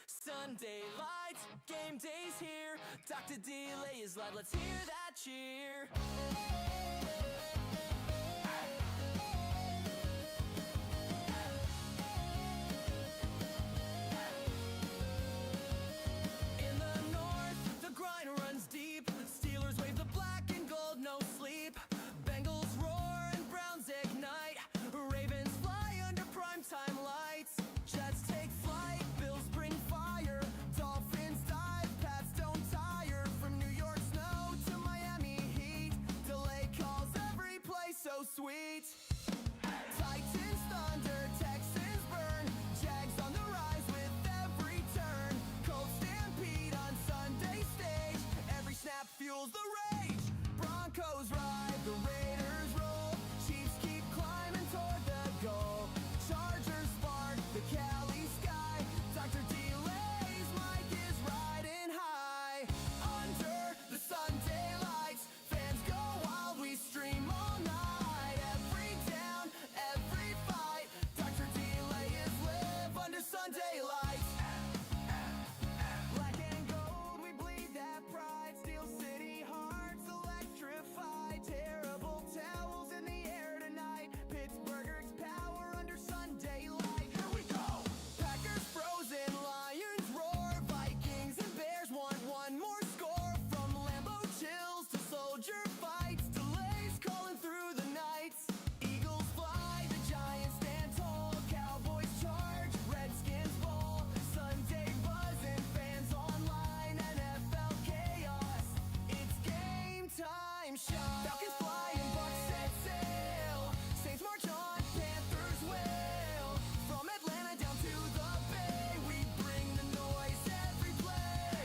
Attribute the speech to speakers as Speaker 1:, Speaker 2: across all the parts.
Speaker 1: Sunday lights, game day's here. Dr. Delay is live, let's hear that cheer. In the north, the grind runs deep. Steelers wave the black and gold, no sleep. Bengals roar and Browns ignite. Ravens fly under primetime lights. Jets take flight, Bills bring fire. Dolphins dive, Pats don't tire. From New York snow to Miami heat, delay calls every play so sweet. Titans thunder, Texans burn. Jags on the rise with every turn. Colts stampede on Sunday stage. Every snap fuels the rage. Broncos ride, the Raiders roll. Chiefs keep climbing toward the goal. Chargers spark the Cali sky. Dr. Delay's mic is riding high. Under the Sunday lights, fans go wild, we stream all night. Every down, every fight, Dr. Delay is live under Sunday lights. Black and gold, we bleed that pride. Steel City hearts electrified. Terrible towels in the air tonight. Pittsburgh's power under Sunday light. Here we go! Packers frozen, Lions roar. Vikings and Bears want one more score. From Lambeau chills to soldier fights. Delays calling through the nights. Eagles fly, the Giants stand tall. Cowboys charge, Redskins ball. Sunday buzzing, fans online. NFL chaos, it's game time shot. Falcons fly and Bucks set sail. Saints march on, Panthers wail. From Atlanta down to the Bay, we bring the noise every play.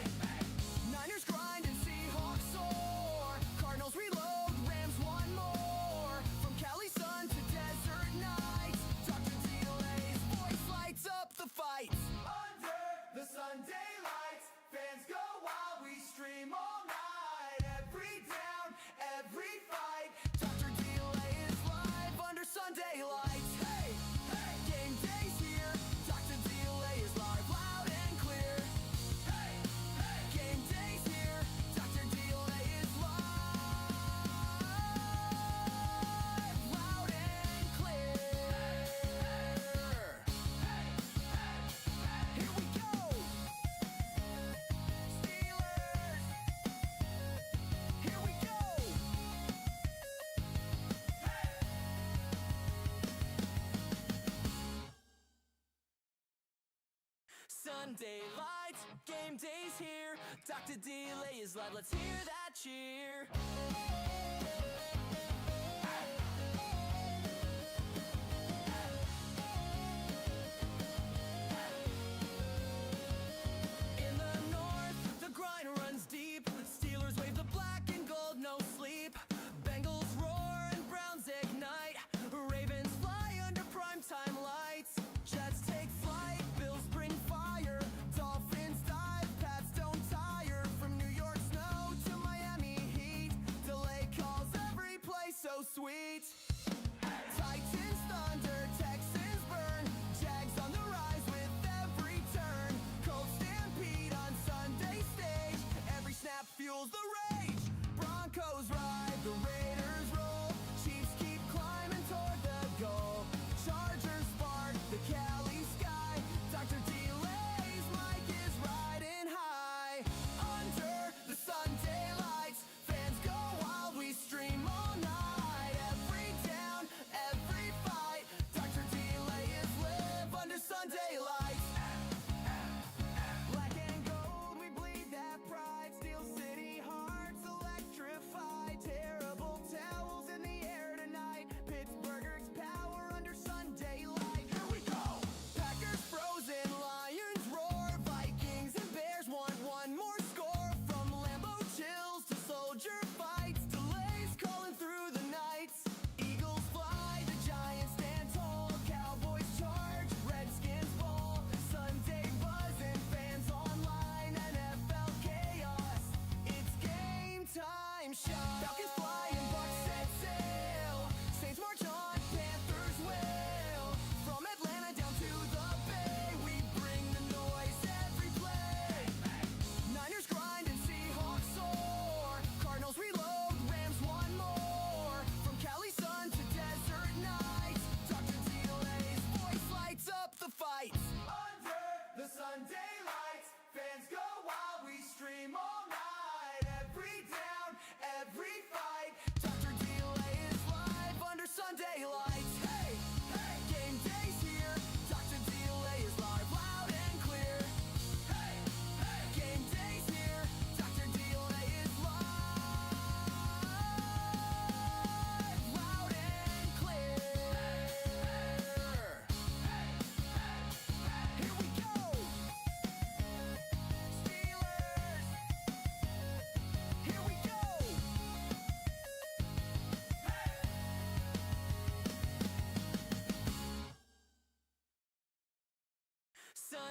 Speaker 1: Niners grind and Seahawks soar. Cardinals reload, Rams one more. From Cali sun to desert nights, Dr. Delay's voice lights up the fights. Under the Sunday lights, fans go wild, we stream all night. Every down, every fight, Dr. Delay is live under Sunday lights. Hey, hey, game day's here. Dr. Delay is live, loud and clear. Hey, hey, game day's here. Dr. Delay is live, loud and clear. Here we go. Steelers. Here we go. Sunday lights, game day's here. Dr. Delay is live, let's hear that cheer. In the north, the grind runs deep. Steelers wave the black and gold, no sleep. Bengals roar and Browns ignite. Ravens fly under primetime lights. Jets take flight, Bills bring fire. Dolphins dive, Pats don't tire. From New York snow to Miami heat, delay calls every play so sweet. Titans thunder, Texans burn. Jags on the rise with every turn. Colts stampede on Sunday stage. Every snap fuels the rage. Broncos ride, the Raiders roll. Chiefs keep climbing toward the goal. Chargers spark the Cali sky. Dr. Delay's mic is riding high. Under the Sunday lights, fans go wild, we stream all night. Every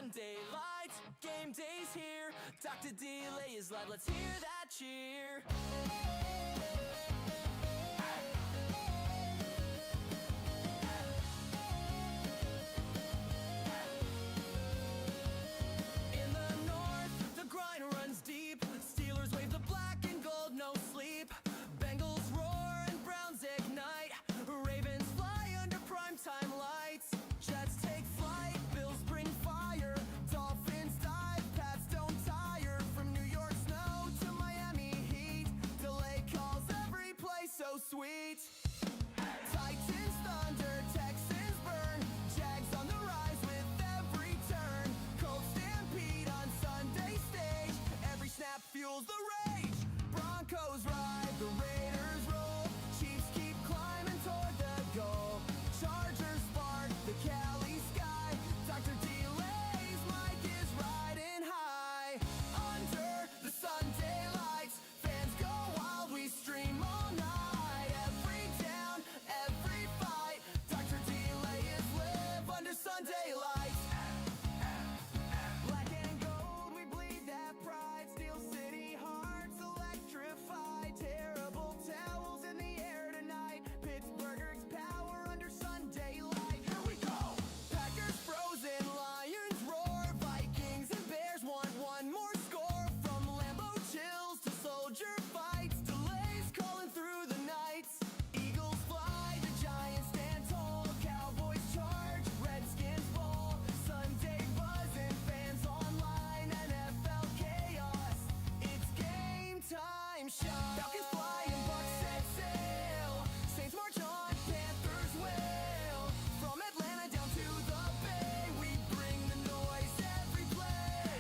Speaker 1: Sunday lights, game day's here. Dr. Delay is live, let's hear that cheer. In the north, the grind runs deep. Steelers wave the black and gold, no sleep. Bengals roar and Browns ignite. Ravens fly under primetime lights. Jets take flight, Bills bring fire. Dolphins dive, Pats don't tire. From New York snow to Miami heat, delay calls every play so sweet. Titans thunder, Texans burn. Jags on the rise with every turn. Colts stampede on Sunday stage. Every snap fuels the rage. Broncos ride, the Raiders roll. Chiefs keep climbing toward the goal. Chargers spark the Cali sky. Dr. Delay's mic is riding high. Under the Sunday lights, fans go wild, we stream all night. Every down, every fight, Dr. Delay is live under Sunday lights. Black and gold, we bleed that pride. Steel City hearts electrified. Terrible towels in the air tonight. Pittsburgh's power under Sunday light. Here we go! Packers frozen, Lions roar. Vikings and Bears want one more score. From Lambeau chills to soldier fights. Delays calling through the nights. Eagles fly, the Giants stand tall. Cowboys charge, Redskins fall. Sunday buzzing, fans online. NFL chaos, it's game time. Shot. Falcons fly and Bucks set sail. Saints march on, Panthers wail. From Atlanta down to the Bay, we bring the noise every play.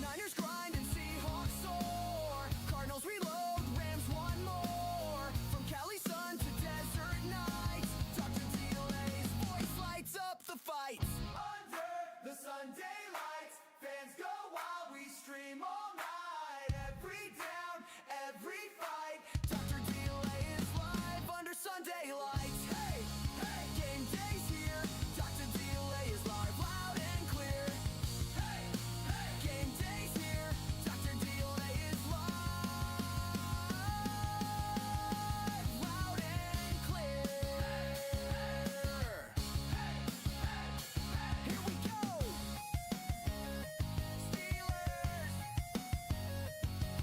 Speaker 1: Niners grind and Seahawks soar. Cardinals reload, Rams one more. From Cali sun to desert nights, Dr. Delay's voice lights up the fights. Under the Sunday lights, fans go wild, we stream all night. Every down, every fight, Dr. Delay is live under Sunday lights. Hey, hey, game day's here. Dr. Delay is live, loud and clear. Hey, hey, game day's here. Dr. Delay is live, loud and clear. Here we go. Steelers.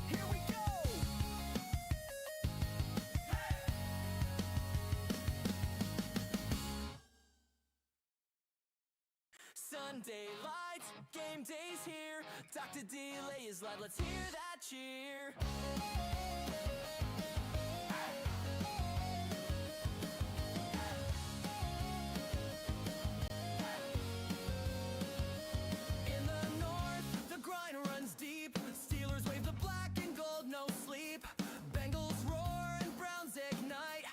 Speaker 1: Here we go. Sunday lights, game day's here. Dr. Delay is live, let's hear that cheer. In the north, the grind runs deep. Steelers wave the black and gold, no sleep. Bengals roar and Browns ignite.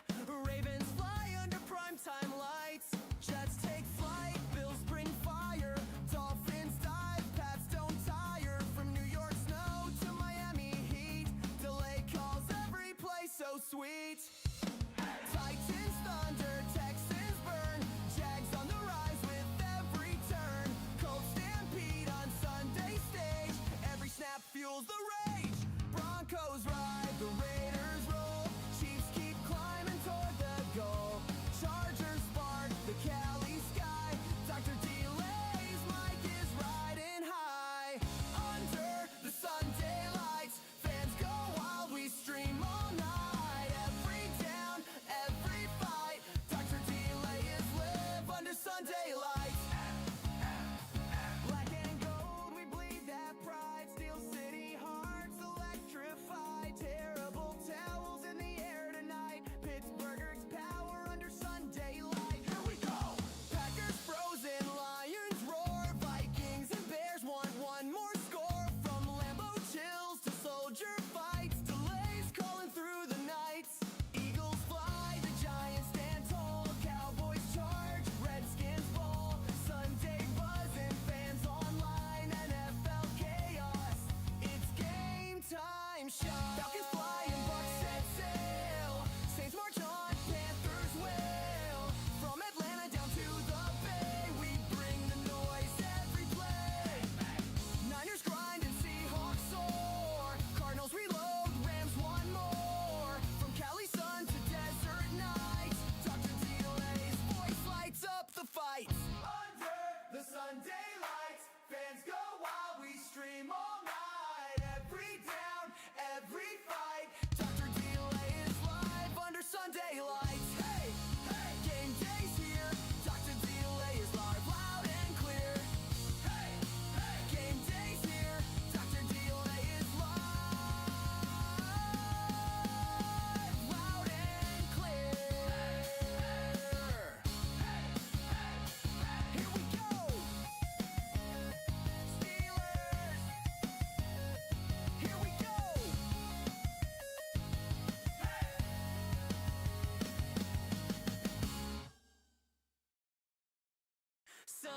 Speaker 1: Ravens fly under primetime lights. Jets take flight, Bills bring fire. Dolphins dive, Pats don't tire. From New York snow to Miami heat, delay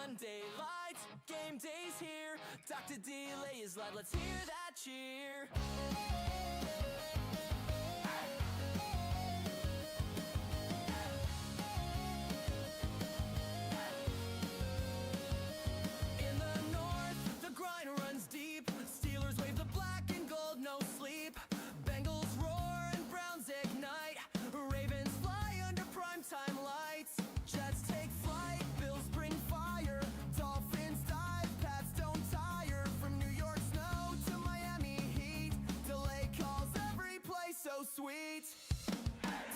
Speaker 1: Sunday lights, game day's here. Dr. Delay is live, let's hear that cheer. In the north, the grind runs deep. Steelers wave the black and gold, no sleep. Bengals roar and Browns ignite. Ravens fly under primetime lights. Jets take flight, Bills bring fire. Dolphins dive, Pats don't tire. From New York snow to Miami heat, delay calls every play so sweet.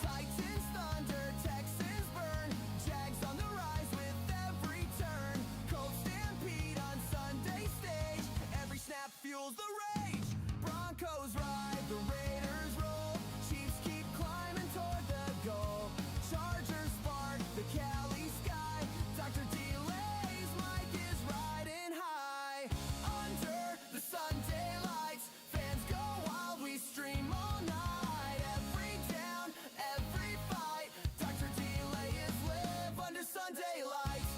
Speaker 1: Titans thunder, Texans burn. Jags on the rise with every turn. Colts stampede on Sunday stage. Every snap fuels the rage. Broncos ride, the Raiders roll. Chiefs keep climbing toward the goal. Chargers spark the Cali sky. Dr. Delay's mic is riding high. Under the Sunday lights, fans go wild, we stream all night. Every down, every fight, Dr. Delay is live under Sunday lights.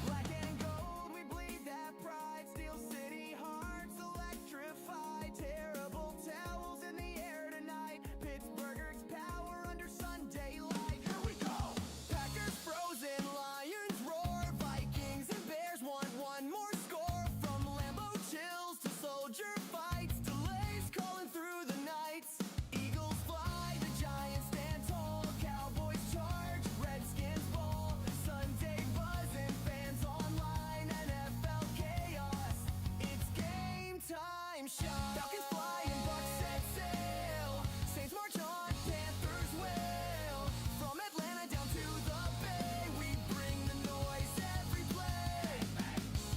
Speaker 1: Black and gold, we bleed that pride. Steel City hearts electrified. Terrible towels in the air tonight. Pittsburgh's power under Sunday light. Here we go. Packers frozen, Lions roar. Vikings and Bears want one more score. From Lambeau chills to soldier fights. Delays calling through the nights. Eagles fly, the Giants stand tall. Cowboys charge, Redskins ball. Sunday buzzing, fans online. NFL chaos, it's game time. Shot. Falcons fly and Bucks set sail. Saints march on, Panthers wail. From Atlanta down to the Bay, we bring the noise every play.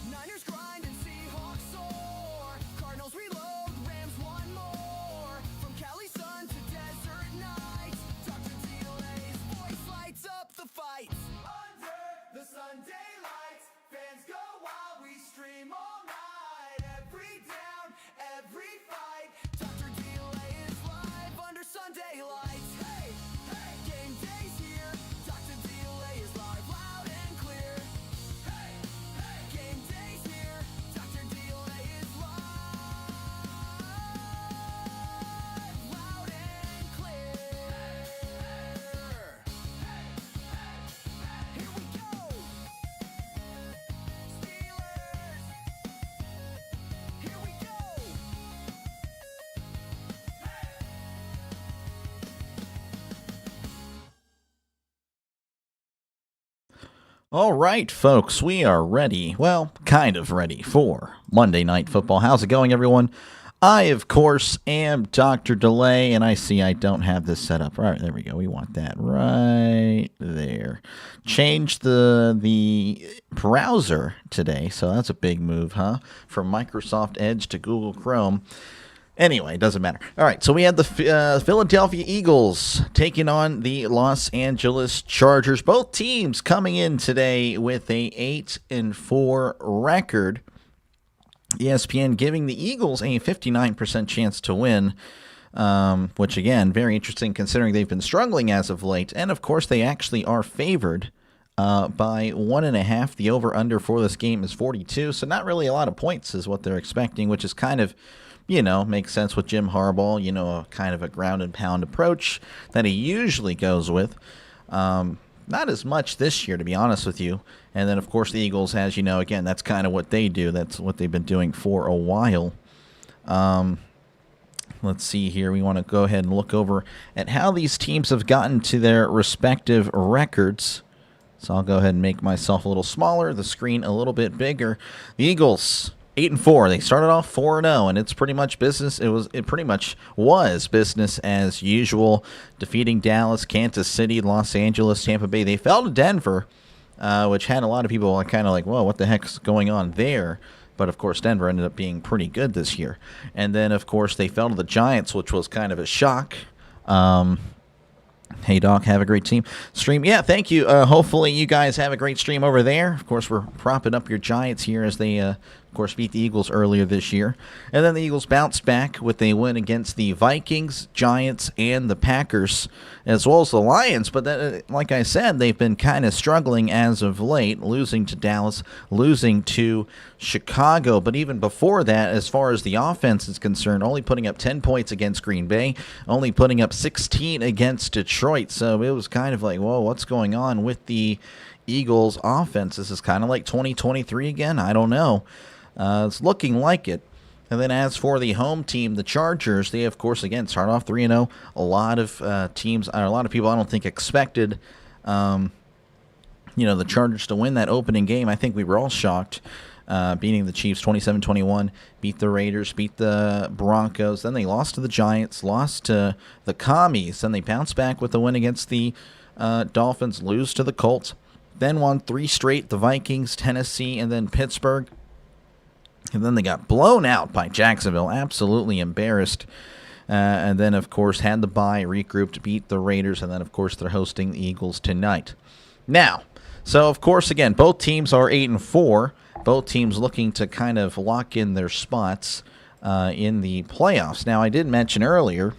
Speaker 1: Niners grind and Seahawks soar. Cardinals reload, Rams one more. From Cali sun to desert nights, Dr. Delay's voice lights up the fights. Under the Sunday lights, fans go wild, we stream all night. Every down, every fight, Dr. Delay is live under Sunday lights. Hey, hey, game day's here. Dr. Delay is live, loud and clear. Hey, hey, game day's here. Dr. Delay is live, loud and clear. Here we go. Steelers. Here we go.
Speaker 2: All right, folks, we are ready. Well, kind of ready for Monday Night Football. How's it going, everyone? I, of course, am Dr. Delay, and I see I don't have this set up. All right, there we go. We want that right there. Change the browser today, so that's a big move, huh? From Microsoft Edge to Google Chrome. Anyway, it doesn't matter. All right, so we had the Philadelphia Eagles taking on the Los Angeles Chargers. Both teams coming in today with a 8-4 record. ESPN giving the Eagles a 59% chance to win, which, again, very interesting considering they've been struggling as of late. And, of course, they actually are favored by 1.5. The over-under for this game is 42, so not really a lot of points is what they're expecting, which is kind of, makes sense with Jim Harbaugh, a kind of a ground and pound approach that he usually goes with. Not as much this year, to be honest with you. And then, of course, the Eagles, as you know, again, that's kind of what they do. That's what they've been doing for a while. Let's see here. We want to go ahead and look over at how these teams have gotten to their respective records. So I'll go ahead and make myself a little smaller, the screen a little bit bigger. The Eagles, 8-4. They started off 4-0, and it's pretty much business. It pretty much was business as usual, defeating Dallas, Kansas City, Los Angeles, Tampa Bay. They fell to Denver, which had a lot of people kind of like, whoa, what the heck's going on there? But, of course, Denver ended up being pretty good this year. And then, of course, they fell to the Giants, which was kind of a shock. Hey, Doc, have a great stream. Yeah, thank you. Hopefully you guys have a great stream over there. Of course, we're propping up your Giants here as they course, beat the Eagles earlier this year. And then the Eagles bounced back with a win against the Vikings, Giants, and the Packers, as well as the Lions. But then, like I said, they've been kind of struggling as of late, losing to Dallas, losing to Chicago. But even before that, as far as the offense is concerned, only putting up 10 points against Green Bay, only putting up 16 against Detroit. So it was kind of like, whoa, what's going on with the Eagles offense? This is kind of like 2023 again. I don't know. It's looking like it. And then as for the home team, the Chargers, they of course again start off 3-0. A lot of teams, or a lot of people, I don't think expected, the Chargers to win that opening game. I think we were all shocked, beating the Chiefs 27-21, beat the Raiders, beat the Broncos. Then they lost to the Giants, lost to the Commies. Then they bounced back with the win against the Dolphins, lose to the Colts. Then won 3 straight, the Vikings, Tennessee, and then Pittsburgh. And then they got blown out by Jacksonville, absolutely embarrassed. And then, of course, had the bye, regrouped, beat the Raiders, and then, of course, they're hosting the Eagles tonight. Now, so, of course, again, both teams are 8-4. Both teams looking to kind of lock in their spots in the playoffs. Now, I did mention earlier,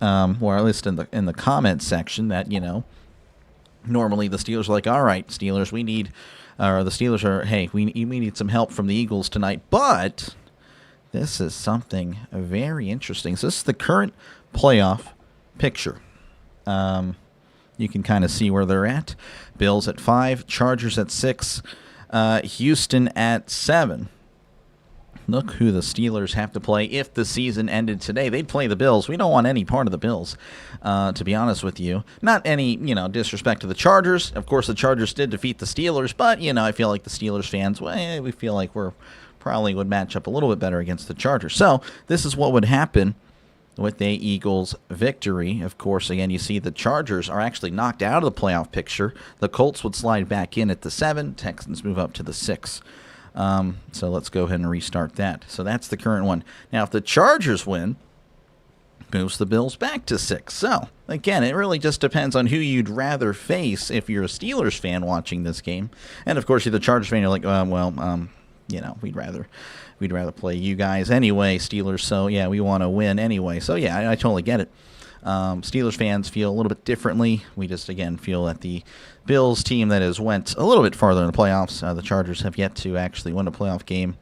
Speaker 2: or at least in the comments section, that, normally the Steelers are like, all right, Steelers, we need... or the Steelers are, hey, we need some help from the Eagles tonight. But this is something very interesting. So this is the current playoff picture. You can kind of see where they're at. Bills at 5, Chargers at 6, Houston at 7. Look who the Steelers have to play if the season ended today. They'd play the Bills. We don't want any part of the Bills, to be honest with you. Not any, disrespect to the Chargers. Of course, the Chargers did defeat the Steelers, but, I feel like the Steelers fans, we feel like we're probably would match up a little bit better against the Chargers. So this is what would happen with a Eagles victory. Of course, again, you see the Chargers are actually knocked out of the playoff picture. The Colts would slide back in at the 7. Texans move up to the 6. So let's go ahead and restart that. So that's the current one. Now, if the Chargers win, moves the Bills back to 6. So, again, it really just depends on who you'd rather face if you're a Steelers fan watching this game. And, of course, you're the Chargers fan, you're like, we'd rather play you guys anyway, Steelers. So, yeah, we want to win anyway. So, yeah, I totally get it. Steelers fans feel a little bit differently. We just, again, feel that the Bills team that has went a little bit farther in the playoffs, the Chargers have yet to actually win a playoff game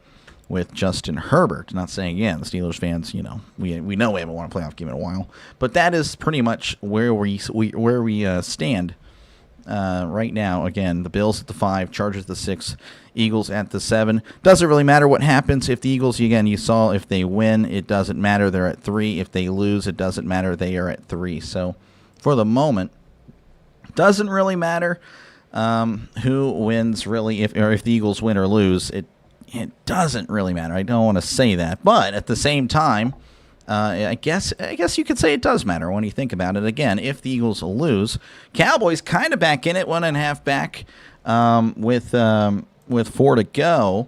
Speaker 2: with Justin Herbert. Not saying, the Steelers fans, we know we haven't won a playoff game in a while. But that is pretty much where we stand right now. Again, the Bills at the 5, Chargers at the 6, Eagles at the 7. Doesn't really matter what happens if the Eagles, again, you saw if they win, it doesn't matter. They're at 3. If they lose, it doesn't matter. They are at 3. So for the moment, doesn't really matter who wins, really, if the Eagles win or lose. It doesn't really matter. I don't want to say that. But at the same time, I guess you could say it does matter when you think about it. Again, if the Eagles lose, Cowboys kind of back in it, 1.5 back with 4 to go.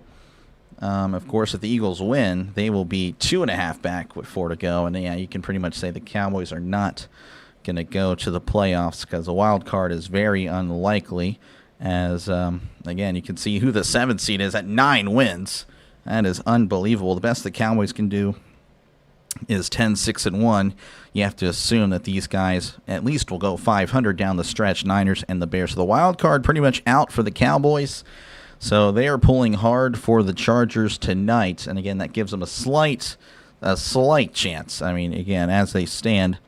Speaker 2: Of course, if the Eagles win, they will be 2.5 back with 4 to go. And, you can pretty much say the Cowboys are not going to go to the playoffs because the wild card is very unlikely. As, again, you can see who the 7th seed is at 9 wins. That is unbelievable. The best the Cowboys can do is 10-6-1. You have to assume that these guys at least will go 500 down the stretch, Niners and the Bears. So the wild card pretty much out for the Cowboys. So they are pulling hard for the Chargers tonight. And again, that gives them a slight chance. I mean, again, as they stand,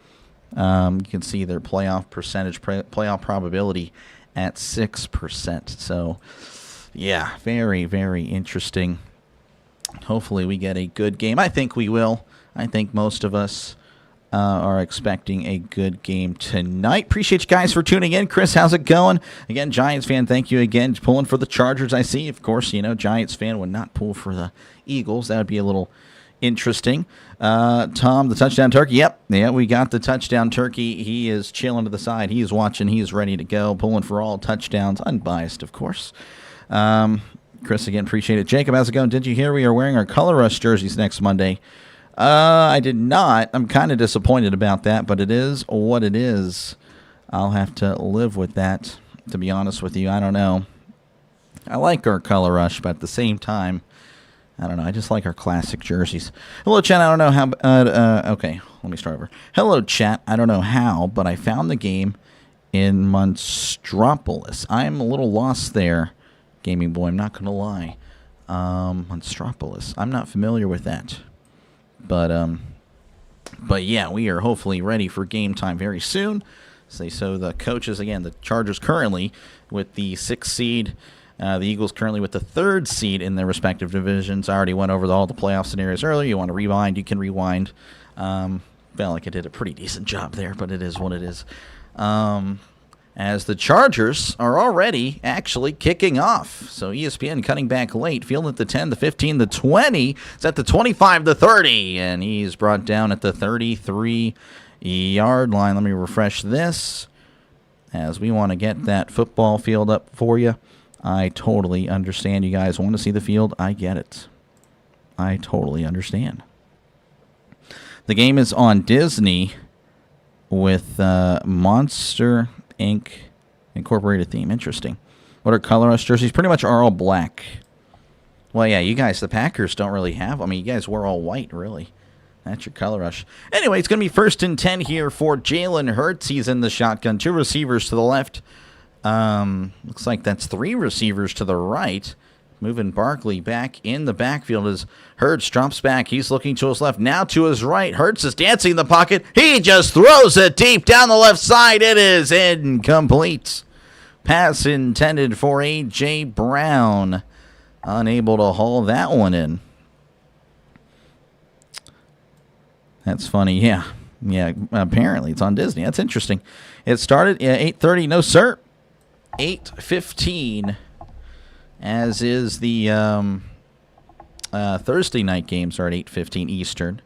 Speaker 2: you can see their playoff percentage, playoff probability at 6%. So, yeah, very, very interesting. Hopefully we get a good game. I think we will. I think most of us are expecting a good game tonight. Appreciate you guys for tuning in. Chris, how's it going? Again, Giants fan, thank you again. Pulling for the Chargers, I see. Of course, Giants fan would not pull for the Eagles. That would be a little interesting. Tom, the touchdown turkey. Yep, we got the touchdown turkey. He is chilling to the side. He is watching. He is ready to go. Pulling for all touchdowns. Unbiased, of course. Chris, again, appreciate it. Jacob, how's it going? Did you hear we are wearing our Color Rush jerseys next Monday? I did not. I'm kind of disappointed about that, but it is what it is. I'll have to live with that, to be honest with you. I don't know. I like our Color Rush, but at the same time, I don't know. I just like our classic jerseys. Hello, chat. I don't know how... okay, let me start over. Hello, chat. I don't know how, but I found the game in Monstropolis. I'm a little lost there, Gaming Boy. I'm not going to lie. Monstropolis. I'm not familiar with that. But yeah, we are hopefully ready for game time very soon. So the coaches, again, the Chargers currently with the 6th seed. The Eagles currently with the 3rd seed in their respective divisions. I already went over all the playoff scenarios earlier. You want to rewind, you can rewind. Felt like I did a pretty decent job there, but it is what it is. As the Chargers are already actually kicking off. So ESPN cutting back late. Field at the 10, the 15, the 20. It's at the 25, the 30. And he's brought down at the 33-yard line. Let me refresh this as we want to get that football field up for you. I totally understand you guys want to see the field. I get it. I totally understand. The game is on Disney with Monster Inc. Incorporated theme. Interesting. What are color rush jerseys? Pretty much are all black. Well, yeah, you guys, the Packers don't really have... I mean, you guys wear all white, really. That's your color rush. Anyway, it's going to be 1st and 10 here for Jalen Hurts. He's in the shotgun. 2 receivers to the left. Looks like that's 3 receivers to the right. Moving Barkley back in the backfield as Hurts drops back. He's looking to his left, now to his right. Hurts is dancing in the pocket. He just throws it deep down the left side. It is incomplete. Pass intended for A.J. Brown. Unable to haul that one in. That's funny, yeah. Yeah, apparently it's on Disney. That's interesting. It started at 8:30. No, sir. 8:15, as is the Thursday night games are at 8:15 Eastern.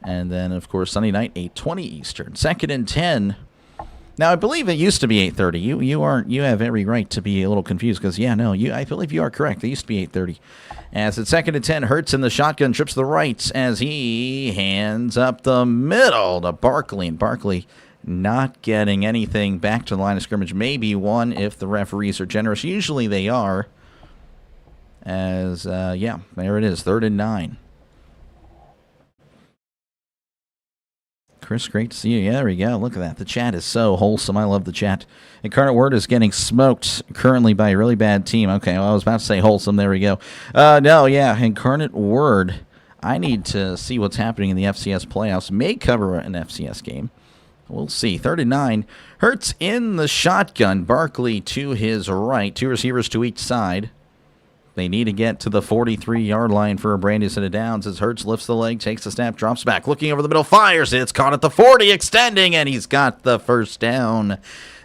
Speaker 2: And then, of course, Sunday night, 8:20 Eastern. 2nd and 10. Now, I believe it used to be 8:30. You have every right to be a little confused because, yeah, no, I believe you are correct. It used to be 8:30. As it's 2nd and 10, Hurts in the shotgun, trips to the right as he hands up the middle to Barkley. And Barkley not getting anything back to the line of scrimmage. Maybe one if the referees are generous. Usually they are. As, yeah, there it is, 3rd and 9. Chris, great to see you. Yeah, there we go. Look at that. The chat is so wholesome. I love the chat. Incarnate Word is getting smoked currently by a really bad team. Okay, well, I was about to say wholesome. There we go. No, yeah, Incarnate Word. I need to see what's happening in the FCS playoffs. May cover an FCS game. We'll see. 3rd and 9. Hurts in the shotgun. Barkley to his right. 2 receivers to each side. They need to get to the 43-yard line for a brand new set of downs as Hurts lifts the leg, takes the snap, drops back, looking over the middle, fires. It's caught at the 40, extending, and he's got the first down.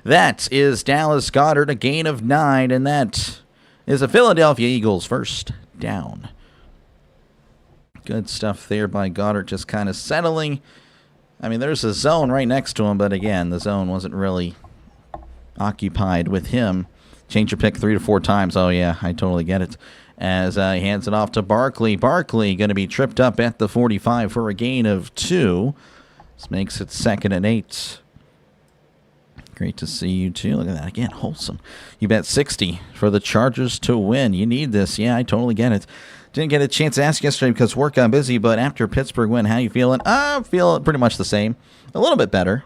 Speaker 2: That is Dallas Goedert, a gain of 9, and that is a Philadelphia Eagles first down. Good stuff there by Goedert, just kind of settling. I mean, there's a zone right next to him, but again, the zone wasn't really occupied with him. Change your pick 3 to 4 times. Oh, yeah, I totally get it. As he hands it off to Barkley. Barkley going to be tripped up at the 45 for a gain of 2. This makes it 2nd and 8. Great to see you, too. Look at that. Again, wholesome. You bet 60 for the Chargers to win. You need this. Yeah, I totally get it. Didn't get a chance to ask yesterday because work got busy, but after Pittsburgh win, how you feeling? I feel pretty much the same. A little bit better.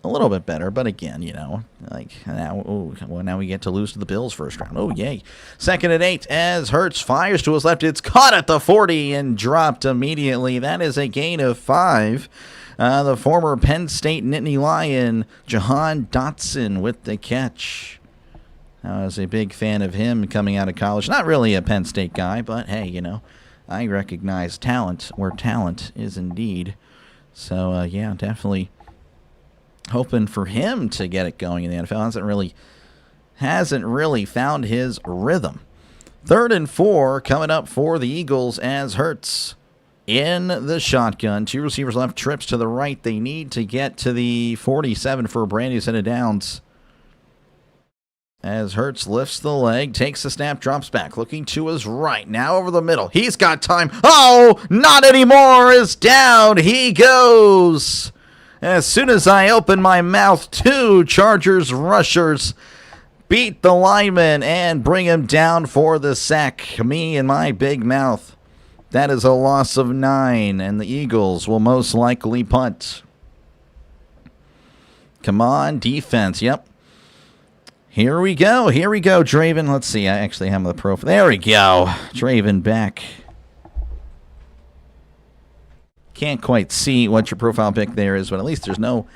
Speaker 2: But again, you know, like now we get to lose to the Bills first round. Oh, yay. 2nd and 8 as Hurts fires to his left. It's caught at the 40 and dropped immediately. That is a gain of 5. The former Penn State Nittany Lion, Jahan Dotson, with the catch. I was a big fan of him coming out of college. Not really a Penn State guy, but hey, you know, I recognize talent where talent is indeed. So, yeah, definitely hoping for him to get it going in the NFL. Hasn't really found his rhythm. 3rd and 4 coming up for the Eagles as Hurts in the shotgun. 2 receivers left, trips to the right. They need to get to the 47 for a brand new set of downs. As Hurts lifts the leg, takes the snap, drops back, looking to his right. Now over the middle. He's got time. Oh, not anymore. Is down. He goes. As soon as I open my mouth, 2 Chargers rushers beat the lineman and bring him down for the sack. Me and my big mouth. That is a loss of 9, and the Eagles will most likely punt. Come on, defense. Yep. Here we go. Here we go, Draven. Let's see. I actually have the profile. There we go. Draven back. Can't quite see what your profile pic there is, but at least there's no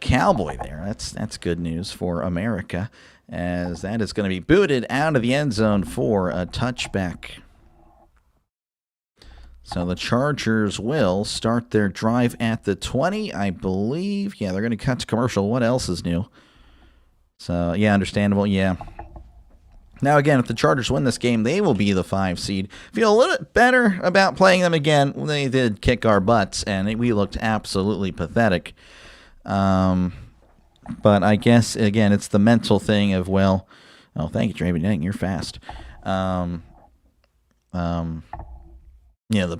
Speaker 2: cowboy there. That's good news for America, as that is going to be booted out of the end zone for a touchback. So the Chargers will start their drive at the 20, I believe. Yeah, they're going to cut to commercial. What else is new? So, yeah, understandable. Yeah. Now, again, if the Chargers win this game, they will be the 5 seed. Feel a little bit better about playing them again. They did kick our butts, and we looked absolutely pathetic. But I guess, again, it's the mental thing of, well, oh, thank you, Draven. Dang, you're fast. The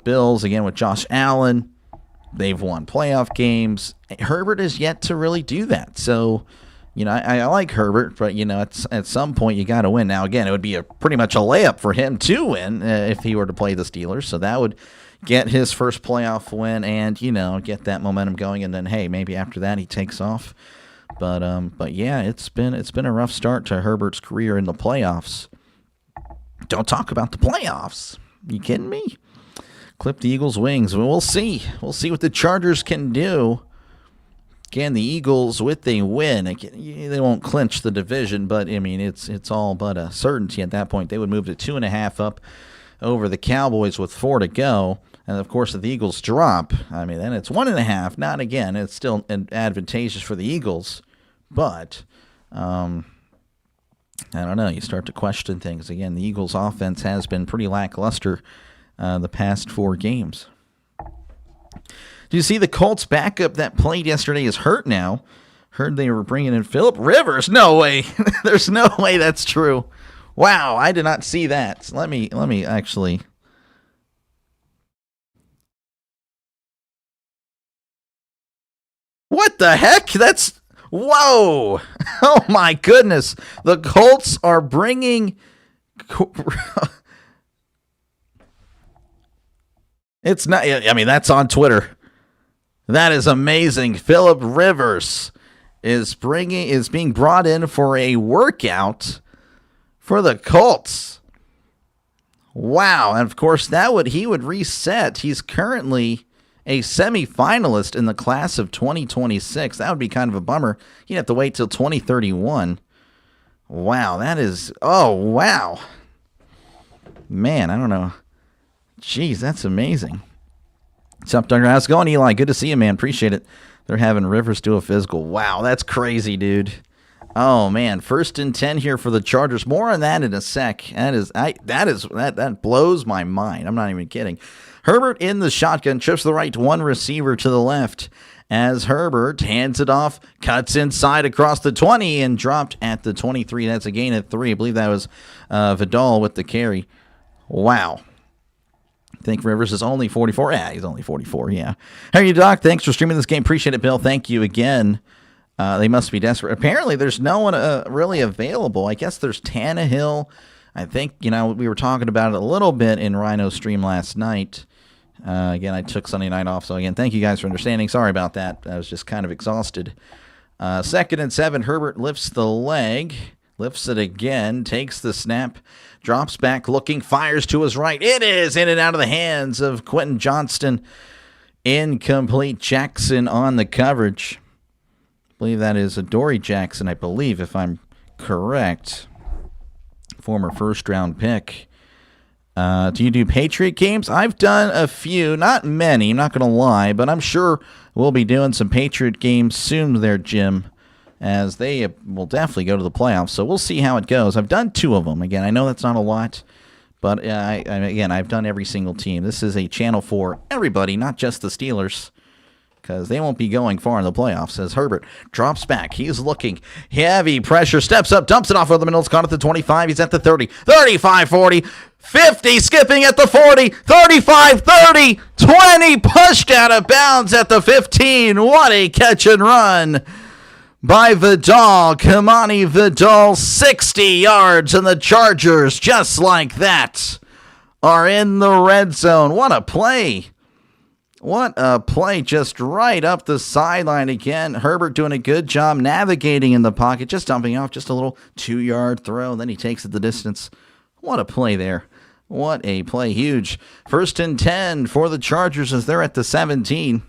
Speaker 2: Bills, again, with Josh Allen, they've won playoff games. Herbert is yet to really do that. So, I like Herbert, but, at some point you got to win. Now, again, it would be pretty much a layup for him to win if he were to play the Steelers. So that would get his first playoff win and, get that momentum going. And then, hey, maybe after that he takes off. But yeah, it's been a rough start to Herbert's career in the playoffs. Don't talk about the playoffs. You kidding me? Clip the Eagles' wings. We'll see. We'll see what the Chargers can do. Again, the Eagles, with a win, they won't clinch the division, but, it's all but a certainty at that point. They would move to 2.5 up over the Cowboys with 4 to go. And, of course, if the Eagles drop, then it's 1.5. Not again. It's still advantageous for the Eagles. But, I don't know. You start to question things. Again, the Eagles' offense has been pretty lackluster the past 4 games. Do you see the Colts backup that played yesterday is hurt now? Heard they were bringing in Phillip Rivers. No way. There's no way that's true. Wow, I did not see that. Let me actually. What the heck? That's whoa. Oh my goodness. The Colts are bringing It's not, that's on Twitter. That is amazing. Phillip Rivers is being brought in for a workout for the Colts. Wow. And of course he would reset. He's currently a semifinalist in the class of 2026. That would be kind of a bummer. He'd have to wait till 2031. Wow. Wow. Man, I don't know. Jeez, that's amazing. What's up, Doug? How's it going, Eli? Good to see you, man. Appreciate it. They're having Rivers do a physical. Wow, that's crazy, dude. Oh man, 1st and 10 here for the Chargers. More on that in a sec. That blows my mind. I'm not even kidding. Herbert in the shotgun, trips to the right, 1 receiver to the left. As Herbert hands it off, cuts inside across the 20 and dropped at the 23. That's a gain of 3. I believe that was Vidal with the carry. Wow. I think Rivers is only 44. Yeah, he's only 44, yeah. How are you, Doc? Thanks for streaming this game. Appreciate it, Bill. Thank you again. They must be desperate. Apparently, there's no one really available. I guess there's Tannehill. I think, we were talking about it a little bit in Rhino's stream last night. Again, I took Sunday night off, so again, thank you guys for understanding. Sorry about that. I was just kind of exhausted. 2nd and 7, Herbert lifts the leg. Lifts it again, takes the snap, drops back, looking, fires to his right. It is in and out of the hands of Quentin Johnston. Incomplete. Jackson on the coverage. I believe that is Adoree Jackson, I believe, if I'm correct. Former first-round pick. Do you do Patriot games? I've done a few, not many, I'm not going to lie, but I'm sure we'll be doing some Patriot games soon there, Jim, as they will definitely go to the playoffs. So we'll see how it goes. I've done 2 of them. Again, I know that's not a lot, but I've done every single team. This is a channel for everybody, not just the Steelers, because they won't be going far in the playoffs. As Herbert drops back, he's looking, heavy pressure, steps up, dumps it off over the middle. It's caught at the 25. He's at the 30, 35, 40, 50, skipping at the 40, 35, 30, 20, pushed out of bounds at the 15. What a catch and run by Vidal. Kamani Vidal, 60 yards, and the Chargers, just like that, are in the red zone. What a play. What a play, just right up the sideline again. Herbert doing a good job navigating in the pocket, just dumping off just a little 2-yard throw, and then he takes it the distance. What a play there. What a play. Huge. 1st and 10 for the Chargers as they're at the 17.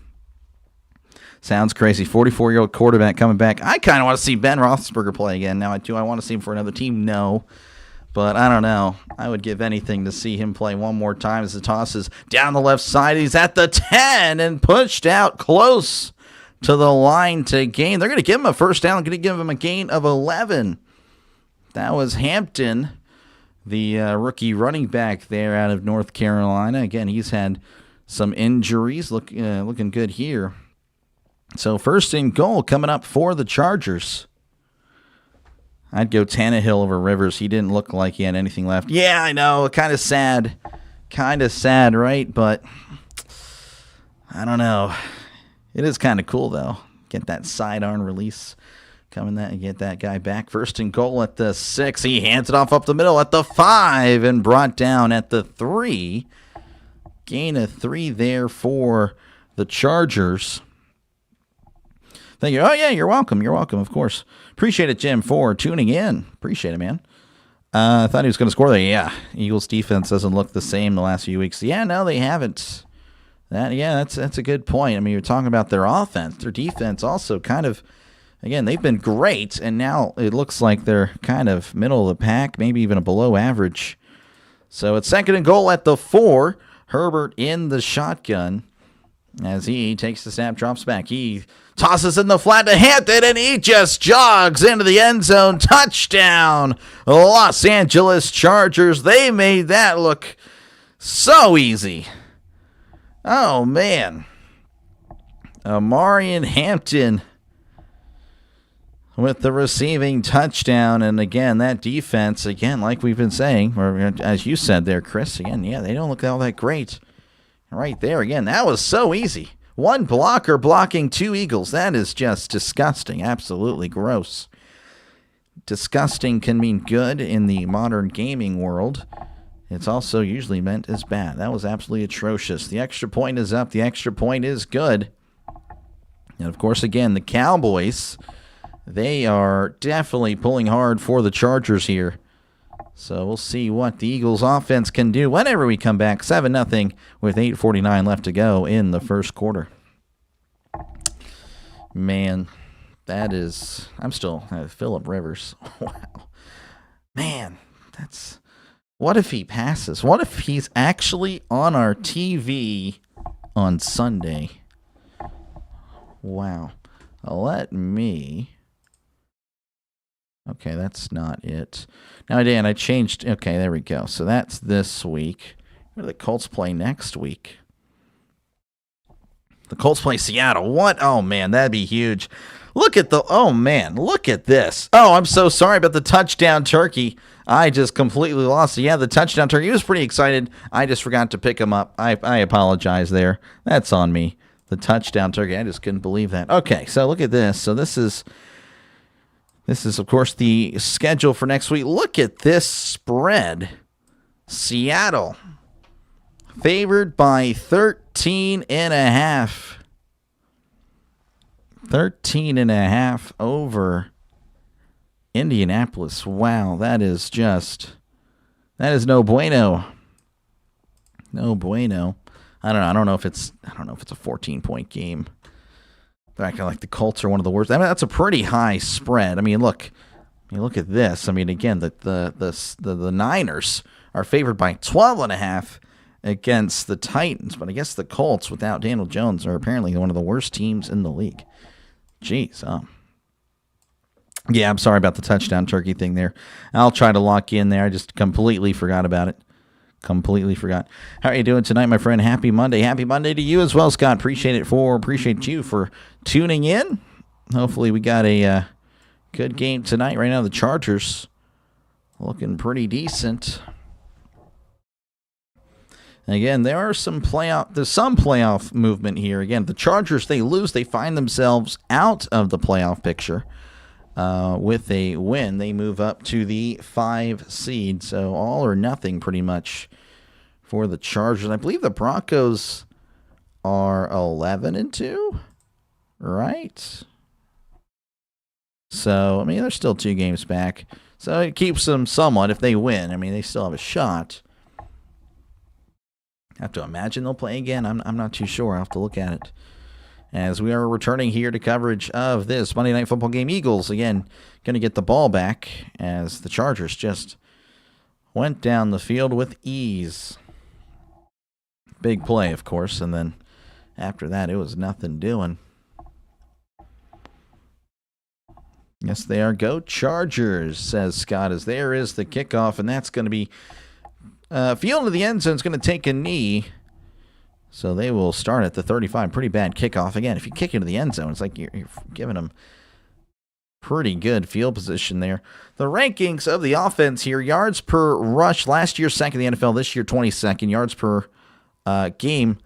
Speaker 2: Sounds crazy. 44-year-old quarterback coming back. I kind of want to see Ben Roethlisberger play again. Now, do I want to see him for another team? No. But I don't know. I would give anything to see him play one more time as the toss is down the left side. He's at the 10 and pushed out close to the line to gain. They're going to give him a first down. Going to give him a gain of 11. That was Hampton, the rookie running back there out of North Carolina. Again, he's had some injuries. Looking good here. So 1st and goal coming up for the Chargers. I'd go Tannehill over Rivers. He didn't look like he had anything left. Yeah, I know. Kind of sad. Kind of sad, right? But I don't know. It is kind of cool, though. Get that sidearm release coming that and get that guy back. 1st and goal at the 6. He hands it off up the middle at the 5 and brought down at the 3. Gain of 3 there for the Chargers. Thank you. Oh, yeah, you're welcome. You're welcome, of course. Appreciate it, Jim, for tuning in. Appreciate it, man. I thought he was going to score there. Yeah, Eagles defense doesn't look the same the last few weeks. Yeah, no, they haven't. That's a good point. I mean, you're talking about their offense. Their defense also kind of, again, they've been great, and now it looks like they're kind of middle of the pack, maybe even a below average. So it's 2nd and goal at the 4. Herbert in the shotgun as he takes the snap, drops back. He tosses in the flat to Hampton, and he just jogs into the end zone. Touchdown, Los Angeles Chargers. They made that look so easy. Oh, man. Amarian Hampton with the receiving touchdown. And, again, that defense, again, like we've been saying, or as you said there, Chris, again, yeah, they don't look all that great. Right there, again, that was so easy. One blocker blocking 2 Eagles. That is just disgusting. Absolutely gross. Disgusting can mean good in the modern gaming world. It's also usually meant as bad. That was absolutely atrocious. The extra point is up. The extra point is good. And, of course, again, the Cowboys, they are definitely pulling hard for the Chargers here. So we'll see what the Eagles offense can do whenever we come back. 7-0 with 8:49 left to go in the first quarter. Man, that is... I'm still... Phillip Rivers. Wow. Man, that's... What if he passes? What if he's actually on our TV on Sunday? Wow. Let me... Okay, that's not it. Now, Dan, I changed... Okay, there we go. So that's this week. Where do the Colts play next week? The Colts play Seattle. What? Oh, man, that'd be huge. Look at the... Oh, man, look at this. Oh, I'm so sorry about the touchdown turkey. I just completely lost it. Yeah, the touchdown turkey. He was pretty excited. I just forgot to pick him up. I apologize there. That's on me. The touchdown turkey. I just couldn't believe that. Okay, so look at this. So this is, of course, the schedule for next week. Look at this spread. Seattle favored by 13.5. 13.5 over Indianapolis. Wow, that is no bueno. No bueno. I don't know if it's a 14-point game. They're acting like the Colts are one of the worst. I mean, that's a pretty high spread. I mean, look at this. I mean, again, the Niners are favored by 12.5 against the Titans, but I guess the Colts without Daniel Jones are apparently one of the worst teams in the league. Jeez, yeah, I'm sorry about the touchdown turkey thing there. I'll try to lock in there. I just completely forgot about it. Completely forgot. How are you doing tonight, my friend? Happy Monday. Happy Monday to you as well, Scott. Appreciate you for tuning in. Hopefully we got a good game tonight. Right now the Chargers looking pretty decent. Again, there's some playoff movement here. Again, the Chargers, they lose, they find themselves out of the playoff picture. with a win, they move up to the 5 seed. So all or nothing pretty much for the Chargers. I believe the Broncos are 11-2, right? So, I mean, they're still 2 games back. So it keeps them somewhat if they win. I mean, they still have a shot. I have to imagine they'll play again. I'm not too sure. I'll have to look at it. As we are returning here to coverage of this Monday Night Football game. Eagles, again, going to get the ball back as the Chargers just went down the field with ease. Big play, of course, and then after that, it was nothing doing. Yes, they are. Go Chargers, says Scott, as there is the kickoff, and that's going to be field of the end zone. Is going to take a knee, so they will start at the 35. Pretty bad kickoff. Again, if you kick into the end zone, it's like you're giving them pretty good field position there. The rankings of the offense here, yards per rush, last year second in the NFL, this year 22nd. Yards per game.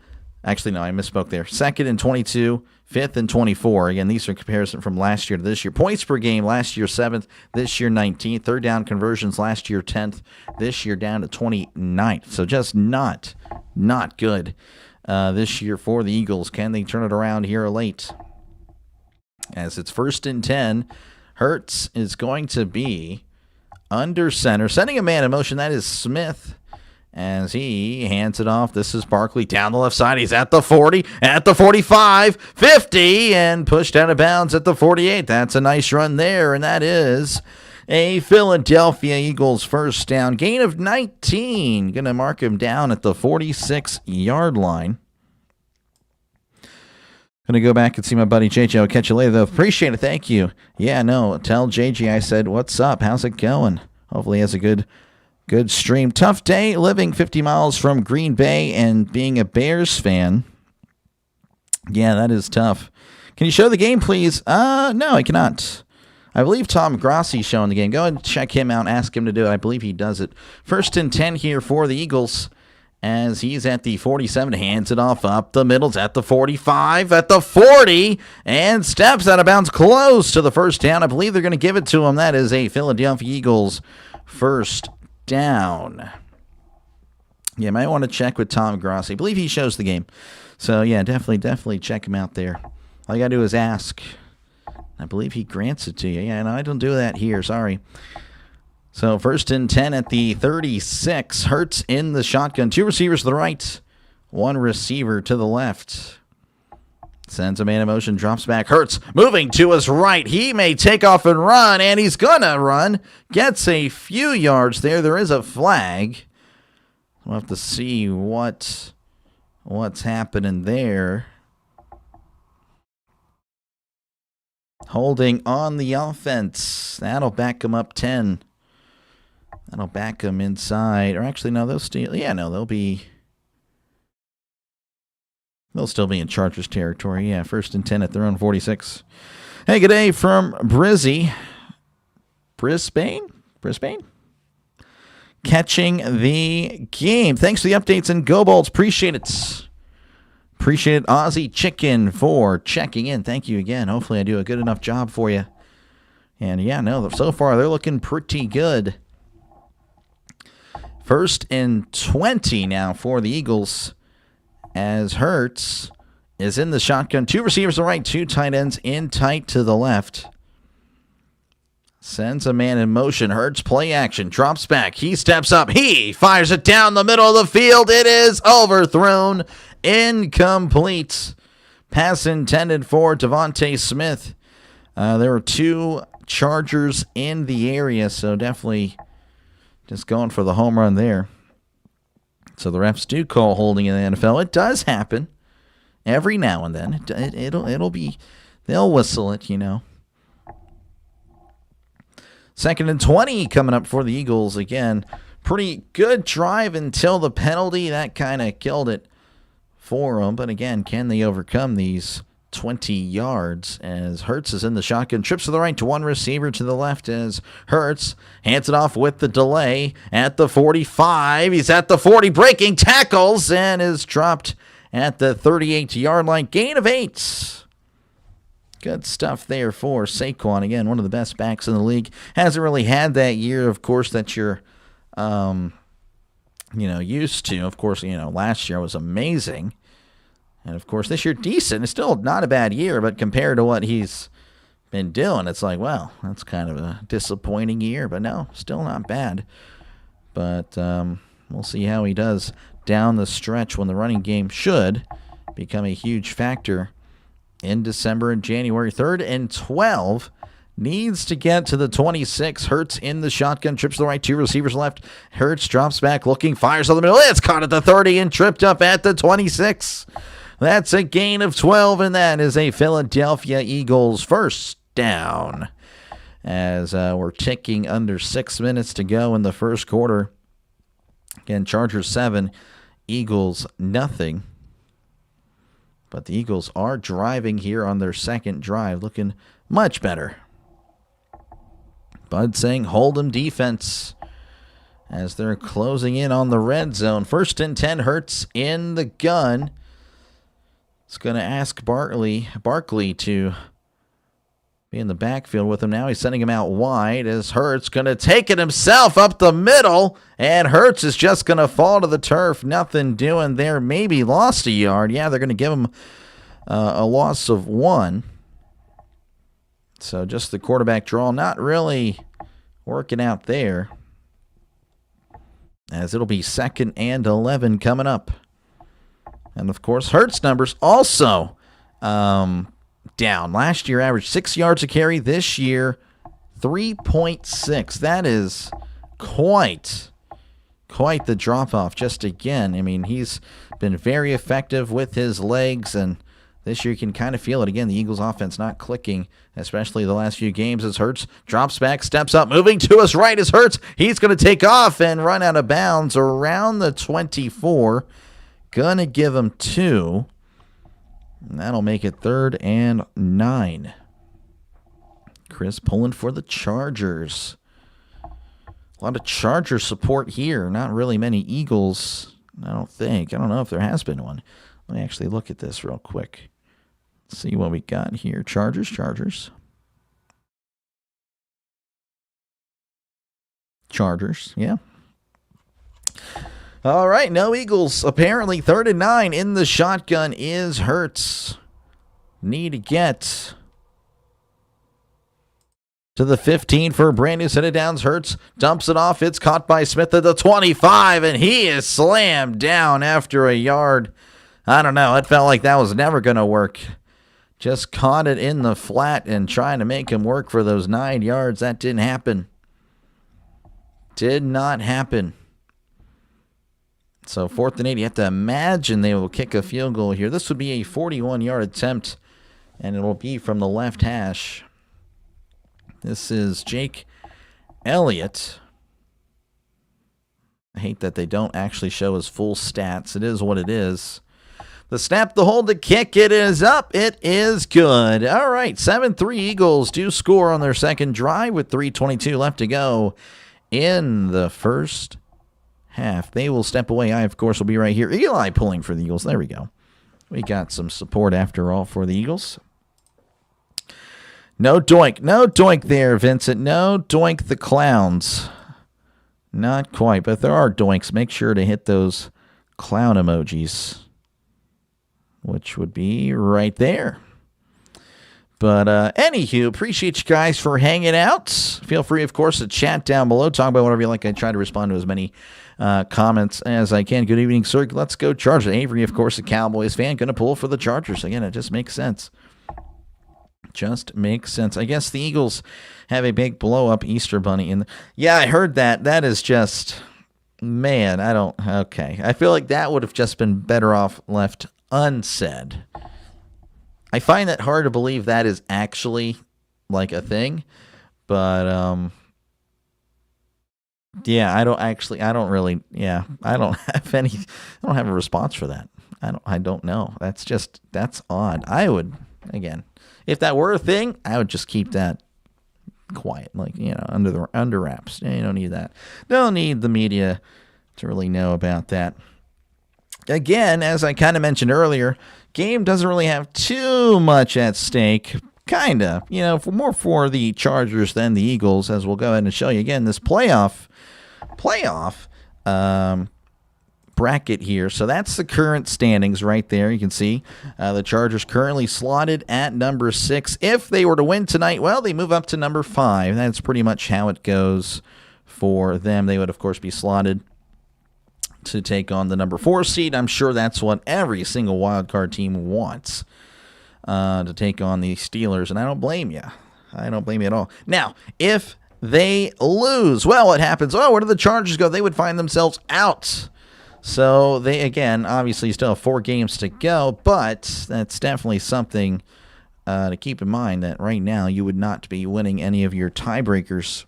Speaker 2: Actually, no, I misspoke there. Second in 22, fifth in 24. Again, these are comparison from last year to this year. Points per game, last year 7th, this year 19th. Third down conversions, last year 10th, this year down to 29th. So just not good this year for the Eagles. Can they turn it around here late? As it's 1st and 10, Hurts is going to be under center. Sending a man in motion, that is Smith. As he hands it off, this is Barkley down the left side. He's at the 40, at the 45, 50, and pushed out of bounds at the 48. That's a nice run there, and that is a Philadelphia Eagles first down. Gain of 19. Going to mark him down at the 46-yard line. Going to go back and see my buddy JJ. I'll catch you later, though. Appreciate it. Thank you. Yeah, no, tell JJ I said, what's up? How's it going? Hopefully he has a good stream. Tough day living 50 miles from Green Bay and being a Bears fan. Yeah, that is tough. Can you show the game, please? No, I cannot. I believe Tom Grassi's showing the game. Go ahead and check him out. Ask him to do it. I believe he does it. 1st and 10 here for the Eagles as he's at the 47. Hands it off up the middle. At the 45, at the 40, and steps out of bounds close to the first down. I believe they're going to give it to him. That is a Philadelphia Eagles first down. Yeah, might want to check with Tom Grossi. I believe he shows the game. So, yeah, definitely check him out there. All you got to do is ask. I believe he grants it to you. Yeah, no, I don't do that here. Sorry. So, 1st and 10 at the 36. Hurts in the shotgun. 2 receivers to the right. 1 receiver to the left. Sends a man in motion, drops back. Hurts moving to his right. He may take off and run, and he's going to run. Gets a few yards there. There is a flag. We'll have to see what's happening there. Holding on the offense. That'll back him up 10. That'll back him inside. Or actually, no, they'll still. Yeah, no, they'll still be in Chargers territory. Yeah, 1st and 10 at their own 46. Hey, good day from Brizzy. Brisbane? Catching the game. Thanks for the updates and Go Bolts. Appreciate it. Appreciate it, Aussie Chicken, for checking in. Thank you again. Hopefully I do a good enough job for you. And yeah, no, so far they're looking pretty good. 1st and 20 now for the Eagles. As Hurts is in the shotgun. 2 receivers to the right, 2 tight ends in tight to the left. Sends a man in motion. Hurts play action. Drops back. He steps up. He fires it down the middle of the field. It is overthrown. Incomplete. Pass intended for Devontae Smith. There were 2 Chargers in the area, so definitely just going for the home run there. So the refs do call holding in the NFL. It does happen every now and then. They'll whistle it, you know. 2nd and 20 coming up for the Eagles again. Pretty good drive until the penalty. That kind of killed it for them. But again, can they overcome these 20 yards as Hurts is in the shotgun. Trips to the right to 1 receiver to the left as Hurts hands it off with the delay at the 45. He's at the 40, breaking tackles, and is dropped at the 38-yard line. Gain of 8. Good stuff there for Saquon. Again, one of the best backs in the league. Hasn't really had that year, of course, that you're, used to. Of course, last year was amazing. And, of course, this year decent. It's still not a bad year, but compared to what he's been doing, it's like, well, that's kind of a disappointing year. But, no, still not bad. But we'll see how he does down the stretch when the running game should become a huge factor in December and January. 3rd and 12. Needs to get to the 26. Hurts in the shotgun. Trips to the right. 2 receivers left. Hurts drops back looking. Fires on the middle. It's caught at the 30 and tripped up at the 26. That's a gain of 12, and that is a Philadelphia Eagles first down. As we're ticking under 6 minutes to go in the first quarter. Again, Chargers 7. Eagles nothing. But the Eagles are driving here on their second drive, looking much better. Bud saying hold 'em defense as they're closing in on the red zone. 1st and 10, Hurts in the gun. It's going to ask Barkley to be in the backfield with him now. He's sending him out wide as Hurts going to take it himself up the middle. And Hurts is just going to fall to the turf. Nothing doing there. Maybe lost a yard. Yeah, they're going to give him a loss of 1. So just the quarterback draw, not really working out there. As it'll be 2nd and 11 coming up. And, of course, Hurts numbers also down. Last year averaged 6 yards a carry. This year, 3.6. That is quite the drop-off. Just again, I mean, he's been very effective with his legs, and this year you can kind of feel it. Again, the Eagles offense not clicking, especially the last few games as Hurts drops back, steps up, moving to his right as Hurts. He's going to take off and run out of bounds around the 24. Going to give him 2. And that'll make it 3rd and 9. Chris pulling for the Chargers. A lot of Charger support here. Not really many Eagles, I don't think. I don't know if there has been one. Let me actually look at this real quick. See what we got here. Chargers. Yeah. All right, no Eagles. Apparently 3rd and 9 in the shotgun is Hurts. Need to get to the 15 for a brand new set of downs. Hurts dumps it off. It's caught by Smith at the 25, and he is slammed down after a yard. I don't know. It felt like that was never going to work. Just caught it in the flat and trying to make him work for those 9 yards. That didn't happen. Did not happen. So 4th and 8, you have to imagine they will kick a field goal here. This would be a 41-yard attempt, and it will be from the left hash. This is Jake Elliott. I hate that they don't actually show his full stats. It is what it is. The snap, the hold, the kick, it is up. It is good. All right, 7-3 Eagles do score on their second drive with 3:22 left to go in the first half. They will step away. I, of course, will be right here. Eli pulling for the Eagles. There we go. We got some support after all for the Eagles. No doink there, Vincent. No doink the clowns. Not quite, but there are doinks. Make sure to hit those clown emojis, which would be right there. But anywho, appreciate you guys for hanging out. Feel free, of course, to chat down below. Talk about whatever you like. I try to respond to as many comments as I can. Good evening, sir. Let's go Chargers. Avery, of course, a Cowboys fan. Going to pull for the Chargers. Again, it just makes sense. Just makes sense. I guess the Eagles have a big blow-up Easter bunny. Yeah, I heard that. That is just, man, okay. I feel like that would have just been better off left unsaid. I find that hard to believe that is actually like a thing, but yeah, I don't have a response for that. I don't know. That's odd. I would, again, if that were a thing, I would just keep that quiet, like, under wraps. You don't need that. Don't need the media to really know about that. Again, as I kind of mentioned earlier, game doesn't really have too much at stake. kind of, for more for the Chargers than the Eagles, as we'll go ahead and show you again this playoff bracket here. So that's the current standings right there. You can see the Chargers currently slotted at number 6. If they were to win tonight, well, they move up to number 5. That's pretty much how it goes for them. They would, of course, be slotted to take on the number 4 seed. I'm sure that's what every single wildcard team wants, to take on the Steelers, and I don't blame you. I don't blame you at all. Now, if they lose, well, what happens? Oh, where do the Chargers go? They would find themselves out. So they, again, obviously still have 4 games to go, but that's definitely something to keep in mind, that right now you would not be winning any of your tiebreakers.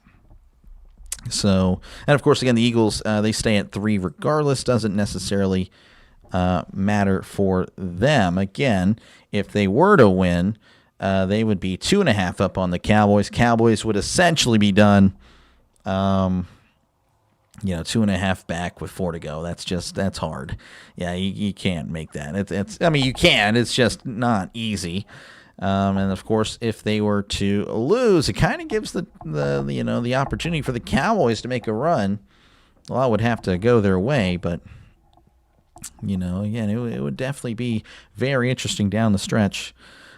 Speaker 2: So, and of course, again, the Eagles, they stay at 3 regardless. Doesn't necessarily matter for them. Again, if they were to win, they would be 2.5 up on the Cowboys. Cowboys would essentially be done, 2.5 back with 4 to go. That's hard. Yeah, you can't make that. You can. It's just not easy. And of course, if they were to lose, it kind of gives the opportunity for the Cowboys to make a run. A lot would have to go their way, but again, it would definitely be very interesting down the stretch.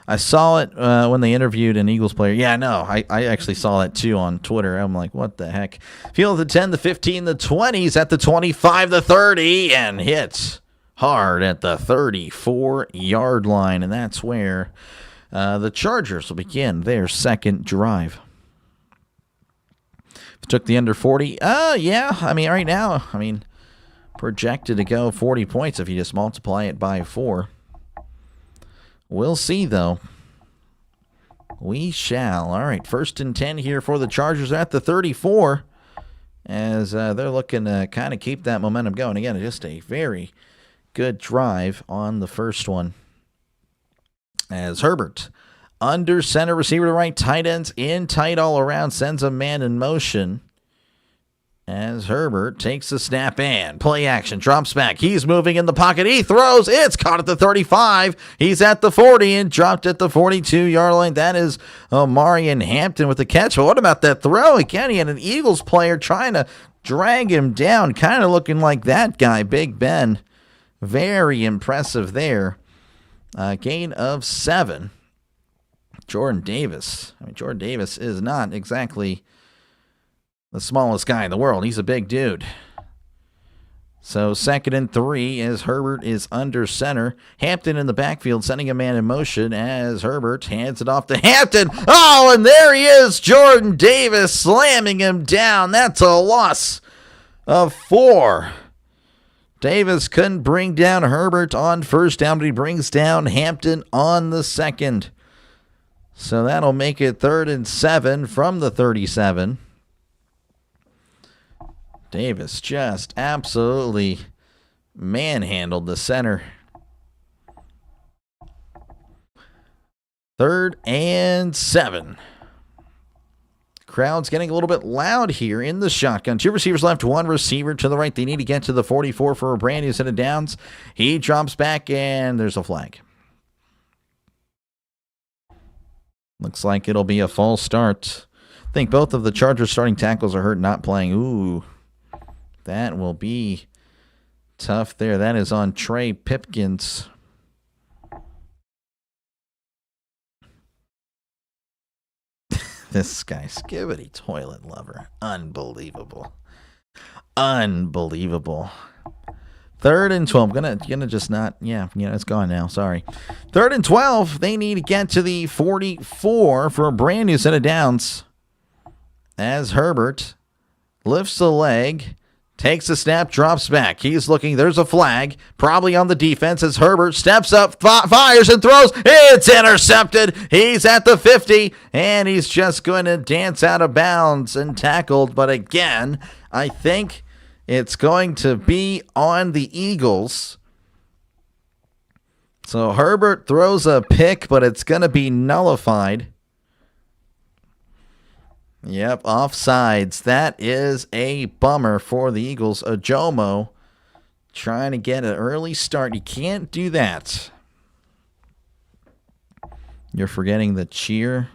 Speaker 2: I saw it when they interviewed an Eagles player. Yeah, no, I actually saw that too on Twitter. I'm like, what the heck? Field the 10, the 15, the 20s at the 25, the 30, and hits hard at the 34-yard line. And that's where the Chargers will begin their second drive. Took the under 40. Yeah, right now, projected to go 40 points if you just multiply it by 4. We'll see, though. We shall. All right, 1st and 10 here for the Chargers at the 34, as they're looking to kind of keep that momentum going. Again, just a very good drive on the first one, as Herbert, under center, receiver to right, tight ends in tight all around, sends a man in motion. As Herbert takes the snap and play action, drops back. He's moving in the pocket. He throws. It's caught at the 35. He's at the 40 and dropped at the 42-yard line. That is Omarion Hampton with the catch. But what about that throw? Again, he had an Eagles player trying to drag him down, kind of looking like that guy, Big Ben. Very impressive there. Gain of 7. Jordan Davis. Jordan Davis is not exactly the smallest guy in the world. He's a big dude. So 2nd and 3 as Herbert is under center. Hampton in the backfield sending a man in motion as Herbert hands it off to Hampton. Oh, and there he is, Jordan Davis slamming him down. That's a loss of 4. Davis couldn't bring down Herbert on first down, but he brings down Hampton on the second. So that'll make it 3rd and 7 from the 37. Davis just absolutely manhandled the center. 3rd and 7. Crowd's getting a little bit loud here in the shotgun. 2 receivers left, 1 receiver to the right. They need to get to the 44 for a brand new set of downs. He drops back, and there's a flag. Looks like it'll be a false start. I think both of the Chargers starting tackles are hurt, not playing. Ooh. That will be tough there. That is on Trey Pipkins. This guy, Skibbity Toilet Lover. Unbelievable. Unbelievable. 3rd and 12. Gonna just not. Yeah, it's gone now. Sorry. 3rd and 12. They need to get to the 44 for a brand new set of downs. As Herbert lifts the leg. Takes a snap, drops back. He's looking. There's a flag, probably on the defense as Herbert steps up, fires, and throws. It's intercepted. He's at the 50, and he's just going to dance out of bounds and tackled. But again, I think it's going to be on the Eagles. So Herbert throws a pick, but it's going to be nullified. Yep, offsides. That is a bummer for the Eagles. Ojomo trying to get an early start. You can't do that. You're forgetting that cheer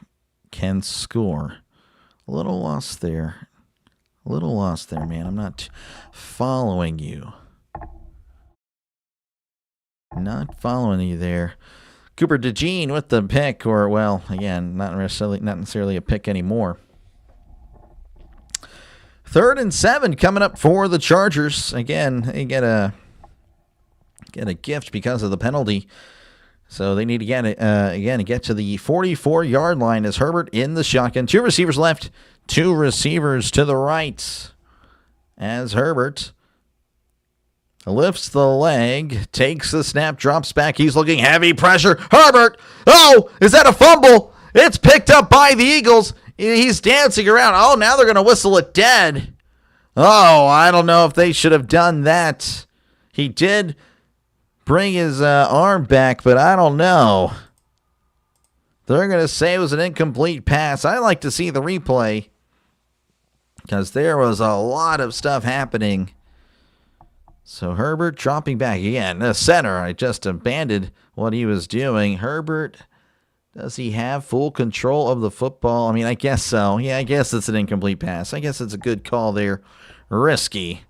Speaker 2: can score. A little lost there. A little lost there, man. I'm not following you. Not following you there. Cooper DeJean with the pick, or, well, again, not necessarily a pick anymore. 3rd and 7 coming up for the Chargers. Again, they get a gift because of the penalty. So they need to get to the 44-yard line as Herbert in the shotgun. 2 receivers left, 2 receivers to the right. As Herbert lifts the leg, takes the snap, drops back. He's looking heavy pressure. Herbert! Oh, is that a fumble? It's picked up by the Eagles. He's dancing around. Oh, now they're going to whistle it dead. Oh, I don't know if they should have done that. He did bring his arm back, but I don't know. They're going to say it was an incomplete pass. I like to see the replay because there was a lot of stuff happening. So Herbert dropping back again. The center, I just abandoned what he was doing. Herbert, does he have full control of the football? I mean, I guess so. Yeah, I guess it's an incomplete pass. I guess it's a good call there. Risky,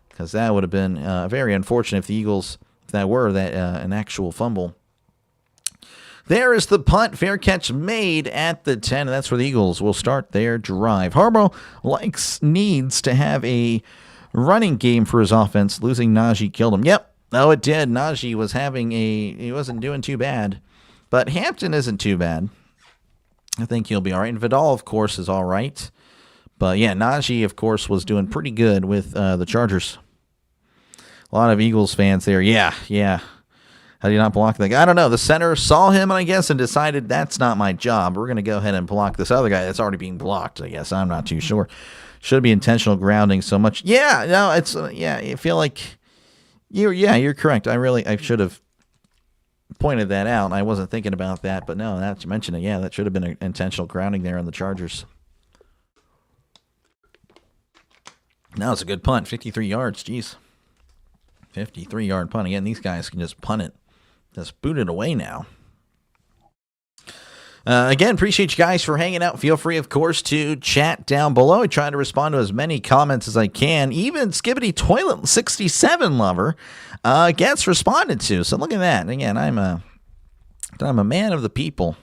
Speaker 2: because that would have been very unfortunate if the Eagles, if that were an actual fumble. There is the punt. Fair catch made at the 10, and that's where the Eagles will start their drive. Harbaugh needs to have a running game for his offense. Losing Najee killed him. Yep. Oh, it did. Najee was he wasn't doing too bad. But Hampton isn't too bad. I think he'll be all right. And Vidal, of course, is all right. But, yeah, Najee, of course, was doing pretty good with the Chargers. A lot of Eagles fans there. Yeah. How do you not block that guy? I don't know. The center saw him, I guess, and decided that's not my job. We're going to go ahead and block this other guy that's already being blocked, I guess. I'm not too sure. Should be intentional grounding so much. Yeah, no, it's, I feel like, you're correct. I should have pointed that out. I wasn't thinking about that, but no, now that you mention it, yeah, that should have been an intentional grounding there on the Chargers. Now it's a good punt, 53 yards, jeez. 53-yard punt. Again, these guys can just punt it. Just boot it away now. Again, appreciate you guys for hanging out. Feel free, of course, to chat down below. I try to respond to as many comments as I can. Even Skibbity Toilet 67 Lover gets responded to. So look at that. Again, I'm a man of the people.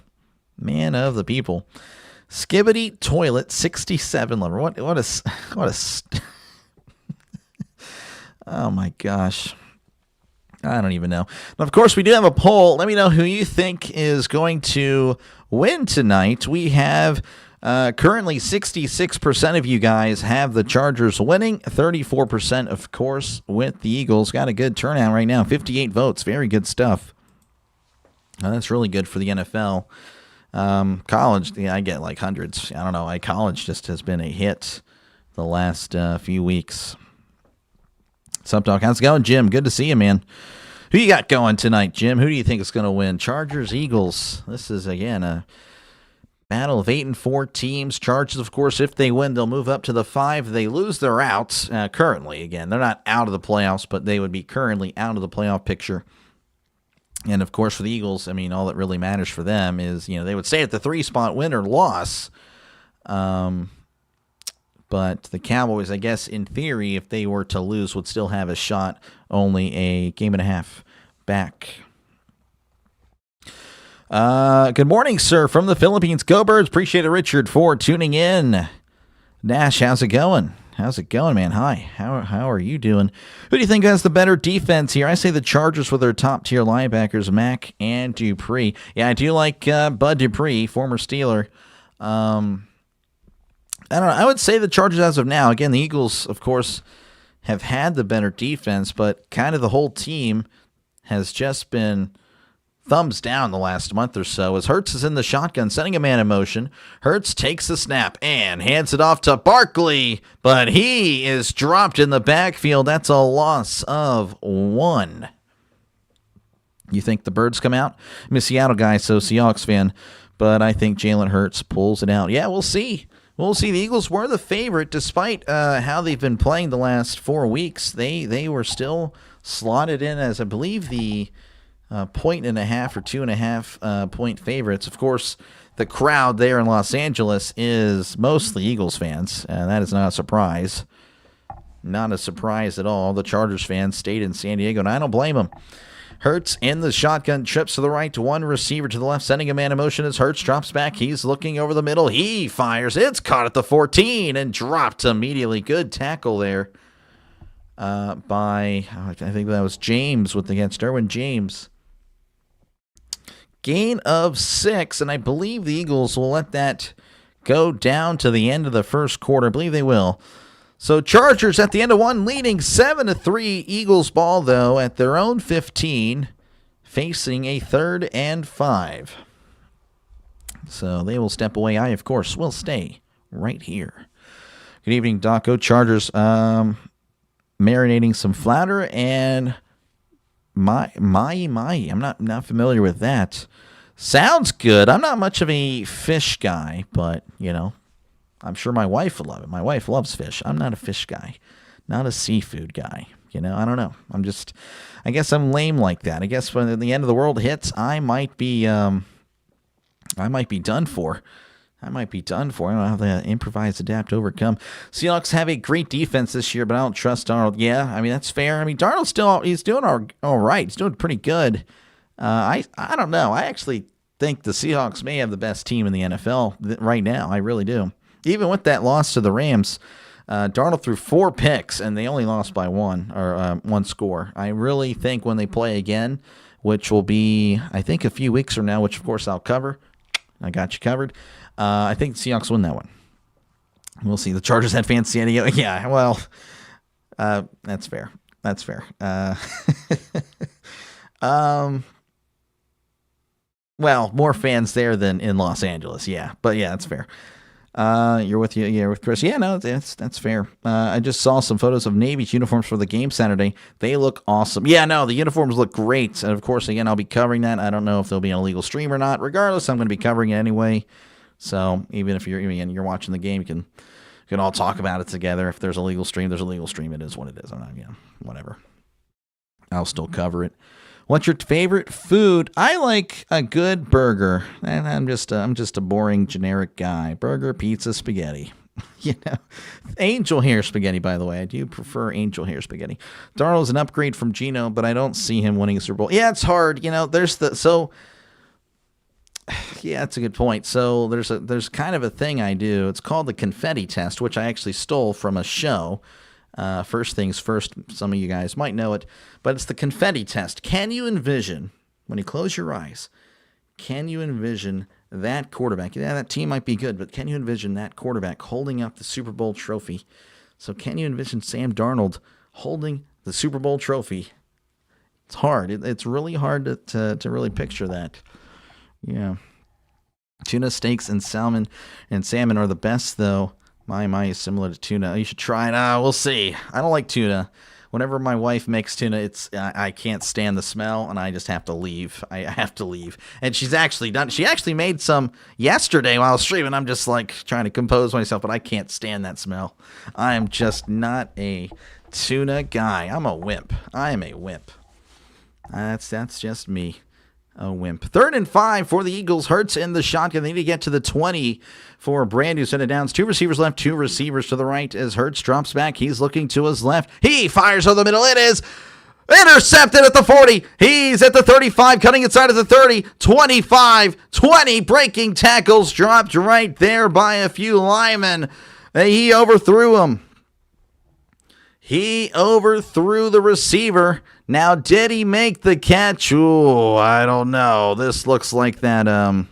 Speaker 2: Man of the people. Skibbity Toilet 67 Lover. What a oh my gosh. I don't even know. Of course, we do have a poll. Let me know who you think is going to win tonight. We have currently 66% of you guys have the Chargers winning. 34%, of course, with the Eagles. Got a good turnout right now. 58 votes. Very good stuff. That's really good for the NFL. College, I get like hundreds. I don't know. College just has been a hit the last few weeks. What's up, Doc? How's it going, Jim? Good to see you, man. Who you got going tonight, Jim? Who do you think is going to win? Chargers, Eagles. This is, again, a battle of 8 and 4 teams. Chargers, of course, if they win, they'll move up to the 5. They lose, they're out currently. Again, they're not out of the playoffs, but they would be currently out of the playoff picture. And, of course, for the Eagles, I mean, all that really matters for them is, they would stay at the 3-spot win or loss. But the Cowboys, I guess, in theory, if they were to lose, would still have a shot, only a game and a half back. Good morning, sir, from the Philippines. Go Birds. Appreciate it, Richard, for tuning in. Nash, how's it going? How's it going, man? Hi. How are you doing? Who do you think has the better defense here? I say the Chargers with their top-tier linebackers, Mack and Dupree. Yeah, I do like Bud Dupree, former Steeler. I don't know. I would say the Chargers as of now. Again, the Eagles, of course, have had the better defense, but kind of the whole team has just been thumbs down the last month or so as Hurts is in the shotgun, sending a man in motion. Hurts takes the snap and hands it off to Barkley, but he is dropped in the backfield. That's a loss of 1. You think the Birds come out? I'm a Seattle guy, so Seahawks fan, but I think Jalen Hurts pulls it out. Yeah, we'll see. We'll see. The Eagles were the favorite despite how they've been playing the last 4 weeks. They were still slotted in as, I believe, the 1.5 or 2.5 point favorites. Of course, the crowd there in Los Angeles is mostly Eagles fans, and that is not a surprise. Not a surprise at all. The Chargers fans stayed in San Diego, and I don't blame them. Hurts in the shotgun, trips to the right to one receiver to the left, sending a man in motion as Hurts drops back. He's looking over the middle. He fires. It's caught at the 14 and dropped immediately. Good tackle there by, I think that was James against Derwin James. Gain of 6, and I believe the Eagles will let that go down to the end of the first quarter. I believe they will. So Chargers at the end of one, leading 7-3. Eagles ball, though, at their own 15, facing a 3rd and 5. So they will step away. I, of course, will stay right here. Good evening, Doco. Chargers marinating some flounder and mai. I'm not familiar with that. Sounds good. I'm not much of a fish guy, but, you know, I'm sure my wife would love it. My wife loves fish. I'm not a fish guy, not a seafood guy. You know, I don't know. I guess I'm lame like that. I guess when the end of the world hits, I might be done for. I don't know how to improvise, adapt, overcome. Seahawks have a great defense this year, but I don't trust Darnold. Yeah, I mean, that's fair. I mean, Darnold's he's doing all right. He's doing pretty good. I don't know. I actually think the Seahawks may have the best team in the NFL right now. I really do. Even with that loss to the Rams, Darnold threw 4 picks, and they only lost by one score. I really think when they play again, which will be, I think, a few weeks from now, which, of course, I'll cover. I got you covered. I think the Seahawks win that one. We'll see. The Chargers had fans San Diego. Yeah, well, that's fair. That's fair. Well, more fans there than in Los Angeles. Yeah, but yeah, that's fair. You're with Chris. Yeah, no, that's fair. I just saw some photos of Navy's uniforms for the game Saturday. They look awesome. Yeah, no, the uniforms look great. And of course, again, I'll be covering that. I don't know if there'll be an illegal stream or not. Regardless, I'm going to be covering it anyway. So even if you're watching the game, you can all talk about it together. If there's a legal stream, there's a legal stream. It is what it is. I'm not, whatever. I'll still cover it. What's your favorite food? I like a good burger. And I'm just a boring generic guy. Burger, pizza, spaghetti. Angel hair spaghetti, by the way. I do prefer angel hair spaghetti. Darnold's an upgrade from Geno, but I don't see him winning a Super Bowl. Yeah, it's hard. Yeah, that's a good point. So there's kind of a thing I do. It's called the confetti test, which I actually stole from a show. First things first, some of you guys might know it, but it's the confetti test. Can you envision, when you close your eyes, can you envision that quarterback? Yeah, that team might be good, but can you envision that quarterback holding up the Super Bowl trophy? So can you envision Sam Darnold holding the Super Bowl trophy? It's hard. It's really hard to really picture that. Yeah. Tuna steaks and salmon are the best, though. My is similar to tuna. You should try it. We'll see. I don't like tuna. Whenever my wife makes tuna, I can't stand the smell, and I just have to leave. I have to leave. And she's actually done. She actually made some yesterday while I was streaming. I'm just like trying to compose myself, but I can't stand that smell. I am just not a tuna guy. I'm a wimp. I am a wimp. That's just me. A wimp. 3rd and 5 for the Eagles. Hurts in the shotgun. They need to get to the 20 for a brand new set of downs. 2 receivers left, 2 receivers to the right as Hurts drops back. He's looking to his left. He fires over the middle. It is intercepted at the 40. He's at the 35, cutting inside of the 30. 25, 20. Breaking tackles dropped right there by a few linemen. He overthrew him. He overthrew the receiver. Now, did he make the catch? Ooh, I don't know. This looks like that. I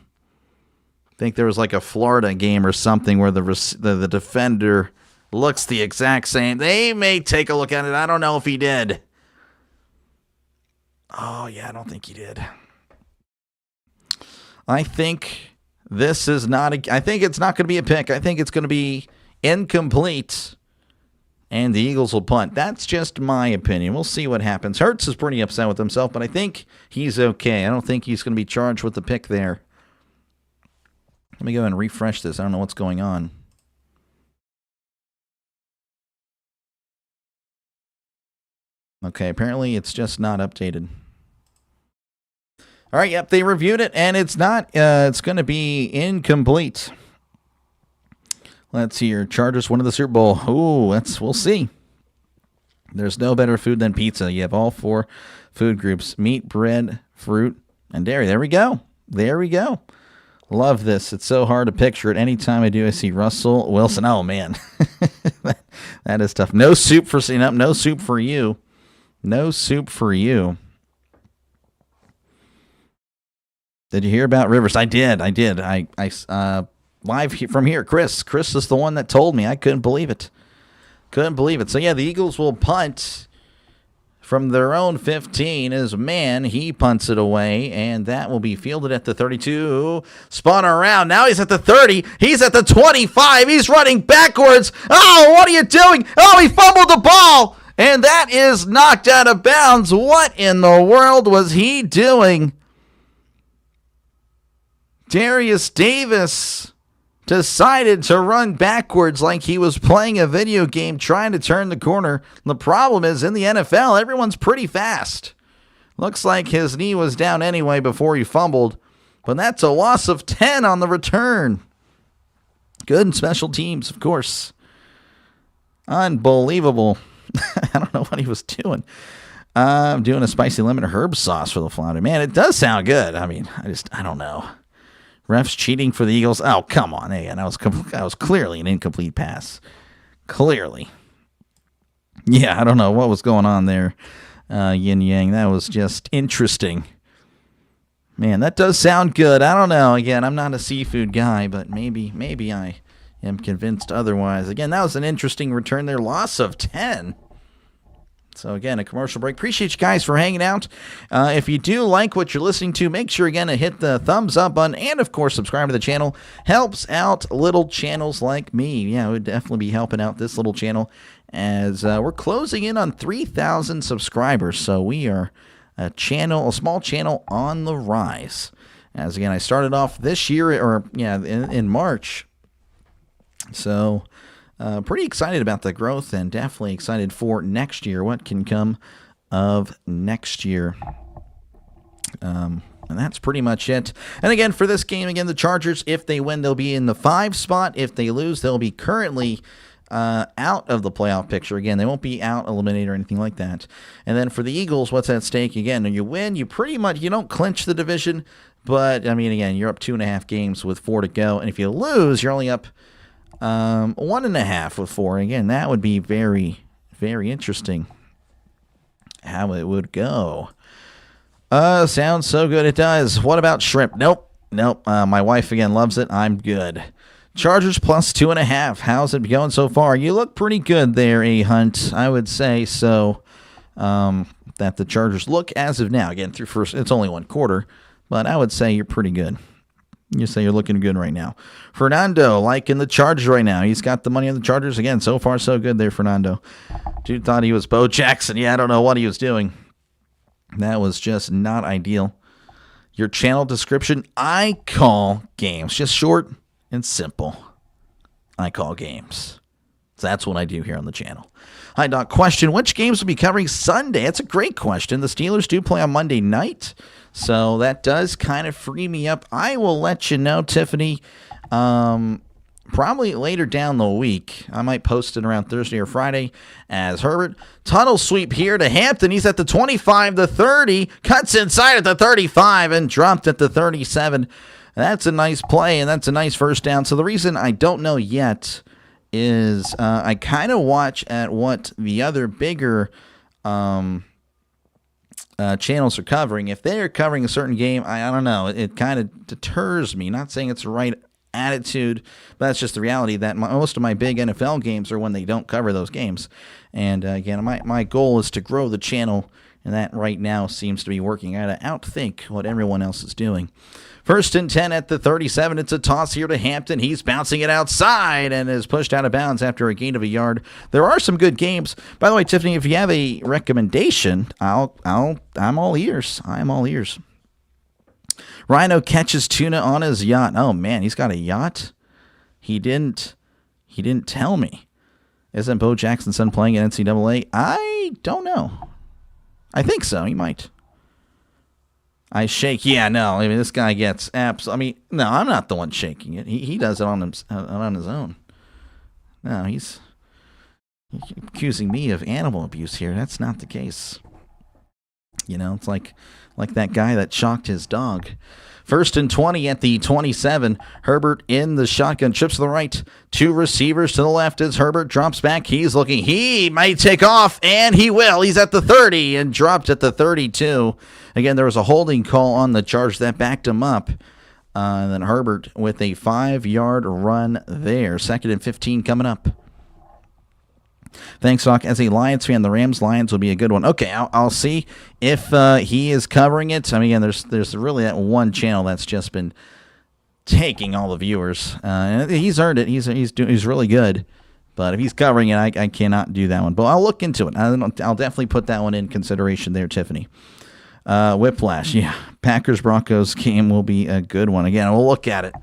Speaker 2: think there was like a Florida game or something where the defender looks the exact same. They may take a look at it. I don't know if he did. Oh, yeah, I don't think he did. I think this is not I think it's not going to be a pick. I think it's going to be incomplete. And the Eagles will punt. That's just my opinion. We'll see what happens. Hurts is pretty upset with himself, but I think he's okay. I don't think he's going to be charged with the pick there. Let me go and refresh this. I don't know what's going on. Okay, apparently it's just not updated. All right, yep, they reviewed it, and it's not. It's going to be incomplete. Let's see here. Chargers win the Super Bowl. Ooh, we'll see. There's no better food than pizza. You have all 4 food groups: meat, bread, fruit, and dairy. There we go. There we go. Love this. It's so hard to picture it. Anytime I do, I see Russell Wilson. Oh, man. That is tough. No soup for no soup for you. No soup for you. Did you hear about Rivers? I did. I live from here. Chris is the one that told me. I couldn't believe it. So, yeah, the Eagles will punt from their own 15. As man, he punts it away, and that will be fielded at the 32. Spun around. Now he's at the 30. He's at the 25. He's running backwards. Oh, what are you doing? Oh, he fumbled the ball, and that is knocked out of bounds. What in the world was he doing? Darius Davis decided to run backwards like he was playing a video game trying to turn the corner. The problem is, in the NFL, everyone's pretty fast. Looks like his knee was down anyway before he fumbled, but that's a loss of 10 on the return. Good in special teams, of course. Unbelievable. I don't know what he was doing. I'm doing a spicy lemon herb sauce for the flounder. Man, it does sound good. I mean, I don't know. Refs cheating for the Eagles. Oh, come on. Hey, that was clearly an incomplete pass. Clearly. Yeah, I don't know what was going on there, Yin Yang. That was just interesting. Man, that does sound good. I don't know. Again, I'm not a seafood guy, but maybe I am convinced otherwise. Again, that was an interesting return there. Loss of 10. So, again, a commercial break. Appreciate you guys for hanging out. If you do like what you're listening to, make sure, again, to hit the thumbs up button and, of course, subscribe to the channel. Helps out little channels like me. Yeah, it would definitely be helping out this little channel as we're closing in on 3,000 subscribers. So we are a small channel on the rise. As, again, I started off this year, in March. So pretty excited about the growth and definitely excited for next year, what can come of next year. And that's pretty much it. And again, for this game, the Chargers, if they win, they'll be in the 5 spot. If they lose, they'll be currently out of the playoff picture. Again, they won't be out, eliminated, or anything like that. And then for the Eagles, what's at stake? Again, when you win, you don't clinch the division. But, I mean, again, you're up 2.5 games with 4 to go. And if you lose, you're only up 1.5 with 4. Again, that would be very, very interesting how it would go. Sounds so good. It does. What about shrimp? Nope. My wife, again, loves it. I'm good. Chargers plus 2.5. How's it going so far? You look pretty good there, A. Hunt. I would say so. That the Chargers look as of now. Again, through first, it's only 1 quarter, but I would say you're pretty good. You say you're looking good right now. Fernando liking the Chargers right now. He's got the money on the Chargers. Again, so far so good there, Fernando. Dude thought he was Bo Jackson. Yeah, I don't know what he was doing. That was just not ideal. Your channel description, I call games. Just short and simple. I call games. So that's what I do here on the channel. Hi, Doc. Question, which games will be covering Sunday? That's a great question. The Steelers do play on Monday night, so that does kind of free me up. I will let you know, Tiffany, probably later down the week. I might post it around Thursday or Friday as Herbert. Tunnel sweep here to Hampton. He's at the 25, the 30, cuts inside at the 35, and dropped at the 37. That's a nice play, and that's a nice first down. So the reason I don't know yet is I kind of watch at what the other bigger channels are covering. If they are covering a certain game, I don't know. It kind of deters me. Not saying it's the right attitude, but that's just the reality that most of my big NFL games are when they don't cover those games. And again, my goal is to grow the channel, and that right now seems to be working. I got to outthink what everyone else is doing. First and 10 at the 37. It's a toss here to Hampton. He's bouncing it outside and is pushed out of bounds after a gain of a yard. There are some good games. By the way, Tiffany, if you have a recommendation, I'm all ears. I'm all ears. Rhino catches tuna on his yacht. Oh man, he's got a yacht? He didn't tell me. Isn't Bo Jackson's son playing at NCAA? I don't know. I think so. He might. I shake. Yeah, no. I mean, this guy gets apps. I mean, no, I'm not the one shaking it. He does it on his own. No, he's accusing me of animal abuse here. That's not the case. You know, it's like that guy that shocked his dog. 1st and 20 at the 27. Herbert in the shotgun. Trips to the right. 2 receivers to the left as Herbert drops back. He's looking. He might take off, and he will. He's at the 30 and dropped at the 32. Again, there was a holding call on the charge that backed him up. And then Herbert with a 5-yard run there. 2nd and 15 coming up. Thanks, Hawk. As a Lions fan, the Rams-Lions will be a good one. Okay, I'll see if he is covering it. I mean, again, there's really that one channel that's just been taking all the viewers. He's earned it. He's really good. But if he's covering it, I cannot do that one. But I'll look into it. I'll definitely put that one in consideration there, Tiffany. Whiplash, yeah. Packers-Broncos game will be a good one. Again, we'll look at it.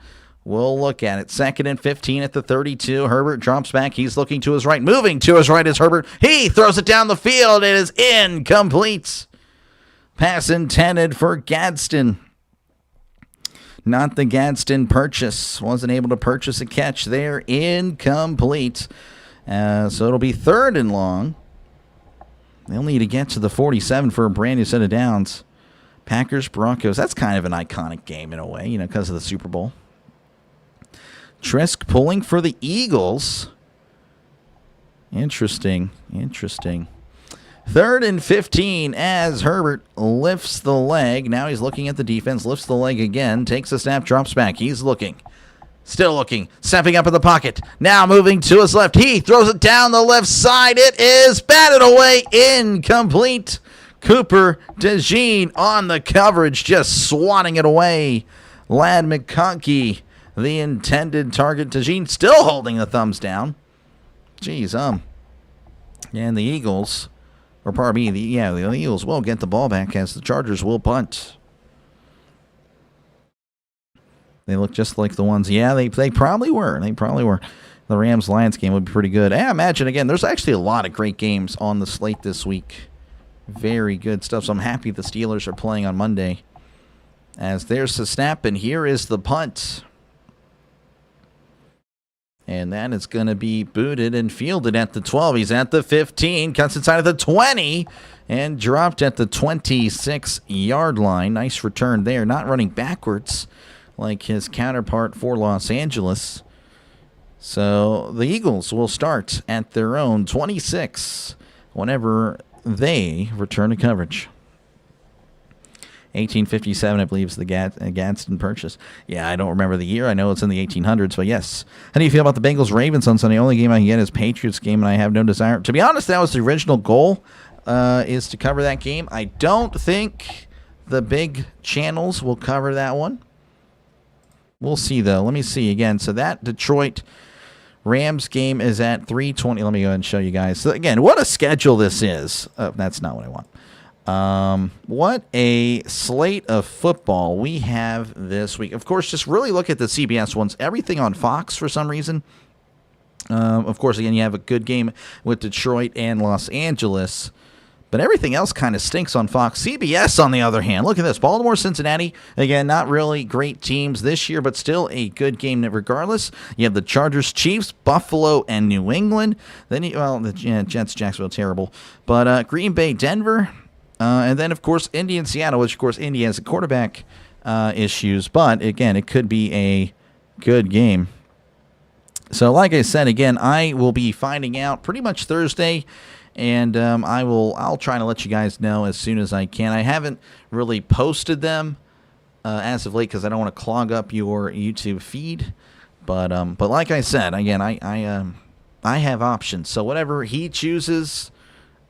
Speaker 2: 2nd and 15 at the 32. Herbert drops back. He's looking to his right. Moving to his right is Herbert. He throws it down the field. It is incomplete. Pass intended for Gadsden. Not the Gadsden purchase. Wasn't able to purchase a catch there. Incomplete. So it'll be 3rd and long. They'll need to get to the 47 for a brand new set of downs. Packers-Broncos. That's kind of an iconic game in a way, because of the Super Bowl. Trisk pulling for the Eagles. Interesting. 3rd and 15 as Herbert lifts the leg. Now he's looking at the defense, lifts the leg again, takes a snap, drops back. He's looking. Still looking. Stepping up in the pocket. Now moving to his left. He throws it down the left side. It is batted away. Incomplete. Cooper DeJean on the coverage, just swatting it away. Lad McConkey, the intended target. DeJean still holding the thumbs down. Jeez, and the Eagles, or pardon me, the Eagles will get the ball back as the Chargers will punt. They look just like the ones. Yeah, they probably were. The Rams-Lions game would be pretty good. I imagine, again, there's actually a lot of great games on the slate this week. Very good stuff. So I'm happy the Steelers are playing on Monday. As there's the snap, and here is the punt. And that is going to be booted and fielded at the 12. He's at the 15, cuts inside of the 20, and dropped at the 26-yard line. Nice return there. Not running backwards like his counterpart for Los Angeles. So the Eagles will start at their own 26 whenever they return to coverage. 1857, I believe, is the Gadsden purchase. Yeah, I don't remember the year. I know it's in the 1800s, but yes. How do you feel about the Bengals-Ravens on Sunday? The only game I can get is Patriots game, and I have no desire. To be honest, that was the original goal, is to cover that game. I don't think the big channels will cover that one. We'll see, though. Let me see again. So that Detroit Rams game is at 3:20. Let me go ahead and show you guys. So again, what a schedule this is. That's not what I want. What a slate of football we have this week. Of course, just really look at the CBS ones. Everything on Fox for some reason. Of course, again, you have a good game with Detroit and Los Angeles. But everything else kind of stinks on Fox. CBS, on the other hand, look at this. Baltimore, Cincinnati. Again, not really great teams this year, but still a good game regardless. You have the Chargers, Chiefs, Buffalo, and New England. Then, the Jets, Jacksonville, terrible. But Green Bay, Denver. And then, of course, Indy and Seattle, which, of course, Indy has quarterback issues. But, again, it could be a good game. So, like I said, again, I will be finding out pretty much Thursday. And I'll try to let you guys know as soon as I can. I haven't really posted them as of late because I don't want to clog up your YouTube feed. But like I said, again, I have options. So whatever he chooses,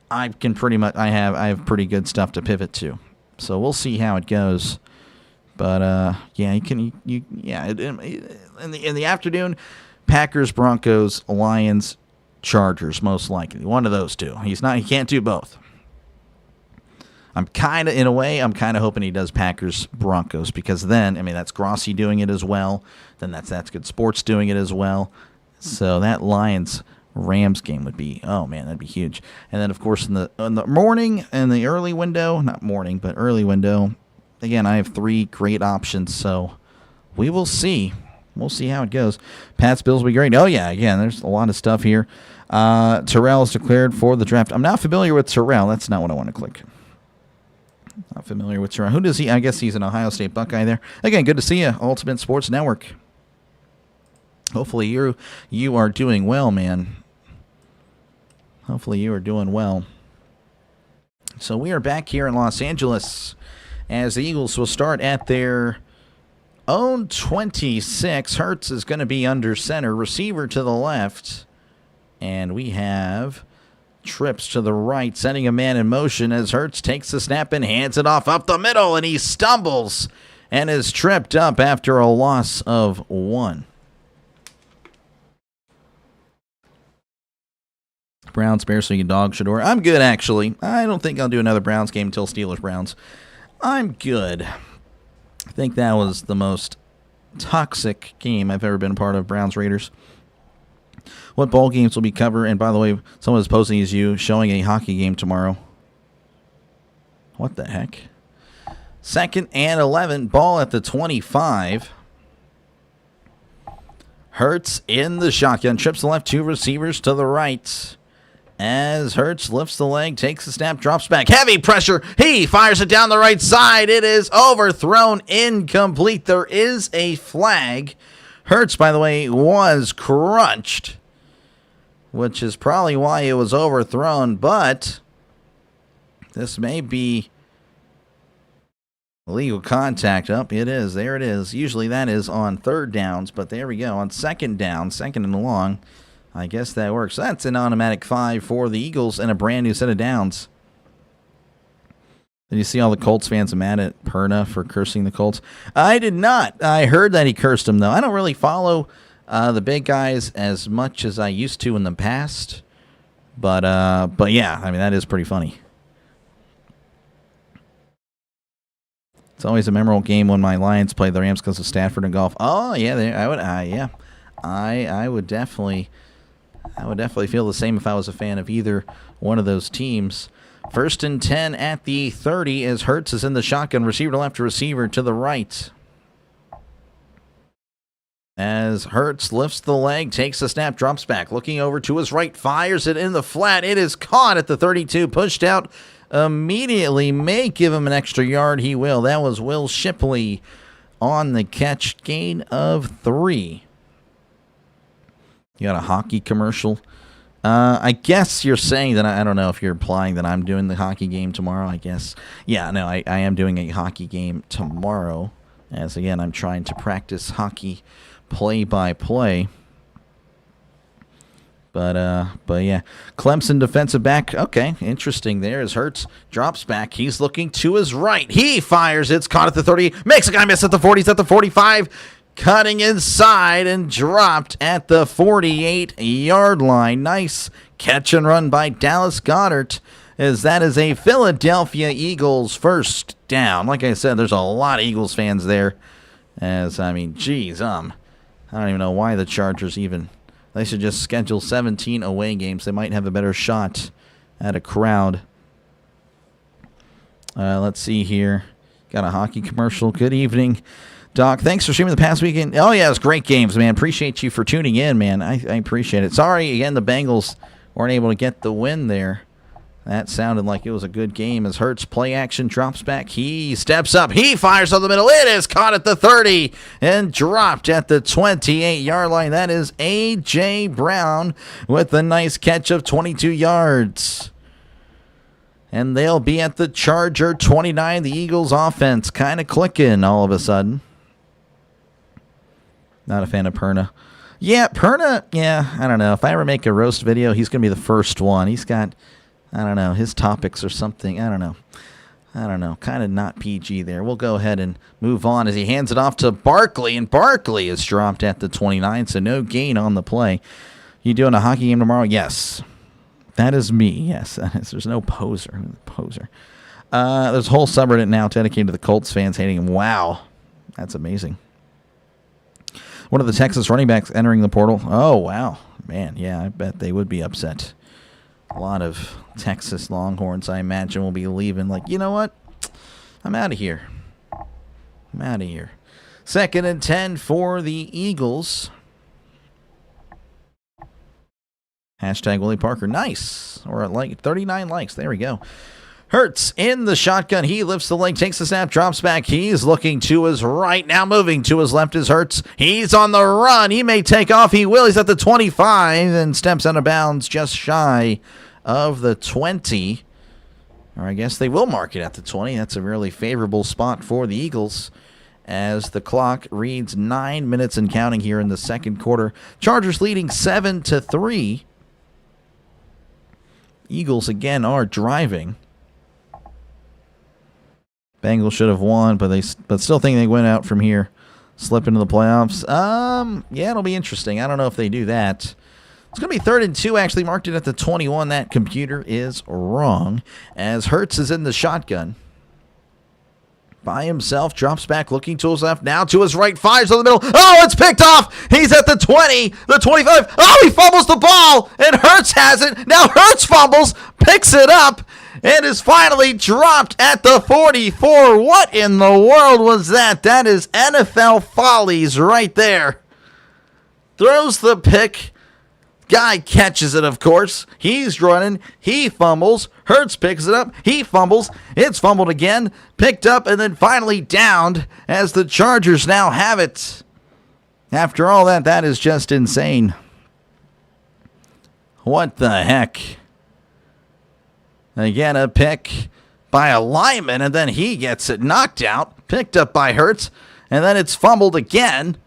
Speaker 2: I can pretty much I have pretty good stuff to pivot to. So we'll see how it goes. But yeah, in the afternoon, Packers, Broncos, Lions, Chargers, most likely. One of those two. He can't do both. I'm kind of hoping he does Packers, Broncos, because then, that's Grossi doing it as well. Then that's Good Sports doing it as well. So that Lions Rams game would be, oh man, that'd be huge. And then of course in the morning, in the early window, not morning, but early window, again, I have 3 great options, so we will see. We'll see how it goes. Pats Bills will be great. Oh, yeah, again, there's a lot of stuff here. Terrell is declared for the draft. I'm not familiar with Terrell. That's not what I want to click. Not familiar with Terrell. Who does he? I guess he's an Ohio State Buckeye there. Again, good to see you, Ultimate Sports Network. Hopefully you are doing well, man. Hopefully you are doing well. So we are back here in Los Angeles as the Eagles will start at their own 26. Hurts is going to be under center. Receiver to the left. And we have trips to the right, sending a man in motion as Hurts takes the snap and hands it off up the middle. And he stumbles and is tripped up after a loss of 1. Browns, Bears, so you can dog Shador. I'm good, actually. I don't think I'll do another Browns game until Steelers-Browns. I'm good. I think that was the most toxic game I've ever been a part of, Browns-Raiders. What bowl games will be covered? And by the way, someone is posting as you showing a hockey game tomorrow. What the heck? 2nd and 11. Ball at the 25. Hurts in the shotgun. Trips to the left. 2 receivers to the right. As Hurts lifts the leg, takes the snap, drops back. Heavy pressure. He fires it down the right side. It is overthrown. Incomplete. There is a flag. Hurts, by the way, was crunched, which is probably why it was overthrown. But this may be illegal contact. Up, it is. There it is. Usually that is on 3rd downs, but there we go. On 2nd down, 2nd and long. I guess that works. That's an automatic 5 for the Eagles and a brand new set of downs. Did you see all the Colts fans mad at Perna for cursing the Colts? I did not. I heard that he cursed them, though. I don't really follow the big guys as much as I used to in the past. But yeah, I mean, that is pretty funny. It's always a memorable game when my Lions play the Rams because of Stafford and golf. Oh, yeah, I would definitely feel the same if I was a fan of either one of those teams. 1st and 10 at the 30 as Hurts is in the shotgun. Receiver to left, receiver to the right. As Hurts lifts the leg, takes the snap, drops back. Looking over to his right, fires it in the flat. It is caught at the 32, pushed out immediately. May give him an extra yard. He will. That was Will Shipley on the catch. Gain of 3. You got a hockey commercial. I guess you're saying that, I don't know if you're implying that I'm doing the hockey game tomorrow, I guess. Yeah, no, I am doing a hockey game tomorrow. As, again, I'm trying to practice hockey play-by-play. But yeah. Clemson defensive back. Okay, interesting there as Hurts drops back. He's looking to his right. He fires. It's caught at the 30. Makes a guy miss at the 40. He's at the 45. Cutting inside and dropped at the 48-yard line. Nice catch and run by Dallas Goedert, as that is a Philadelphia Eagles first down. Like I said, there's a lot of Eagles fans there. As, I mean, geez, I don't even know why the Chargers even... They should just schedule 17 away games. They might have a better shot at a crowd. Let's see here. Got a hockey commercial. Good evening, Doc. Thanks for streaming the past weekend. Oh, yeah, it was great games, man. Appreciate you for tuning in, man. I appreciate it. Sorry, again, the Bengals weren't able to get the win there. That sounded like it was a good game as Hurts play action drops back. He steps up. He fires up the middle. It is caught at the 30 and dropped at the 28-yard line. That is A.J. Brown with a nice catch of 22 yards. And they'll be at the Charger 29. The Eagles offense kind of clicking all of a sudden. Not a fan of Perna. Yeah, Perna, yeah, I don't know. If I ever make a roast video, he's going to be the first one. He's got, I don't know, his topics or something. I don't know. Kind of not PG there. We'll go ahead and move on as he hands it off to Barkley. And Barkley is dropped at the 29, so no gain on the play. You doing a hockey game tomorrow? Yes. That is me. Yes, that is. There's no poser. There's a whole subreddit now dedicated to the Colts fans hating him. Wow. That's amazing. One of the Texas running backs entering the portal. Oh, wow. Man, yeah, I bet they would be upset. A lot of Texas Longhorns, I imagine, will be leaving like, you know what? I'm out of here. I'm out of here. 2nd and 10 for the Eagles. Hashtag Willie Parker. Nice. Or like 39 likes. There we go. Hurts in the shotgun. He lifts the leg, takes the snap, drops back. He's looking to his right. Now moving to his left is Hurts. He's on the run. He may take off. He will. He's at the 25 and steps out of bounds just shy of the 20. Or I guess they will mark it at the 20. That's a really favorable spot for the Eagles as the clock reads 9 minutes and counting here in the second quarter. Chargers leading 7-3. Eagles again are driving. Bengals should have won, but still think they went out from here, slip into the playoffs. Yeah, it'll be interesting. I don't know if they do that. It's going to be 3rd and 2, actually marked it at the 21. That computer is wrong, as Hurts is in the shotgun. By himself, drops back, looking to his left, now to his right, fires on the middle. Oh, it's picked off! He's at the 20, the 25. Oh, he fumbles the ball, and Hurts has it. Now Hurts fumbles, picks it up, and is finally dropped at the 44. What in the world was that? That is NFL follies right there. Throws the pick. Guy catches it, of course. He's running. He fumbles. Hurts picks it up. He fumbles. It's fumbled again. Picked up and then finally downed as the Chargers now have it. After all that, that is just insane. What the heck? Again, a pick by a lineman, and then he gets it knocked out. Picked up by Hurts, and then it's fumbled again.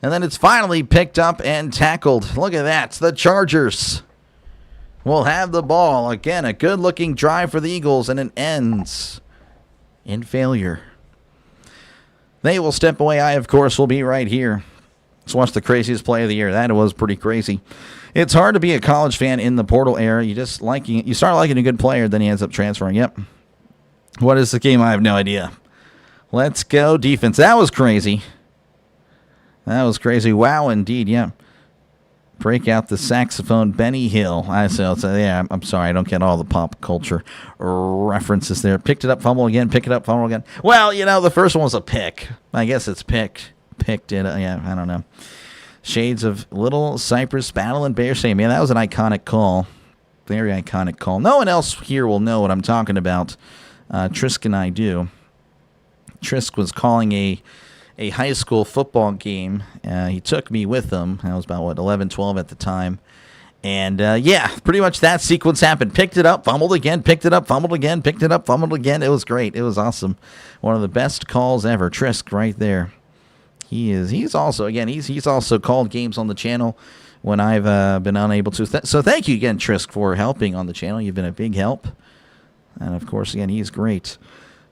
Speaker 2: And then it's finally picked up and tackled. Look at that. The Chargers will have the ball. Again, a good-looking drive for the Eagles, and it ends in failure. They will step away. I, of course, will be right here. Let's watch the craziest play of the year. That was pretty crazy. It's hard to be a college fan in the portal era. You start liking a good player, then he ends up transferring. Yep. What is the game? I have no idea. Let's go defense. That was crazy. That was crazy. Wow, indeed. Yeah. Break out the saxophone, Benny Hill. I'm sorry, I don't get all the pop culture references there. Picked it up, fumble again, pick it up, fumble again. Well, the first one was a pick. I guess it's picked it. Yeah, I don't know. Shades of Little Cypress Battle and Bear Stadium. Man, that was an iconic call. Very iconic call. No one else here will know what I'm talking about. Trisk and I do. Trisk was calling a high school football game. He took me with him. I was about, 11, 12 at the time. And, pretty much that sequence happened. Picked it up, fumbled again, picked it up, fumbled again, picked it up, fumbled again. It was great. It was awesome. One of the best calls ever. Trisk right there. He's also called games on the channel when I've been unable to. So thank you again, Trisk, for helping on the channel. You've been a big help. And, of course, again, he's great.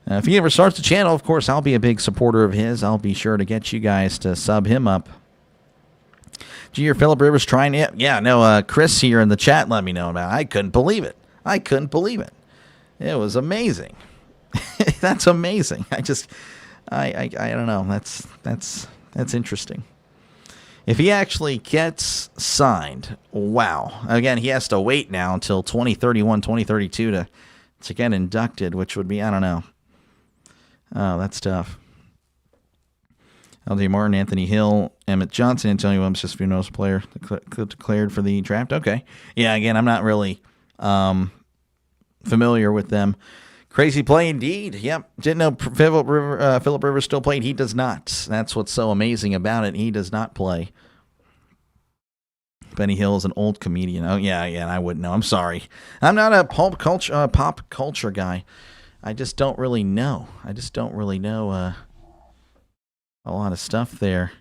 Speaker 2: If he ever starts the channel, of course, I'll be a big supporter of his. I'll be sure to get you guys to sub him up. Did you hear Philip Rivers trying it? Yeah, no, Chris here in the chat let me know about it. I couldn't believe it. It was amazing. That's amazing. I don't know. That's interesting. If he actually gets signed, wow. Again, he has to wait now until 2031, 2032 to get inducted, which would be, I don't know. Oh, that's tough. LJ Martin, Anthony Hill, Emmett Johnson, Antonio Williams, just a nose player declared for the draft. Okay. Yeah, again, I'm not really familiar with them. Crazy play indeed. Yep. Didn't know Philip Rivers still played. He does not. That's what's so amazing about it. He does not play. Benny Hill is an old comedian. Oh, yeah, I wouldn't know. I'm sorry. I'm not a pop culture guy. I just don't really know. A lot of stuff there.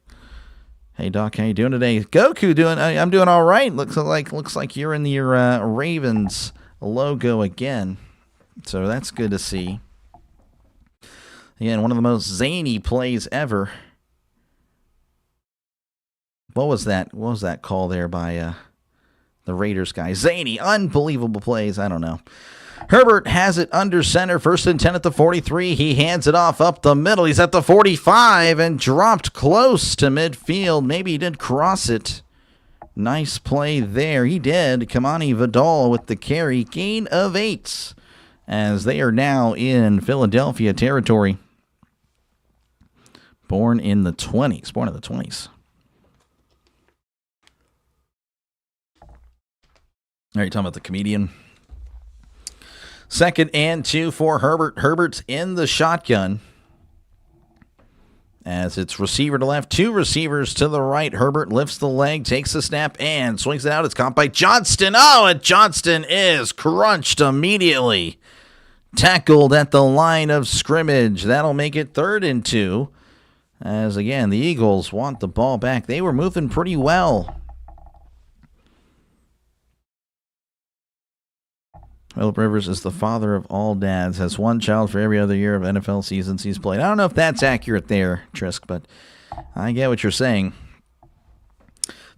Speaker 2: Hey, Doc, how you doing today? Goku doing? I'm doing all right. Looks like you're in your Ravens logo again. So that's good to see. Again, one of the most zany plays ever. What was that call there by the Raiders guy? Zany, unbelievable plays. I don't know. Herbert has it under center, 1st and 10 at the 43. He hands it off up the middle. He's at the 45 and dropped close to midfield. Maybe he did cross it. Nice play there. He did. Kamani Vidal with the carry. Gain of 8 as they are now in Philadelphia territory. Born in the 20s. Born in the 20s. All right, talking about the comedian. 2nd and 2 for Herbert. Herbert's in the shotgun. As it's receiver to left, 2 receivers to the right. Herbert lifts the leg, takes the snap, and swings it out. It's caught by Johnston. Oh, and Johnston is crunched immediately. Tackled at the line of scrimmage. That'll make it 3rd and 2. As, again, the Eagles want the ball back. They were moving pretty well. Philip Rivers is the father of all dads, has 1 child for every other year of NFL seasons he's played. I don't know if that's accurate there, Trisk, but I get what you're saying.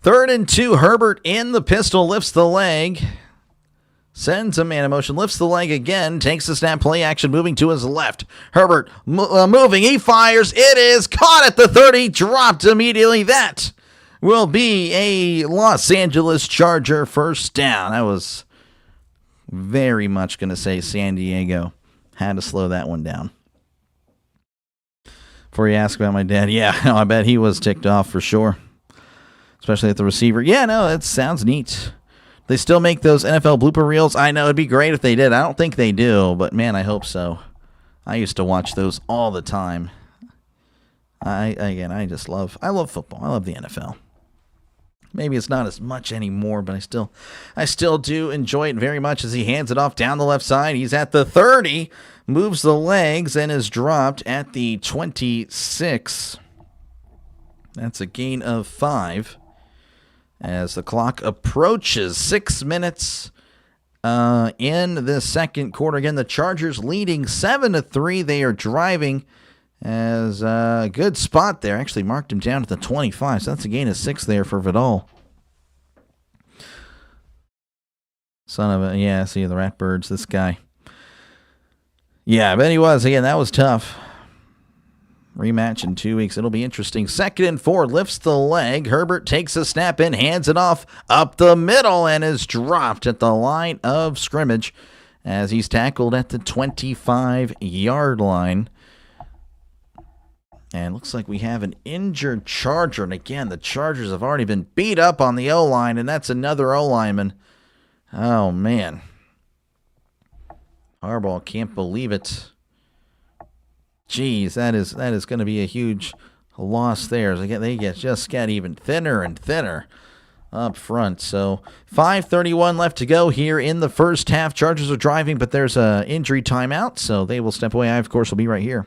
Speaker 2: 3rd and 2, Herbert in the pistol, lifts the leg, sends a man in motion, lifts the leg again, takes the snap, play action, moving to his left. Herbert moving, he fires, it is caught at the 30, dropped immediately. That will be a Los Angeles Charger first down. I was very much going to say San Diego had to slow that one down. Before you ask about my dad, yeah, no, I bet he was ticked off for sure, especially at the receiver. Yeah, no, that sounds neat. They still make those NFL blooper reels. I know it'd be great if they did. I don't think they do, but man, I hope so. I used to watch those all the time. I love football. I love the NFL. Maybe it's not as much anymore, but I still do enjoy it very much as he hands it off down the left side. He's at the 30, moves the legs, and is dropped at the 26. That's a gain of 5. As the clock approaches 6 minutes in the second quarter. Again, the Chargers leading 7-3. They are driving as a good spot there. Actually marked him down at the 25, so that's a gain of 6 there for Vidal. Son of a, yeah, see the Ratbirds, this guy. Yeah, I bet he was. Again, that was tough. Rematch in 2 weeks. It'll be interesting. 2nd and 4, lifts the leg. Herbert takes a snap in, hands it off up the middle, and is dropped at the line of scrimmage as he's tackled at the 25-yard line. And looks like we have an injured Charger. And again, the Chargers have already been beat up on the O-line, and that's another O-lineman. Oh, man. Harbaugh can't believe it. Jeez, that is going to be a huge loss there. They just get even thinner and thinner up front. So 5:31 left to go here in the first half. Chargers are driving, but there's an injury timeout, so they will step away. I, of course, will be right here.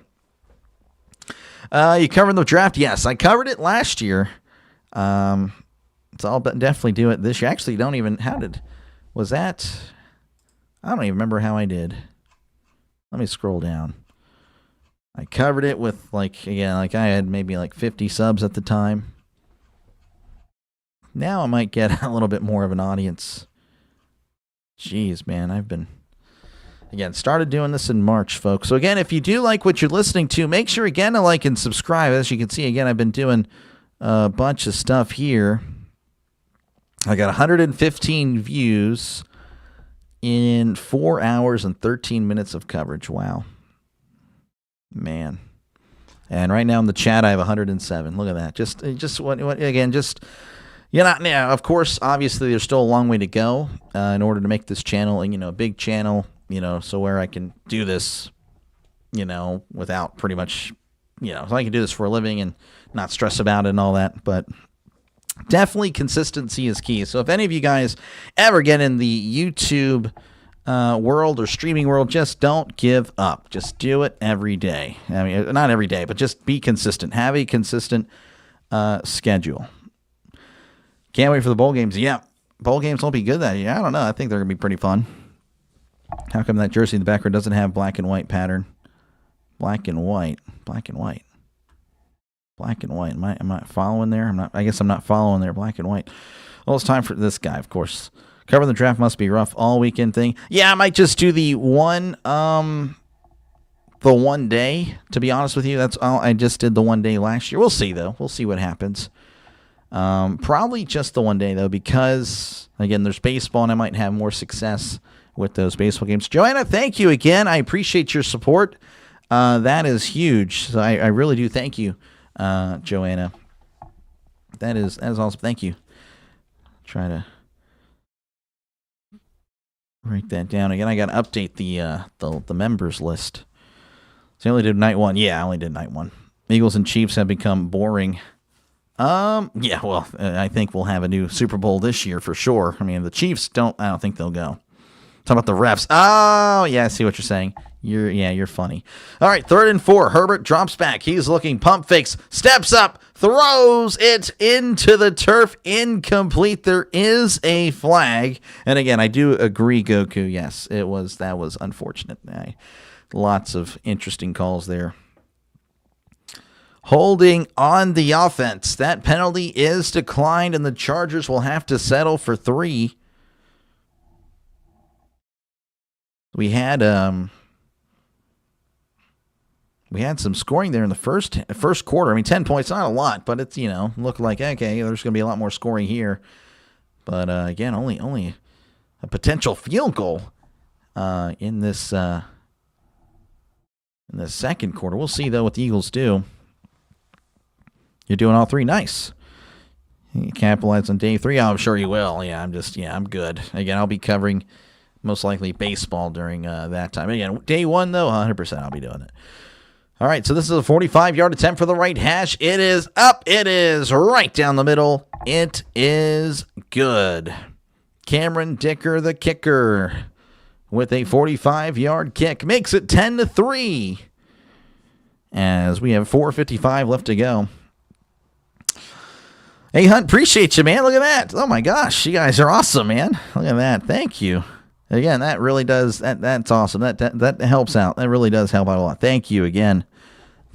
Speaker 2: You covered the draft? Yes, I covered it last year. So I'll definitely do it this year. Actually, I don't even remember how I did. Let me scroll down. I covered it with, I had maybe 50 subs at the time. Now I might get a little bit more of an audience. Jeez, man, I've been... Again, started doing this in March, folks. So again, if you do like what you're listening to, make sure, again, to like and subscribe. As you can see, again, I've been doing a bunch of stuff here. I got 115 views in 4 hours and 13 minutes of coverage. Wow. Man. And right now in the chat, I have 107. Look at that. Of course, obviously, there's still a long way to go in order to make this channel, a big channel, so where I can do this, without pretty much, so I can do this for a living and not stress about it and all that. But definitely consistency is key. So if any of you guys ever get in the YouTube world or streaming world, just don't give up. Just do it every day. I mean, not every day, but just be consistent. Have a consistent schedule. Can't wait for the bowl games. Yeah, bowl games won't be good that year. I don't know. I think they're going to be pretty fun. How come that jersey in the background doesn't have black and white pattern? Black and white. Am I following there? I guess I'm not following there. Black and white. Well, it's time for this guy, of course. Covering the draft must be rough all weekend thing. Yeah, I might just do the one day, to be honest with you. That's all. I just did the 1 day last year. We'll see, though. We'll see what happens. Probably just the 1 day, though, because, again, there's baseball, and I might have more success with those baseball games. Joanna, thank you again. I appreciate your support. That is huge. So I really do thank you Joanna. That is awesome. Thank you. Try to write that down again. I got to update the members list. So I only did night one. Yeah, I only did night one. Eagles and Chiefs have become boring. Yeah, well, I think we'll have a new Super Bowl this year for sure. I mean, the Chiefs I don't think they'll go. Talk about the refs. Oh, yeah, I see what you're saying. You're funny. All right, 3rd and 4. Herbert drops back. He's looking, pump fakes, steps up, throws it into the turf. Incomplete. There is a flag. And again, I do agree, Goku. Yes, that was unfortunate. Lots of interesting calls there. Holding on the offense. That penalty is declined, and the Chargers will have to settle for 3. We had some scoring there in the first quarter. I mean, 10 points, not a lot, but it's, looked like, okay, there's going to be a lot more scoring here. But again, only a potential field goal in this second quarter. We'll see, though, what the Eagles do. You're doing all 3. Nice. You capitalize on day 3. Oh, I'm sure you will. Yeah, I'm good. Again, I'll be covering most likely baseball during that time. Again, day 1, though, 100% I'll be doing it. All right, so this is a 45-yard attempt for the right hash. It is up. It is right down the middle. It is good. Cameron Dicker, the kicker, with a 45-yard kick, makes it 10-3 as we have 4:55 left to go. Hey, Hunt, appreciate you, man. Look at that. Oh, my gosh. You guys are awesome, man. Look at that. Thank you. Again, that really does. That's awesome. That helps out. That really does help out a lot. Thank you again.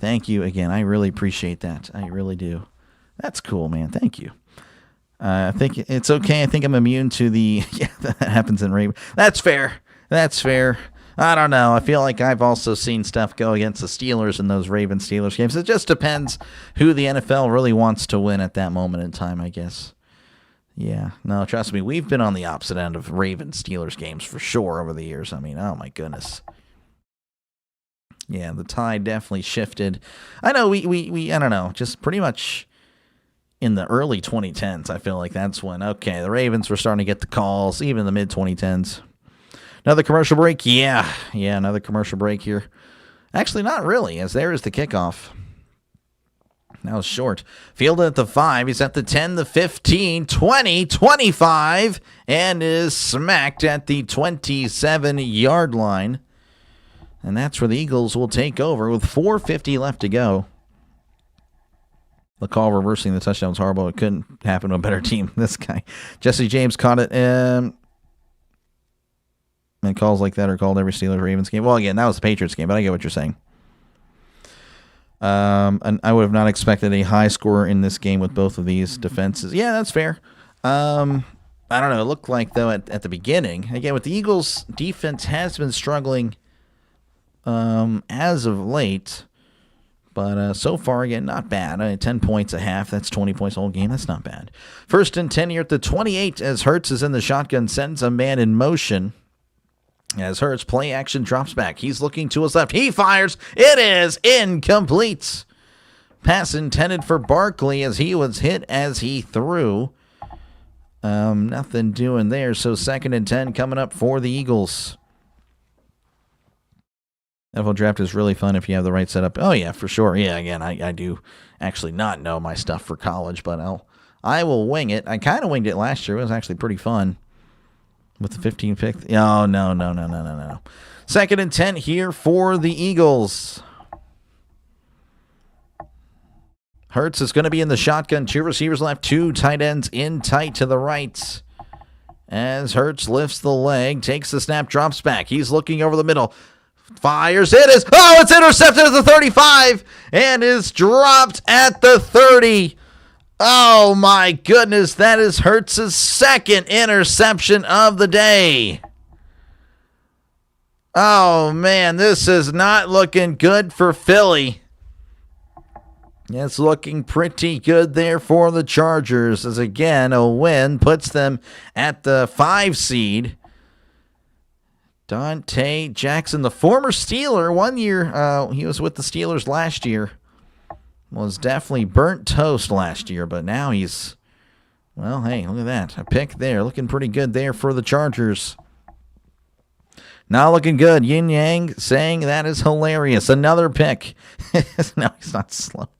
Speaker 2: Thank you again. I really appreciate that. I really do. That's cool, man. Thank you. I think it's okay. I think I'm immune to the... Yeah, that happens in Raven. That's fair. That's fair. I don't know. I feel like I've also seen stuff go against the Steelers in those Ravens-Steelers games. It just depends who the NFL really wants to win at that moment in time, I guess. Yeah. No, trust me. We've been on the opposite end of Ravens-Steelers games for sure over the years. I mean, oh my goodness. Yeah, the tide definitely shifted. I know we I don't know, just pretty much in the early 2010s, I feel like that's when, okay, the Ravens were starting to get the calls, even in the mid-2010s. Another commercial break? Yeah, another commercial break here. Actually, not really, as there is the kickoff. That was short. Fielded at the 5. He's at the 10, the 15, 20, 25, and is smacked at the 27-yard line. And that's where the Eagles will take over with 4:50 left to go. The call reversing the touchdown was horrible. It couldn't happen to a better team. This guy, Jesse James, caught it. And calls like that are called every Steelers-Ravens game. Well, again, that was the Patriots game, but I get what you're saying. And I would have not expected a high score in this game with both of these defenses. Yeah, that's fair. I don't know. It looked like, though, at the beginning, again, with the Eagles' defense has been struggling as of late. But so far, again, not bad. 10 points a half. That's 20 points the whole game. That's not bad. 1st and 10 here at the 28 as Hurts is in the shotgun, sends a man in motion. As Hurts play action drops back. He's looking to his left. He fires. It is incomplete. Pass intended for Barkley as he was hit as he threw. Nothing doing there. So 2nd and 10 coming up for the Eagles. NFL draft is really fun if you have the right setup. Oh, yeah, for sure. Yeah, again, I do actually not know my stuff for college, but I will wing it. I kind of winged it last year. It was actually pretty fun. With the 15th pick. Oh, no. 2nd and 10 here for the Eagles. Hurts is going to be in the shotgun. 2 receivers left, 2 tight ends in tight to the right. As Hurts lifts the leg, takes the snap, drops back. He's looking over the middle. Fires. It is. Oh, it's intercepted at the 35 and is dropped at the 30. Oh, my goodness. That is Hurts' 2nd interception of the day. Oh, man. This is not looking good for Philly. It's looking pretty good there for the Chargers. As, again, a win puts them at the 5 seed. Dante Jackson, the former Steeler, 1 year. He was with the Steelers last year. was definitely burnt toast last year, but now he's, well, hey, look at that. A pick there. Looking pretty good there for the Chargers. Not looking good. Yin Yang saying that is hilarious. Another pick. No, he's not slow.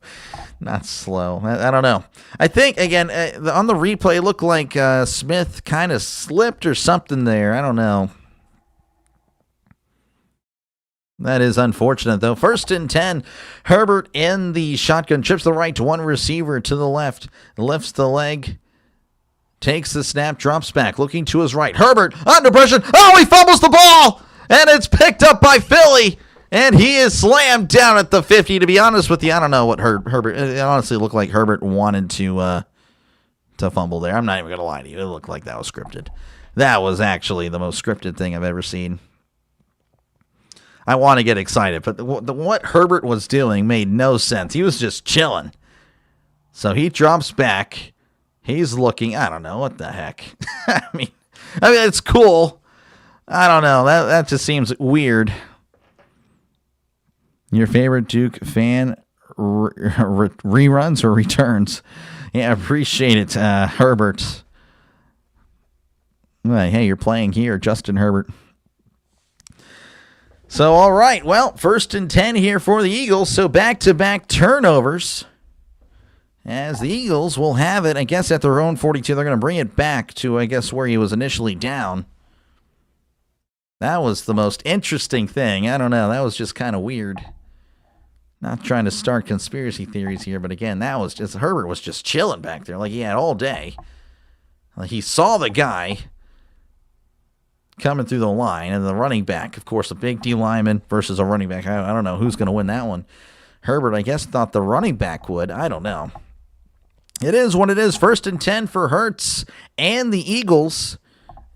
Speaker 2: Not slow. I don't know. I think, again, on the replay, it looked like Smith kind of slipped or something there. I don't know. That is unfortunate, though. 1st and 10. Herbert in the shotgun. Trips to the right to one receiver to the left. Lifts the leg. Takes the snap. Drops back. Looking to his right. Herbert under pressure. Oh, he fumbles the ball. And it's picked up by Philly. And he is slammed down at the 50. To be honest with you, I don't know what Herbert. It honestly looked like Herbert wanted to fumble there. I'm not even going to lie to you. It looked like that was scripted. That was actually the most scripted thing I've ever seen. I want to get excited, but what Herbert was doing made no sense. He was just chilling. So he drops back. He's looking. I don't know what the heck. I mean, it's cool. I don't know. That just seems weird. Your favorite Duke fan reruns or returns? Yeah, appreciate it, Herbert. Hey, you're playing here, Justin Herbert. So, all right, well, 1st and 10 here for the Eagles. So, back-to-back turnovers. As the Eagles will have it, I guess, at their own 42. They're going to bring it back to, I guess, where he was initially down. That was the most interesting thing. I don't know. That was just kind of weird. Not trying to start conspiracy theories here, but again, that was just, Herbert was just chilling back there like he had all day. Like he saw the guy coming through the line, and the running back, of course, a big D lineman versus a running back. I don't know who's going to win that one. Herbert, I guess, thought the running back would. I don't know. It is what it is. 1st and 10 for Hurts and the Eagles.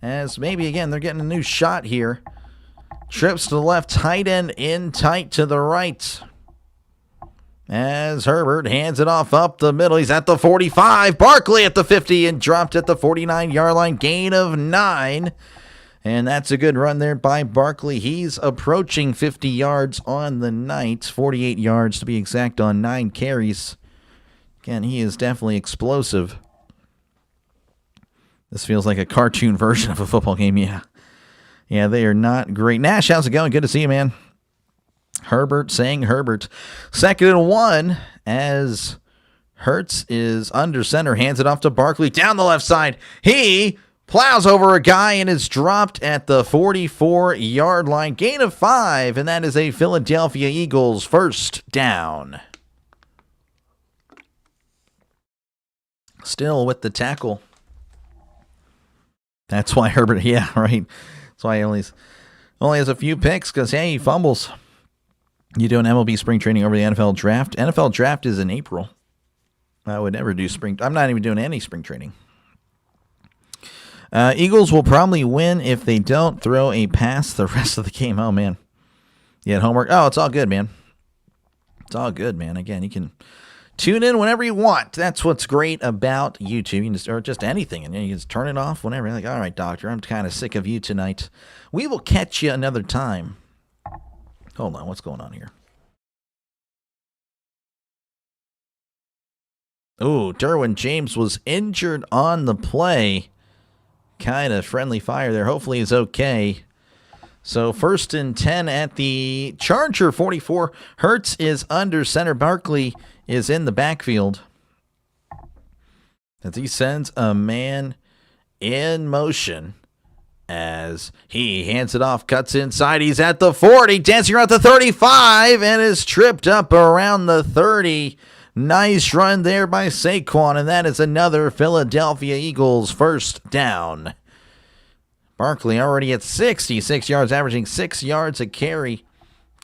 Speaker 2: As maybe, again, they're getting a new shot here. Trips to the left, tight end in tight to the right. As Herbert hands it off up the middle. He's at the 45. Barkley at the 50 and dropped at the 49-yard line. Gain of 9. And that's a good run there by Barkley. He's approaching 50 yards on the night. 48 yards to be exact on 9 carries. Again, he is definitely explosive. This feels like a cartoon version of a football game, yeah. Yeah, they are not great. Nash, how's it going? Good to see you, man. Herbert saying Herbert. 2nd and 1 as Hurts is under center. Hands it off to Barkley down the left side. He plows over a guy and is dropped at the 44-yard line. Gain of 5, and that is a Philadelphia Eagles 1st down. Still with the tackle. That's why Herbert, yeah, right. That's why he only has a few picks because, hey, he fumbles. You doing MLB spring training over the NFL draft? NFL draft is in April. I would never do spring. I'm not even doing any spring training. Eagles will probably win if they don't throw a pass the rest of the game. Oh, man. You had homework? Oh, it's all good, man. It's all good, man. Again, you can tune in whenever you want. That's what's great about YouTube. You can just, or just anything, and you can just turn it off whenever. You're like, all right, doctor, I'm kind of sick of you tonight. We will catch you another time. Hold on, what's going on here? Oh, Derwin James was injured on the play. Kind of friendly fire there. Hopefully he's okay. So 1st and 10 at the Charger 44. Hurts is under center. Barkley is in the backfield as he sends a man in motion as he hands it off, cuts inside. He's at the 40, dancing around the 35, and is tripped up around the 30. Nice run there by Saquon, and that is another Philadelphia Eagles 1st down. Barkley already at 66 yards, averaging 6 yards a carry.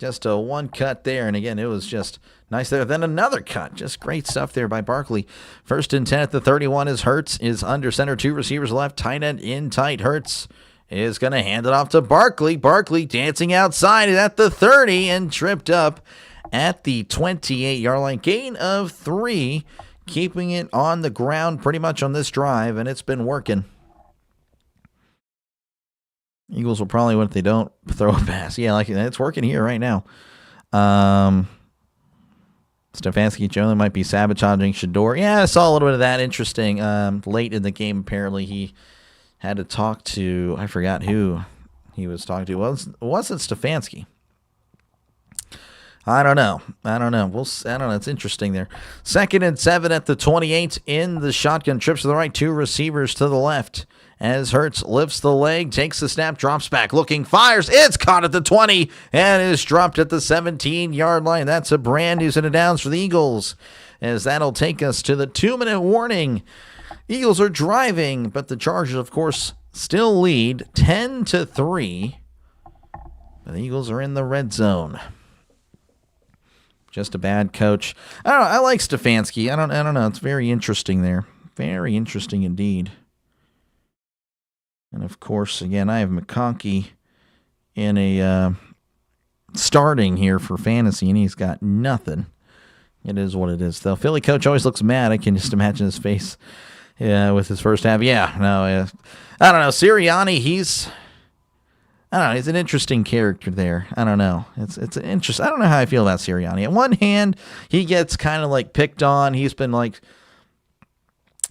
Speaker 2: Just a one cut there, and again, it was just nice there. Then another cut. Just great stuff there by Barkley. 1st and 10 at the 31 as Hurts is under center. 2 receivers left, tight end in tight. Hurts is going to hand it off to Barkley. Barkley dancing outside at the 30 and tripped up at the 28-yard line. Gain of 3, keeping it on the ground pretty much on this drive, and it's been working. Eagles will probably win if they don't throw a pass. Yeah, like it's working here right now. Stefanski generally might be sabotaging Shador. Yeah, I saw a little bit of that. Interesting. Late in the game, apparently he had to talk to, I forgot who he was talking to. It wasn't Stefanski. I don't know. I don't know. It's interesting there. 2nd and 7 at the 28 in the shotgun. Trips to the right, 2 receivers to the left. As Hurts lifts the leg, takes the snap, drops back, looking, fires. It's caught at the 20 and is dropped at the 17-yard line. That's a brand new set of downs for the Eagles, as that'll take us to the 2-minute warning. Eagles are driving, but the Chargers, of course, still lead 10-3. The Eagles are in the red zone. Just a bad coach. I don't know. I like Stefanski. I don't know. It's very interesting there. Very interesting indeed. And of course, again, I have McConkey in a starting here for fantasy, and he's got nothing. It is what it is, though. Philly coach always looks mad. I can just imagine his face with his first half. Yeah, no, I don't know. Sirianni, he's an interesting character there. I don't know. It's an interest. I don't know how I feel about Sirianni. On one hand, he gets kind of like picked on. He's been like,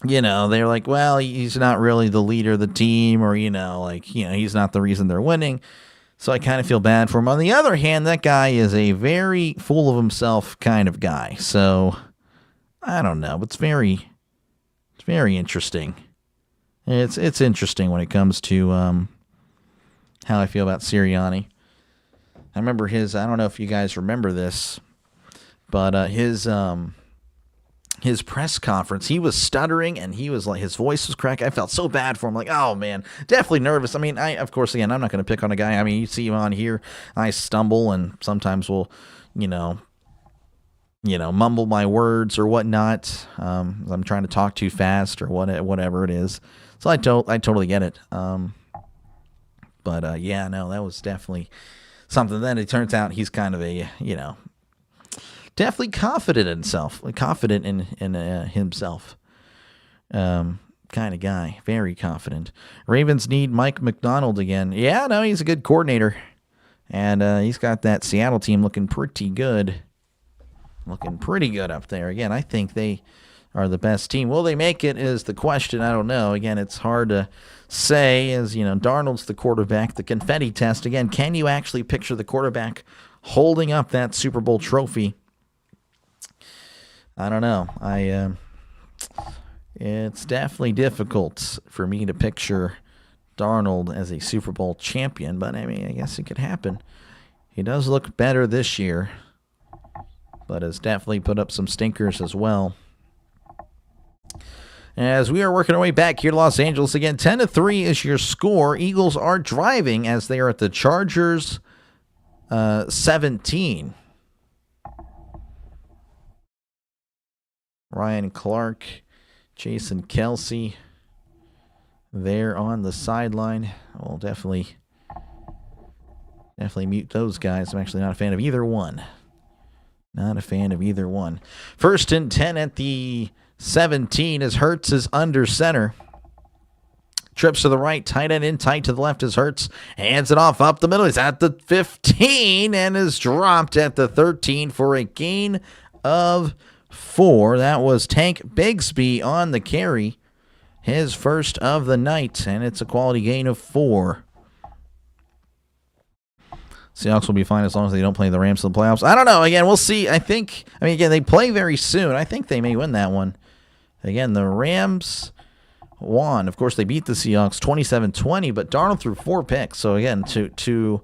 Speaker 2: they're like, well, he's not really the leader of the team, or, he's not the reason they're winning. So I kind of feel bad for him. On the other hand, that guy is a very full of himself kind of guy. So I don't know. It's very interesting. It's interesting when it comes to how I feel about Sirianni. I remember I don't know if you guys remember this, but his press conference, he was stuttering and he was like, his voice was cracking. I felt so bad for him. Like, oh man, definitely nervous. I mean, of course, again, I'm not going to pick on a guy. I mean, you see him on here, I stumble and sometimes will, mumble my words or whatnot. I'm trying to talk too fast or whatever it is. So I totally get it. But that was definitely something. Then it turns out he's kind of a, definitely confident in himself, kind of guy. Very confident. Ravens need Mike McDonald again. Yeah, no, he's a good coordinator. And he's got that Seattle team looking pretty good. Looking pretty good up there. Again, I think they are the best team. Will they make it is the question. I don't know. Again, it's hard to say, as Darnold's the quarterback. The confetti test. Again, can you actually picture the quarterback holding up that Super Bowl trophy? I don't know. It's definitely difficult for me to picture Darnold as a Super Bowl champion, but I mean, I guess it could happen. He does look better this year, but has definitely put up some stinkers as well. As we are working our way back here to Los Angeles again, 10-3 is your score. Eagles are driving as they are at the Chargers 17. Ryan Clark, Jason Kelsey, there on the sideline. We'll definitely mute those guys. I'm actually not a fan of either one. Not a fan of either one. 1st and 10 at the 17 as Hurts is under center. Trips to the right, tight end in tight to the left as Hurts hands it off up the middle. He's at the 15 and is dropped at the 13 for a gain of 4. That was Tank Bigsby on the carry. His first of the night, and it's a quality gain of 4. Seahawks will be fine as long as they don't play the Rams in the playoffs. I don't know. Again, we'll see. Again, they play very soon. I think they may win that one. Again, the Rams won. Of course, they beat the Seahawks 27-20, but Darnold threw 4 picks. So, again, to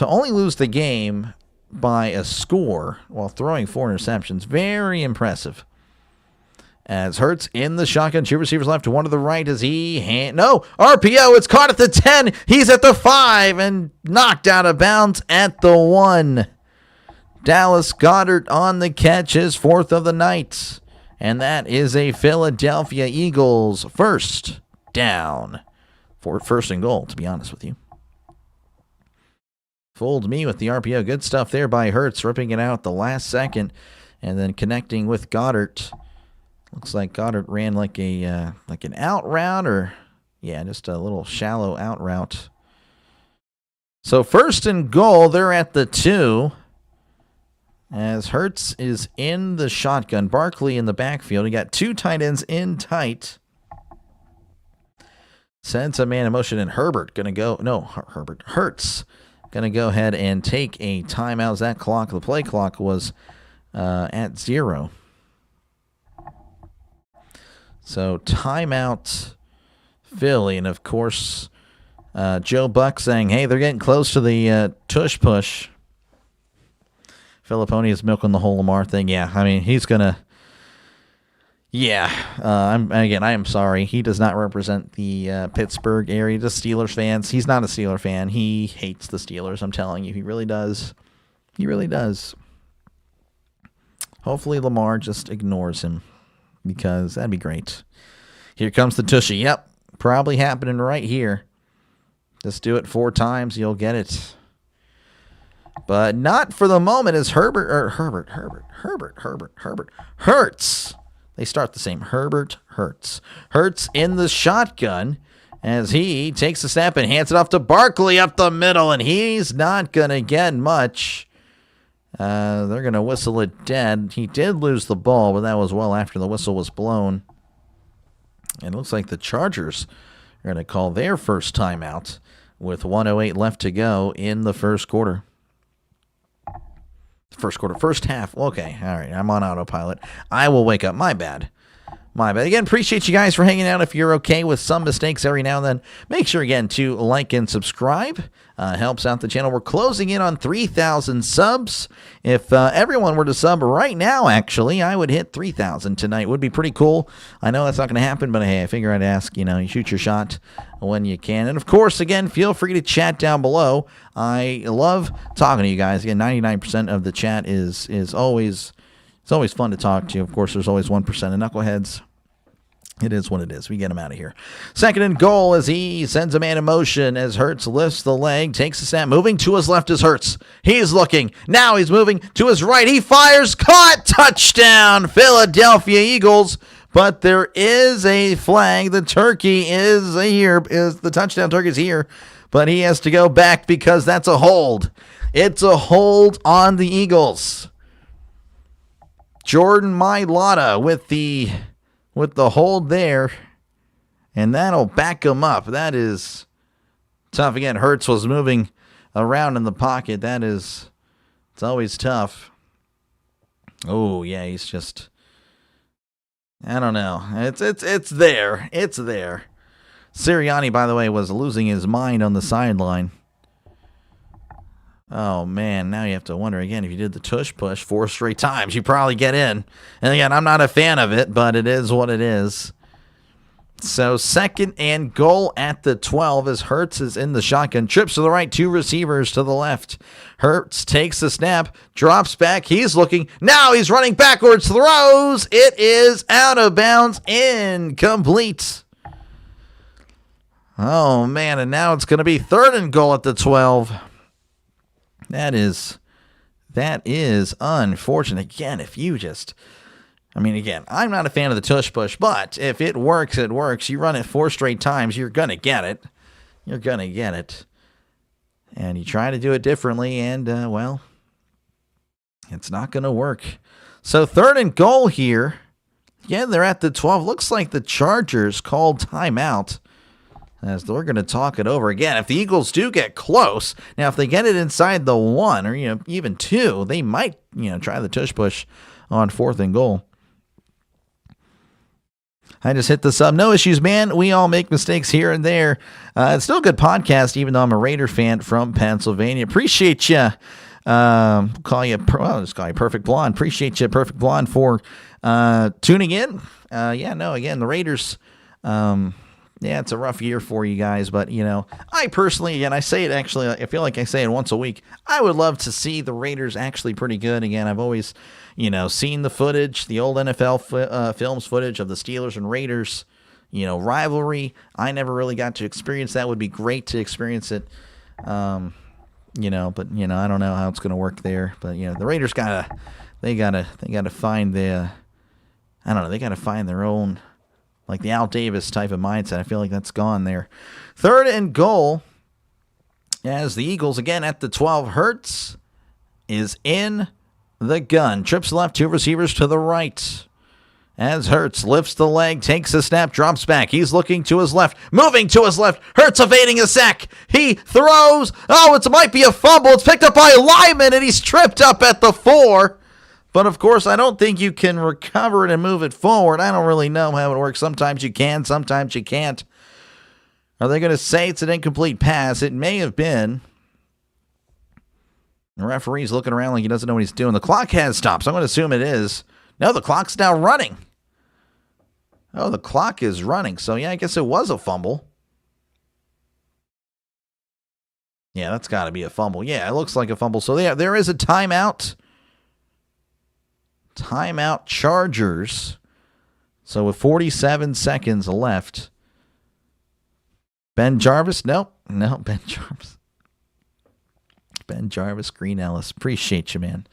Speaker 2: only lose the game by a score while throwing 4 interceptions, very impressive. As Hurts in the shotgun, 2 receivers left, 1 to the right as RPO, it's caught at the 10, he's at the 5 and knocked out of bounds at the 1. Dallas Goedert on the catch, his 4th of the night, and that is a Philadelphia Eagles first down. For first and goal, to be honest with you. Fooled me with the RPO. Good stuff there by Hurts, ripping it out the last second and then connecting with Goedert. Looks like Goedert ran like an out route, or just a little shallow out route. So 1st and goal, they're at the 2. as Hurts is in the shotgun. Barkley in the backfield. He got 2 tight ends in tight. Sends a man in motion, and Herbert going to go. No, Hurts going to go ahead and take a timeout. That clock, the play clock, was at 0. So timeout Philly, and of course Joe Buck saying, hey, they're getting close to the tush push. Filipponi is milking the whole Lamar thing. Yeah, I mean, he's going to. Yeah, I am sorry. He does not represent the Pittsburgh area. The Steelers fans. He's not a Steeler fan. He hates the Steelers. I'm telling you, he really does. He really does. Hopefully Lamar just ignores him, because that'd be great. Here comes the Tushy. Yep, probably happening right here. Just do it 4 times, you'll get it. But not for the moment, as Herbert Hurts. They start the same. Herbert Hurts. Hurts in the shotgun as he takes a snap and hands it off to Barkley up the middle, and he's not going to get much. They're going to whistle it dead. He did lose the ball, but that was well after the whistle was blown. And it looks like the Chargers are going to call their first timeout with 1:08 left to go in the first quarter. First half. Okay, all right, I'm on autopilot. I will wake up. My bad. Again, appreciate you guys for hanging out. If you're okay with some mistakes every now and then, make sure, again, to like and subscribe. Helps out the channel. We're closing in on 3,000 subs. If everyone were to sub right now, actually, I would hit 3,000 tonight. Would be pretty cool. I know that's not going to happen, but hey, I figure I'd ask. You shoot your shot when you can. And, of course, again, feel free to chat down below. I love talking to you guys. Again, 99% of the chat is always... It's always fun to talk to you. Of course, there's always 1% of knuckleheads. It is what it is. We get him out of here. 2nd and goal as he sends a man in motion as Hurts lifts the leg, takes a snap, moving to his left is Hurts. He's looking. Now he's moving to his right. He fires. Caught. Touchdown, Philadelphia Eagles. But there is a flag. The turkey is here. The touchdown turkey is here. But he has to go back because that's a hold. It's a hold on the Eagles. Jordan Mailata with the hold there, and that'll back him up. That is tough. Again, Hurts was moving around in the pocket. It's always tough. Oh yeah, he's just, I don't know. It's there. It's there. Sirianni, by the way, was losing his mind on the sideline. Oh, man, now you have to wonder again, if you did the tush push 4 straight times, you probably get in. And again, I'm not a fan of it, but it is what it is. So 2nd and goal at the 12 as Hurts is in the shotgun. Trips to the right, 2 receivers to the left. Hurts takes the snap, drops back. He's looking. Now he's running backwards, throws. It is out of bounds, incomplete. Oh, man, and now it's going to be 3rd and goal at the 12. That is unfortunate. Again, if you just, again, I'm not a fan of the tush push, but if it works, it works. You run it 4 straight times, you're going to get it. And you try to do it differently, and, well, it's not going to work. So 3rd and goal here. Again, they're at the 12. Looks like the Chargers called timeout. As they're going to talk it over again. If the Eagles do get close, now if they get it inside the 1 or even 2, they might try the tush push on 4th and goal. I just hit the sub. No issues, man. We all make mistakes here and there. It's still a good podcast, even though I'm a Raider fan from Pennsylvania. Appreciate you. I'll just call you Perfect Blonde. Appreciate you, Perfect Blonde, for tuning in. Again, the Raiders. Yeah, it's a rough year for you guys, but, I personally, again, I say it actually, I feel like I say it once a week. I would love to see the Raiders actually pretty good. Again, I've always, seen the footage, the old NFL films footage of the Steelers and Raiders, rivalry. I never really got to experience that. Would be great to experience it, but, I don't know how it's going to work there. But, the Raiders they gotta find they gotta find their own, like the Al Davis type of mindset. I feel like that's gone there. 3rd and goal as the Eagles again at the 12. Hurts is in the gun. Trips left, 2 receivers to the right. As Hurts lifts the leg, takes a snap, drops back. He's looking to his left, moving to his left. Hurts evading a sack. He throws. Oh, it might be a fumble. It's picked up by Lyman, and he's tripped up at the 4. But, of course, I don't think you can recover it and move it forward. I don't really know how it works. Sometimes you can, sometimes you can't. Are they going to say it's an incomplete pass? It may have been. The referee's looking around like he doesn't know what he's doing. The clock has stopped, so I'm going to assume it is. No, the clock's now running. Oh, the clock is running. So, yeah, I guess it was a fumble. Yeah, that's got to be a fumble. Yeah, it looks like a fumble. So, yeah, there is a timeout. Timeout Chargers. So, with 47 seconds left. Ben Jarvis? No, Ben Jarvis. Ben Jarvis, Green Ellis. Appreciate you, man.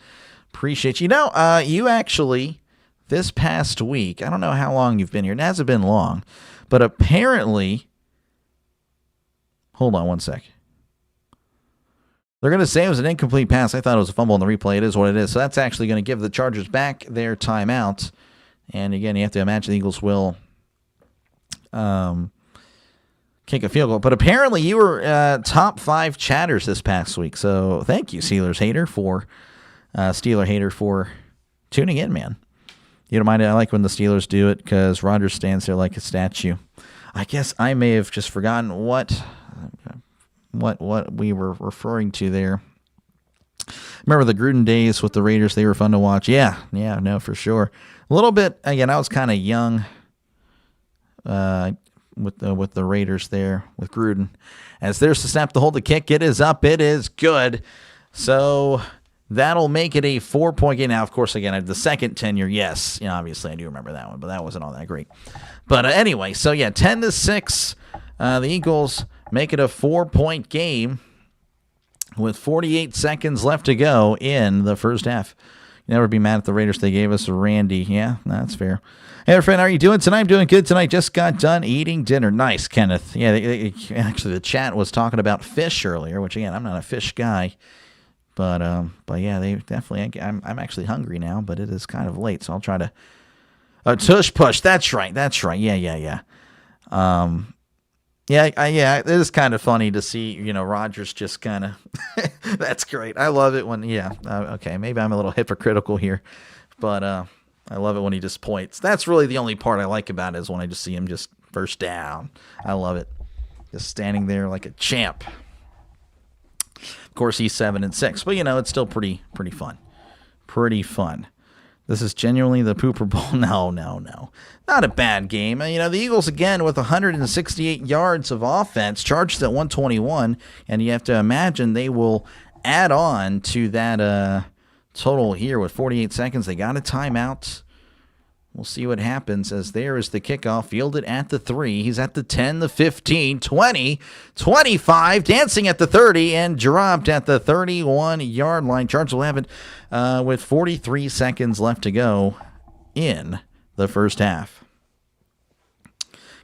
Speaker 2: Appreciate you. You know, you actually, this past week, I don't know how long you've been here. It hasn't been long. But apparently, hold on one sec. They're going to say it was an incomplete pass. I thought it was a fumble in the replay. It is what it is. So that's actually going to give the Chargers back their timeout. And again, you have to imagine the Eagles will kick a field goal. But apparently you were top 5 chatters this past week. So thank you, Steeler hater, for tuning in, man. You don't mind it? I like when the Steelers do it because Rodgers stands there like a statue. I guess I may have just forgotten what we were referring to there. Remember the Gruden days with the Raiders? They were fun to watch. Yeah, no, for sure. A little bit, again, I was kind of young with the Raiders there with Gruden. As there's the snap to hold the kick. It is up. It is good. So that'll make it a 4-point game. Now, of course, again, the second tenure, yes. Obviously, I do remember that one, but that wasn't all that great. But anyway, so yeah, 10-6. The Eagles make it a 4-point game with 48 seconds left to go in the first half. You never be mad at the Raiders. They gave us a Randy. Yeah, that's fair. Hey, friend, how are you doing tonight? I'm doing good tonight. Just got done eating dinner. Nice, Kenneth. Yeah, actually, the chat was talking about fish earlier, which, again, I'm not a fish guy. But yeah, they definitely. I'm actually hungry now, but it is kind of late, so I'll try to. Tush push. That's right. Yeah. Yeah. It is kind of funny to see, Rodgers just kind of. That's great. I love it when. Yeah. Okay. Maybe I'm a little hypocritical here, but I love it when he just points. That's really the only part I like about it is when I just see him just first down. I love it. Just standing there like a champ. Of course, he's 7-6, but it's still pretty fun. Pretty fun. This is genuinely the Pooper Bowl. No. Not a bad game. The Eagles, again, with 168 yards of offense, charged at 121, and you have to imagine they will add on to that total here with 48 seconds. They got a timeout. We'll see what happens as there is the kickoff, fielded at the 3. He's at the 10, the 15, 20, 25, dancing at the 30, and dropped at the 31-yard line. Chargers will have it with 43 seconds left to go in the first half.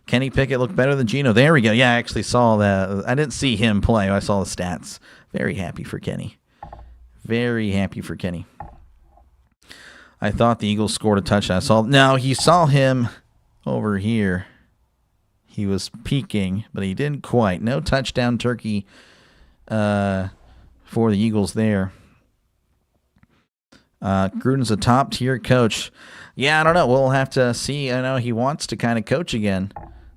Speaker 2: Kenny Pickett looked better than Geno. There we go. Yeah, I actually saw that. I didn't see him play. I saw the stats. Very happy for Kenny. Very happy for Kenny. I thought the Eagles scored a touchdown. You saw him over here. He was peeking, but he didn't quite. No touchdown turkey for the Eagles there. Gruden's a top-tier coach. Yeah, I don't know. We'll have to see. I know he wants to kind of coach again.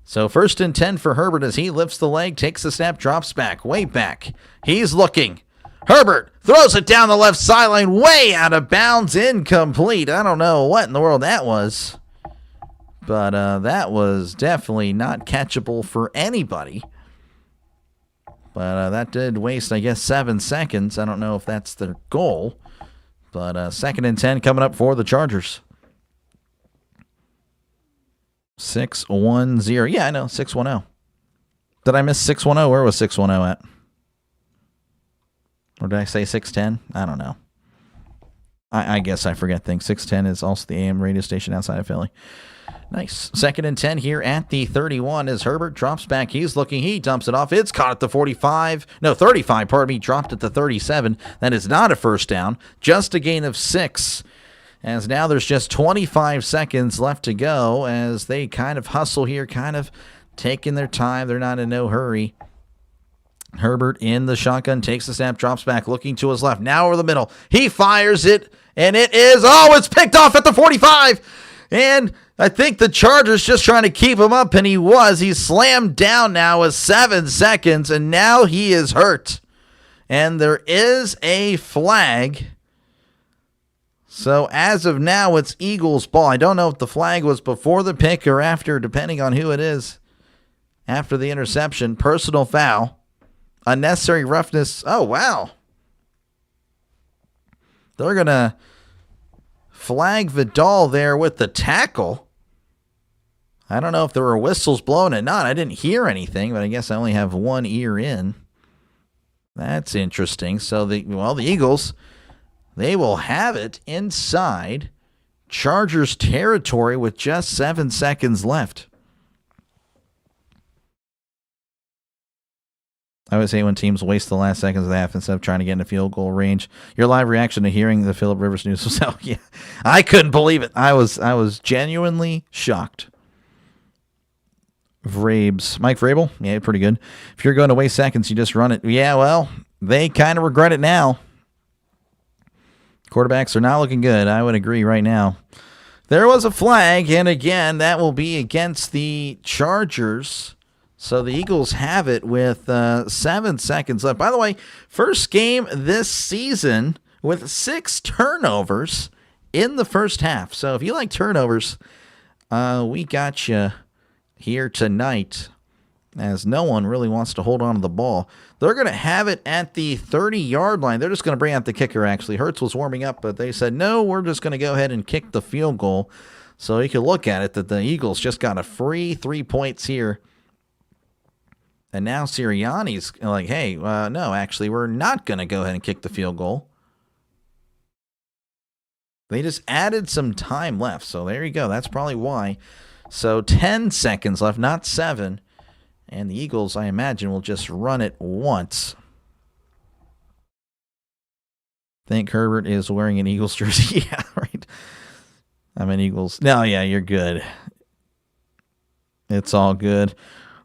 Speaker 2: So 1st and 10 for Herbert as he lifts the leg, takes the snap, drops back, way back. He's looking. Herbert throws it down the left sideline, way out of bounds, incomplete. I don't know what in the world that was. But that was definitely not catchable for anybody. But that did waste, I guess, 7 seconds. I don't know if that's their goal. But 2nd and 10 coming up for the Chargers. 6-1-0. Yeah, I know, 6-1-0. Did I miss 6-1-0? Where was 6-1-0 at? Or did I say 6-10? I don't know. I guess I forget things. 610 is also the AM radio station outside of Philly. Nice. 2nd and 10 here at the 31 as Herbert drops back. He's looking. He dumps it off. It's caught at the 45. No, 35, pardon me. Dropped at the 37. That is not a first down. Just a gain of 6. As now there's just 25 seconds left to go as they kind of hustle here, kind of taking their time. They're not in no hurry. Herbert in the shotgun, takes the snap, drops back, looking to his left. Now over the middle. He fires it, and it is, it's picked off at the 45. And I think the Chargers just trying to keep him up, and he was. He's slammed down now with 7 seconds, and now he is hurt. And there is a flag. So as of now, it's Eagles ball. I don't know if the flag was before the pick or after, depending on who it is. After the interception, personal foul. Unnecessary roughness. Oh, wow. They're going to flag Vidal there with the tackle. I don't know if there were whistles blown or not. I didn't hear anything, but I guess I only have one ear in. That's interesting. So, the Eagles, they will have it inside Chargers territory with just 7 seconds left. I always hate when teams waste the last seconds of the half instead of trying to get into field goal range. Your live reaction to hearing the Phillip Rivers news was, yeah, I couldn't believe it. I was genuinely shocked. Vrabes. Mike Vrabel? Yeah, pretty good. If you're going to waste seconds, you just run it. Yeah, well, they kind of regret it now. Quarterbacks are not looking good. I would agree right now. There was a flag, and again, that will be against the Chargers. So the Eagles have it with 7 seconds left. By the way, first game this season with 6 turnovers in the first half. So if you like turnovers, we got you here tonight, as no one really wants to hold on to the ball. They're going to have it at the 30-yard line. They're just going to bring out the kicker, actually. Hurts was warming up, but they said, no, we're just going to go ahead and kick the field goal. So you can look at it that the Eagles just got a free 3 points here. And now Sirianni's like, hey, no, actually, we're not going to go ahead and kick the field goal. They just added some time left. So there you go. That's probably why. So 10 seconds left, not 7. And the Eagles, I imagine, will just run it once. I think Herbert is wearing an Eagles jersey. Yeah, right. I'm an Eagles. No, yeah, you're good. It's all good.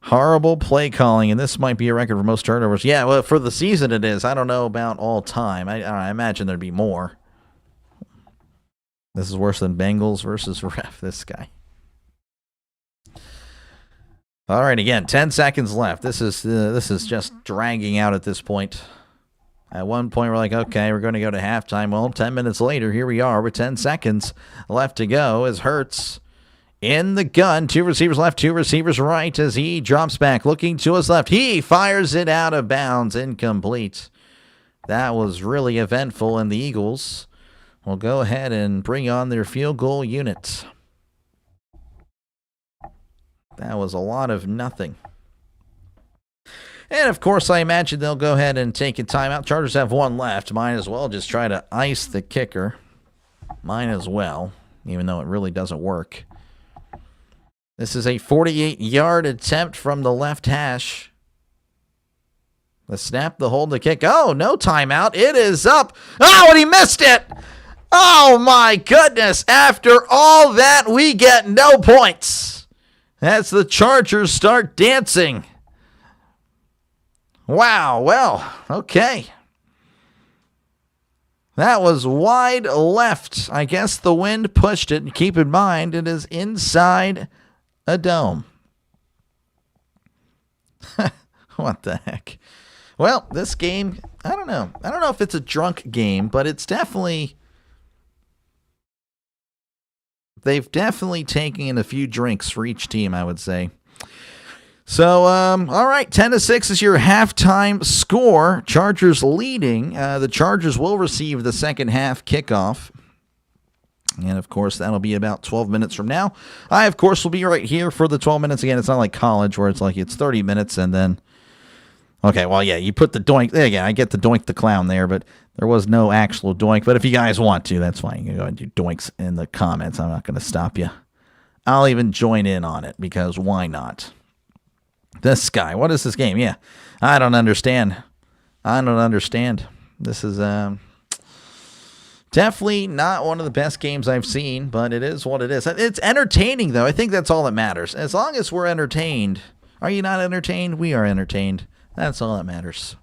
Speaker 2: Horrible play calling, and this might be a record for most turnovers. Yeah, well, for the season it is. I don't know about all time. I imagine there'd be more. This is worse than Bengals versus ref, this guy. All right, again, 10 seconds left. This is just dragging out at this point. At one point, we're like, okay, we're going to go to halftime. Well, 10 minutes later, here we are with 10 seconds left to go as Hurts in the gun. 2 receivers left, 2 receivers right as he drops back, looking to his left. He fires it out of bounds, incomplete. That was really eventful, and the Eagles will go ahead and bring on their field goal unit. That was a lot of nothing. And, of course, I imagine they'll go ahead and take a timeout. Chargers have 1 left. Might as well just try to ice the kicker. Might as well, even though it really doesn't work. This is a 48-yard attempt from the left hash. The snap, the hold, the kick. Oh, no timeout. It is up. Oh, and he missed it. Oh, my goodness. After all that, we get no points as the Chargers start dancing. Wow, well, okay. That was wide left. I guess the wind pushed it. Keep in mind, it is inside a dome. What the heck? Well, this game, I don't know. I don't know if it's a drunk game, but it's definitely... They've definitely taken in a few drinks for each team, I would say. So, all right, 10-6 is your halftime score. Chargers leading. The Chargers will receive the second half kickoff. And, of course, that'll be about 12 minutes from now. I, of course, will be right here for the 12 minutes. Again, it's not like college where it's 30 minutes and then Okay, well, yeah, you put the doink. There again, I get the doink the clown there, but there was no actual doink. But if you guys want to, that's fine. You can go and do doinks in the comments. I'm not going to stop you. I'll even join in on it because why not? This guy, what is this game? Yeah, I don't understand. This is definitely not one of the best games I've seen, but it is what it is. It's entertaining, though. I think that's all that matters. As long as we're entertained. Are you not entertained? We are entertained. That's all that matters.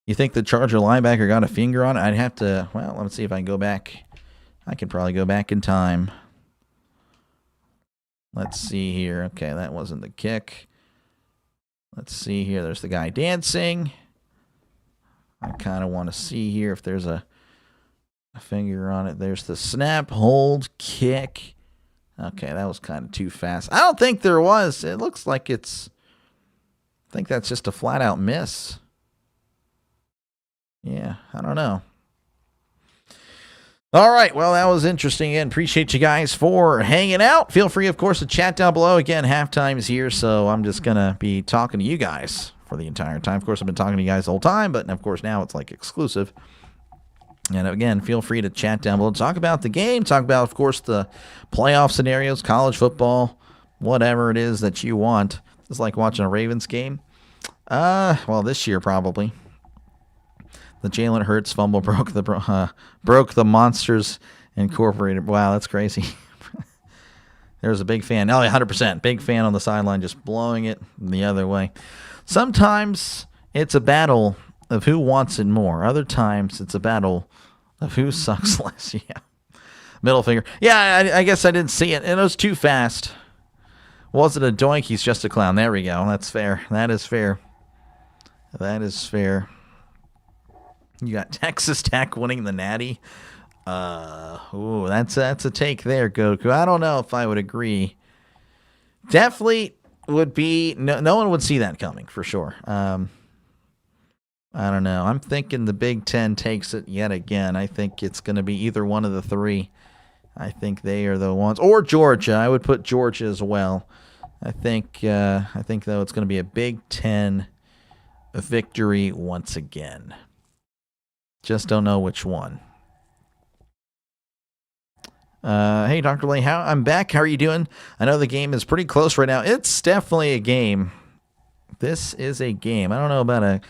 Speaker 2: You think the Charger linebacker got a finger on it? I'd have to, well, let's see if I can go back. I can probably go back in time. Let's see here. Okay, that wasn't the kick. Let's see here. There's the guy dancing. I kind of want to see here if there's a finger on it. There's the snap, hold, kick. Okay, that was kind of too fast. I don't think there was. It looks like it's... I think that's just a flat-out miss. Yeah, I don't know. All right, well, that was interesting, and appreciate you guys for hanging out. Feel free, of course, to chat down below. Again, halftime's here, so I'm just going to be talking to you guys for the entire time. Of course, I've been talking to you guys the whole time, but, of course, now it's, like, exclusive. And, again, feel free to chat down below. Talk about the game. Talk about, of course, the playoff scenarios, college football, whatever it is that you want. It's like watching a Ravens game. Well, this year probably. The Jalen Hurts fumble broke the Monsters Incorporated. Wow, that's crazy. There's a big fan. Oh, 100%. Big fan on the sideline just blowing it the other way. Sometimes it's a battle of who wants it more. Other times it's a battle of who sucks less. Yeah. Middle finger. Yeah, I guess I didn't see it. And it was too fast. Was it a doink? He's just a clown. There we go. That's fair. That is fair. That is fair. You got Texas Tech winning the Natty. Ooh, that's a take there, Goku. I don't know if I would agree. Definitely would be no one would see that coming for sure. I don't know. I'm thinking the Big Ten takes it yet again. I think it's going to be either one of the three. I think they are the ones, or Georgia. I would put Georgia as well. I think though it's going to be a Big Ten victory once again. Just don't know which one. Hey, Dr. Lee, I'm back. How are you doing? I know the game is pretty close right now. It's definitely a game. This is a game. I don't know about a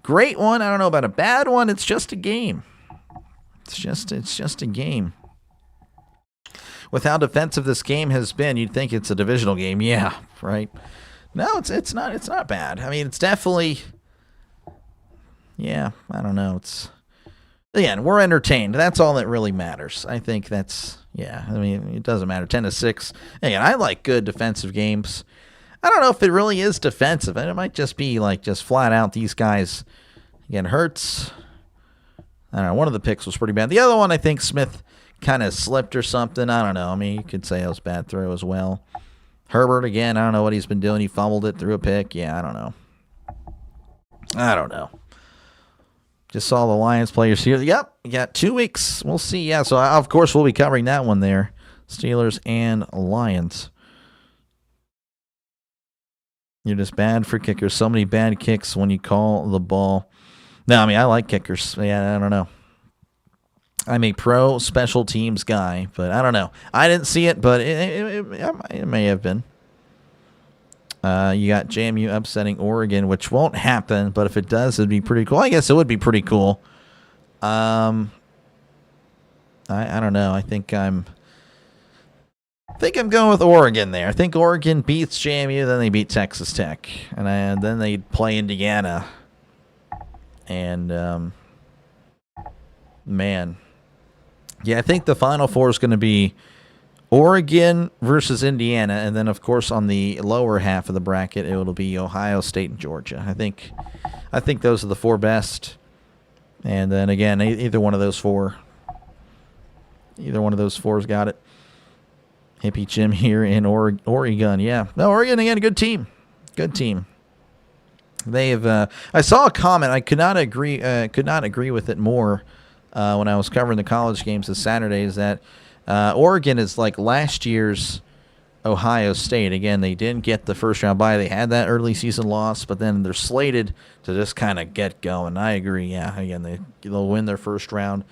Speaker 2: great one. I don't know about a bad one. It's just a game. It's just a game. With how defensive this game has been, you'd think it's a divisional game. Yeah, right. No, it's not bad. I mean, it's definitely. Yeah, I don't know. Again, we're entertained. That's all that really matters. I think that's, yeah. I mean, it doesn't matter. 10-6. Again, I like good defensive games. I don't know if it really is defensive. It might just be like just flat out these guys. Again, Hurts. I don't know. One of the picks was pretty bad. The other one, I think Smith kind of slipped or something. I don't know. I mean, you could say it was a bad throw as well. Herbert, again, I don't know what he's been doing. He fumbled it, threw a pick. Yeah, I don't know. Just saw the Lions players here. Yep, you got 2 weeks. We'll see. Yeah, so of course we'll be covering that one there. Steelers and Lions. You're just bad for kickers. So many bad kicks when you call the ball. No, I mean, I like kickers. Yeah, I don't know. I'm a pro special teams guy, but I don't know. I didn't see it, but it may have been. You got JMU upsetting Oregon, which won't happen, but if it does, it'd be pretty cool. I guess it would be pretty cool. I don't know. I think I'm going with Oregon there. I think Oregon beats JMU, then they beat Texas Tech, and then they play Indiana. And man, yeah, I think the Final Four is going to be Oregon versus Indiana, and then, of course, on the lower half of the bracket, it will be Ohio State and Georgia. I think those are the four best. And then, again, either one of those four's got it. Hippie Jim here in Oregon. Yeah. No, Oregon, again, a good team. Good team. They have. I saw a comment. I could not agree with it more when I was covering the college games this Saturday. Is that Oregon is like last year's Ohio State. Again, they didn't get the first round bye. They had that early season loss, but then they're slated to just kind of get going. I agree. Yeah, again, they'll win their first round.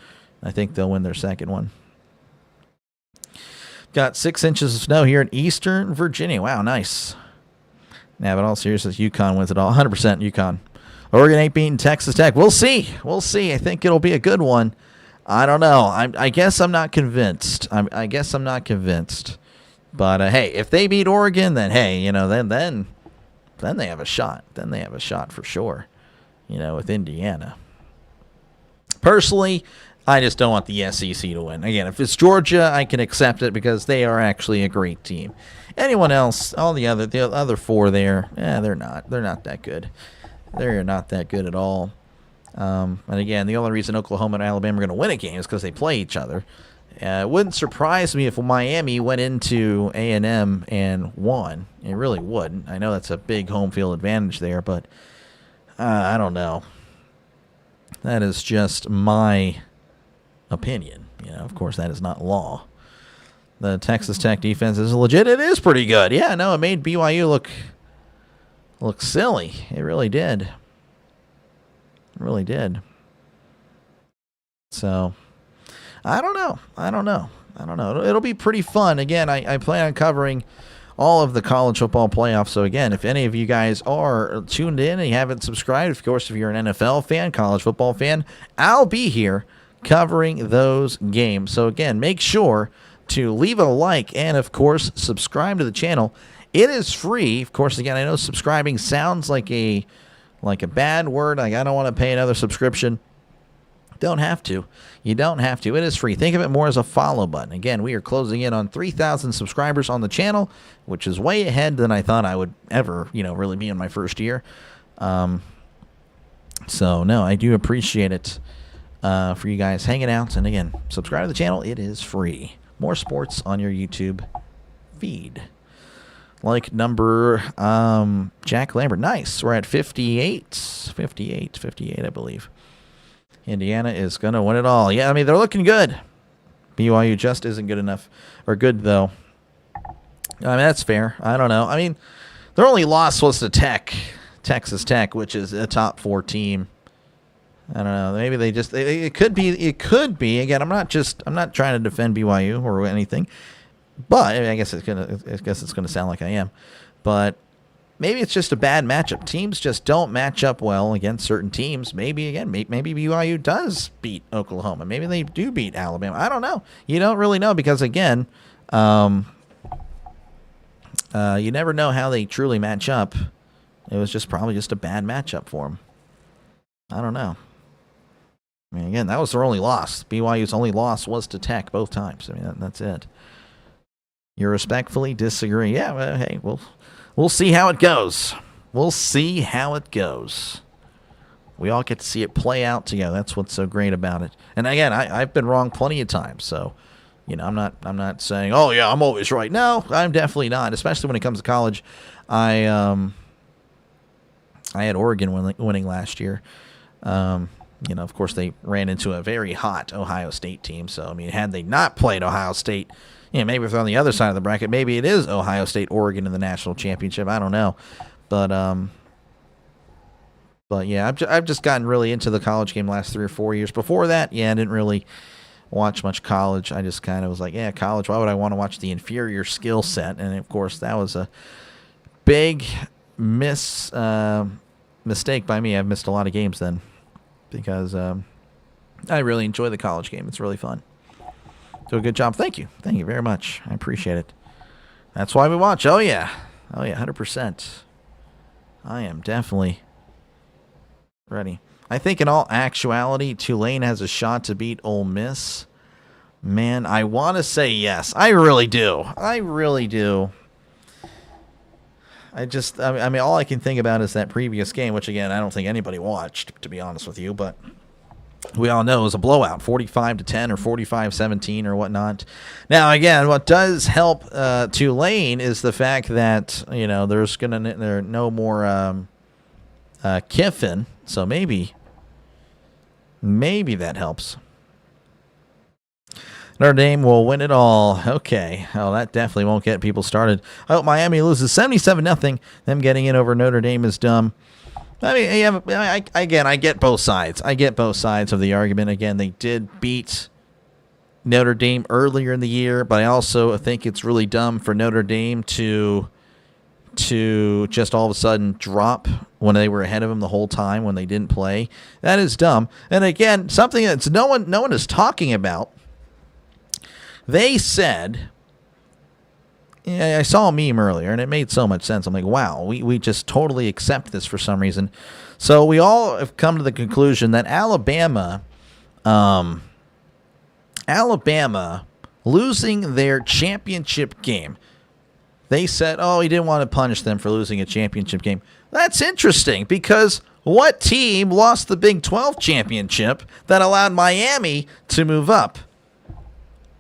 Speaker 2: I think they'll win their second one. Got 6 inches of snow here in Eastern Virginia. Wow, nice. Now, but all seriousness, UConn wins it all. 100% UConn. Oregon ain't beating Texas Tech. We'll see. We'll see. I think it'll be a good one. I don't know. I guess I'm not convinced. I guess I'm not convinced. But hey, if they beat Oregon, then hey, then they have a shot. Then they have a shot for sure. With Indiana. Personally, I just don't want the SEC to win. Again, if it's Georgia, I can accept it because they are actually a great team. Anyone else, all the other 4 there, they're not that good. They're not that good at all. And again, the only reason Oklahoma and Alabama are going to win a game is because they play each other. It wouldn't surprise me if Miami went into A&M and won. It really wouldn't. I know that's a big home field advantage there, but I don't know. That is just my opinion. Of course, that is not law. The Texas Tech defense is legit. It is pretty good. Yeah, no, it made BYU look silly. It really did. It really did. So, I don't know. It'll be pretty fun. Again, I plan on covering all of the college football playoffs. So, again, if any of you guys are tuned in and you haven't subscribed, of course, if you're an NFL fan, college football fan, I'll be here covering those games. So, again, make sure to leave a like and, of course, subscribe to the channel. It is free. Of course, again, I know subscribing sounds like a bad word. Like I don't want to pay another subscription. Don't have to. You don't have to. It is free. Think of it more as a follow button. Again, we are closing in on 3,000 subscribers on the channel, which is way ahead than I thought I would ever, really be in my first year. So, no, I do appreciate it for you guys hanging out. And, again, subscribe to the channel. It is free. More sports on your YouTube feed. Like number Jack Lambert. Nice. We're at 58, I believe. Indiana is going to win it all. Yeah, I mean, they're looking good. BYU just isn't good enough. Or good, though. I mean, that's fair. I don't know. I mean, their only loss was to Texas Tech, which is a top 4 team. I don't know. Maybe they just it could be. Again, I'm not trying to defend BYU or anything. But I guess it's gonna sound like I am. But maybe it's just a bad matchup. Teams just don't match up well against certain teams. Maybe BYU does beat Oklahoma. Maybe they do beat Alabama. I don't know. You don't really know because again, you never know how they truly match up. It was probably just a bad matchup for them. I don't know. I mean, again, that was their only loss. BYU's only loss was to Tech both times. I mean, that's it. You respectfully disagree. Yeah, well, hey, we'll see how it goes. We'll see how it goes. We all get to see it play out together. That's what's so great about it. And again, I've been wrong plenty of times. So, I'm not saying, oh yeah, I'm always right. No, I'm definitely not. Especially when it comes to college. I had Oregon winning last year. Of course, they ran into a very hot Ohio State team. So, I mean, had they not played Ohio State, maybe if they're on the other side of the bracket, maybe it is Ohio State, Oregon in the national championship. I don't know. But yeah, I've just gotten really into the college game the last 3 or 4 years. Before that, I didn't really watch much college. I just kind of was like, yeah, college, why would I want to watch the inferior skill set? And, of course, that was a big mistake by me. I've missed a lot of games then because I really enjoy the college game. It's really fun. Do a good job. Thank you. Thank you very much. I appreciate it. That's why we watch. Oh, yeah. 100%. I am definitely ready. I think in all actuality, Tulane has a shot to beat Ole Miss. Man, I want to say yes. I really do. I mean, all I can think about is that previous game, which, again, I don't think anybody watched, to be honest with you, but we all know it was a blowout, 45-10 or 45-17 or whatnot. Now, again, what does help Tulane is the fact that, there's no more Kiffin, so maybe that helps. Notre Dame will win it all. Okay. Oh, that definitely won't get people started. I hope Miami loses 77-0. Them getting in over Notre Dame is dumb. I mean, yeah, again, I get both sides. I get both sides of the argument. Again, they did beat Notre Dame earlier in the year, but I also think it's really dumb for Notre Dame to just all of a sudden drop when they were ahead of them the whole time when they didn't play. That is dumb. And again, something that's no one is talking about. They said, I saw a meme earlier, and it made so much sense. I'm like, wow, we just totally accept this for some reason. So we all have come to the conclusion that Alabama losing their championship game, they said, oh, he didn't want to punish them for losing a championship game. That's interesting, because what team lost the Big 12 championship that allowed Miami to move up?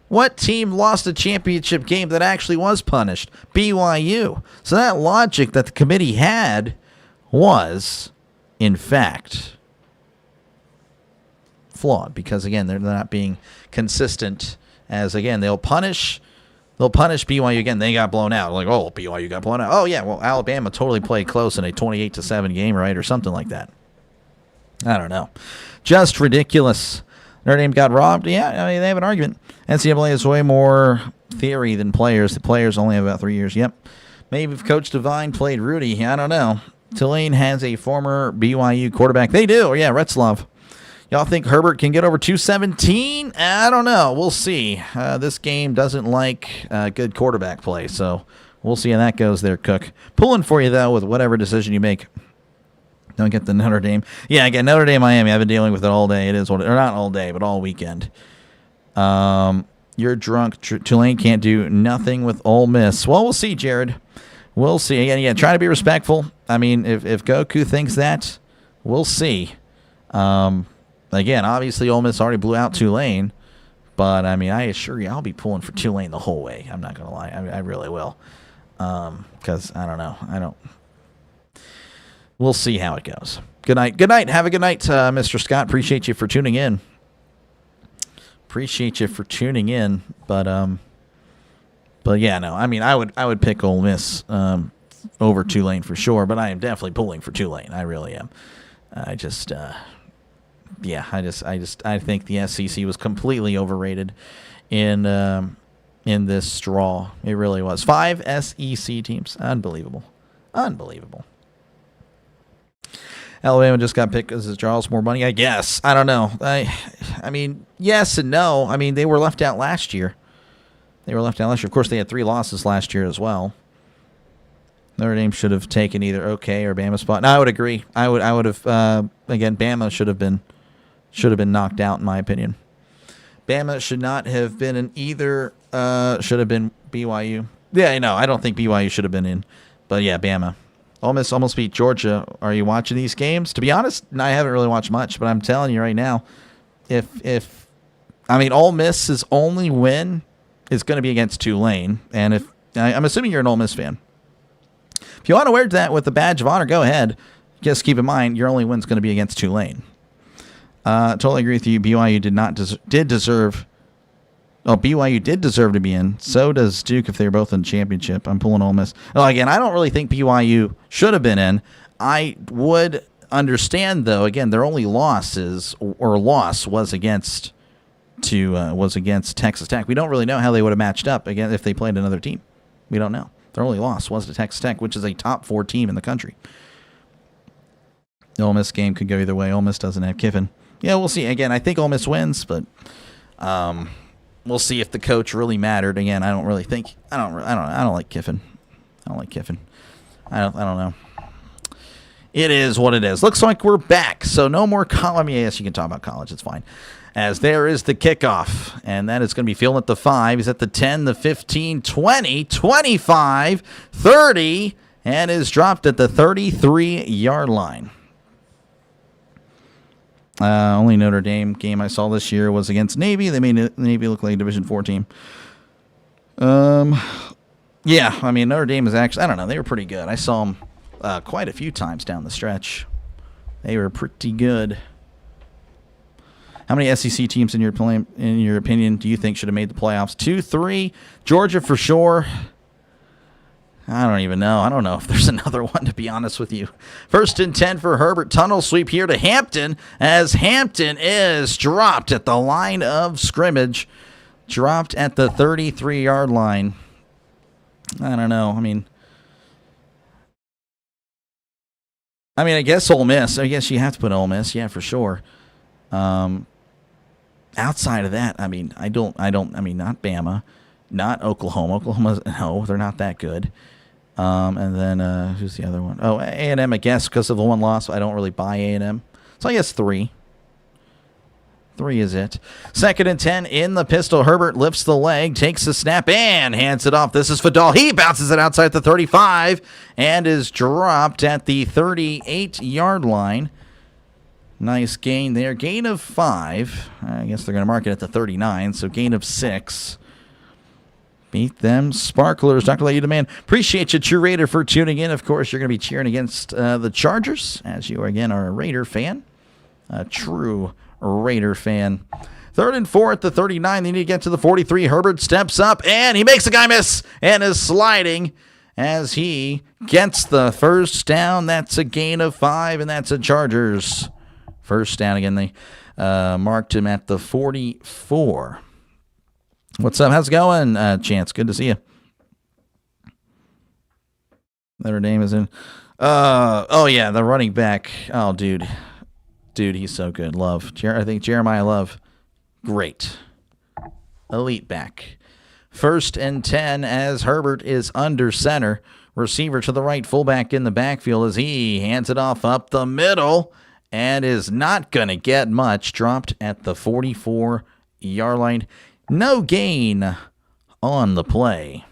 Speaker 2: What team lost a championship game that actually was punished? BYU. So that logic that the committee had was, in fact, flawed, because, again, they're not being consistent. As, again, they'll punish BYU again. They got blown out. Like, oh, BYU got blown out. Oh, yeah, well, Alabama totally played close in a 28-7 game, right, or something like that. I don't know. Just ridiculous. Notre Dame got robbed. Yeah, I mean, they have an argument. NCAA has way more theory than players. The players only have about 3 years. Yep. Maybe if Coach Devine played Rudy, I don't know. Tulane has a former BYU quarterback. They do. Yeah, Retzlaff. Y'all think Herbert can get over 217? I don't know. We'll see. This game doesn't like good quarterback play, so we'll see how that goes there, Cook. Pulling for you, though, with whatever decision you make. Don't get the Notre Dame. Yeah, again, Notre Dame, Miami. I've been dealing with it all day. It is what, or not all day, but all weekend. You're drunk. Tulane can't do nothing with Ole Miss. Well, we'll see, Jared. We'll see. Again, yeah, try to be respectful. I mean, if Goku thinks that, we'll see. Again, obviously, Ole Miss already blew out Tulane, but I mean, I assure you, I'll be pulling for Tulane the whole way. I'm not gonna lie, I really will, because I don't know, We'll see how it goes. Good night. Good night. Have a good night, Mr. Scott. Appreciate you for tuning in. But yeah, no. I mean, I would pick Ole Miss over Tulane for sure. But I am definitely pulling for Tulane. I really am. I think the SEC was completely overrated in this draw. It really was. 5 SEC teams. Unbelievable. Alabama just got picked because it draws more money, I guess. I don't know. I mean, yes and no. I mean, they were left out last year. Of course, they had 3 losses last year as well. Notre Dame should have taken either OK or Bama spot. No, I would agree. I would have again, Bama should have been knocked out in my opinion. Bama should not have been in either. Should have been BYU. Yeah, no, I don't think BYU should have been in. But yeah, Bama. Ole Miss almost beat Georgia. Are you watching these games? To be honest, I haven't really watched much, but I'm telling you right now, Ole Miss's only win is going to be against Tulane, and I'm assuming you're an Ole Miss fan. If you want to wear that with the badge of honor, go ahead. Just keep in mind your only win's going to be against Tulane. Totally agree with you. BYU BYU did deserve to be in. So does Duke if they're both in the championship. I'm pulling Ole Miss. Well, again, I don't really think BYU should have been in. I would understand, though, again, their only loss was against Texas Tech. We don't really know how they would have matched up again if they played another team. We don't know. Their only loss was to Texas Tech, which is a top 4 team in the country. The Ole Miss game could go either way. Ole Miss doesn't have Kiffin. Yeah, we'll see. Again, I think Ole Miss wins, but we'll see if the coach really mattered. Again, I don't really think. I don't like Kiffin. I don't know. It is what it is. Looks like we're back. So no more college. I mean, yes, you can talk about college. It's fine. As there is the kickoff, and that is going to be fielding at the 5. He's at the 10, the 15, 20, 25, 30, and is dropped at the 33-yard line. Only Notre Dame game I saw this year was against Navy. They made Navy look like a Division IV team. Yeah, I mean, Notre Dame is actually, I don't know, they were pretty good. I saw them quite a few times down the stretch. They were pretty good. How many SEC teams in your opinion do you think should have made the playoffs? 2, 3. Georgia for sure. I don't even know. I don't know if there's another one, to be honest with you. 1st and 10 for Herbert. Tunnel sweep here to Hampton, as Hampton is dropped at the line of scrimmage. Dropped at the 33-yard line. I don't know. I mean, I guess Ole Miss. I guess you have to put Ole Miss. Yeah, for sure. Outside of that, I mean, not Bama, not Oklahoma. Oklahoma, no, they're not that good. And then who's the other one? Oh, A&M, I guess, because of the one loss. I don't really buy A&M. So I guess 3. 3 is it. 2nd and 10 in the pistol. Herbert lifts the leg, takes the snap, and hands it off. This is Fadal. He bounces it outside the 35 and is dropped at the 38-yard line. Nice gain there. Gain of 5. I guess they're going to mark it at the 39, so gain of 6. Beat them Sparklers. Dr. Lay, you demand. Appreciate you, True Raider, for tuning in. Of course, you're going to be cheering against the Chargers, as you, again, are a Raider fan. A true Raider fan. 3rd and 4 at the 39. They need to get to the 43. Herbert steps up, and he makes a guy miss and is sliding as he gets the first down. That's a gain of 5, and that's a Chargers first down. Again, they marked him at the 44. What's up? How's it going, Chance? Good to see you. Their name is in. Oh, yeah, the running back. Oh, dude. Dude, he's so good. Love. I think Jeremiah Love. Great. Elite back. 1st and 10 as Herbert is under center. Receiver to the right. Fullback in the backfield as he hands it off up the middle and is not going to get much. Dropped at the 44-yard line. No gain on the play.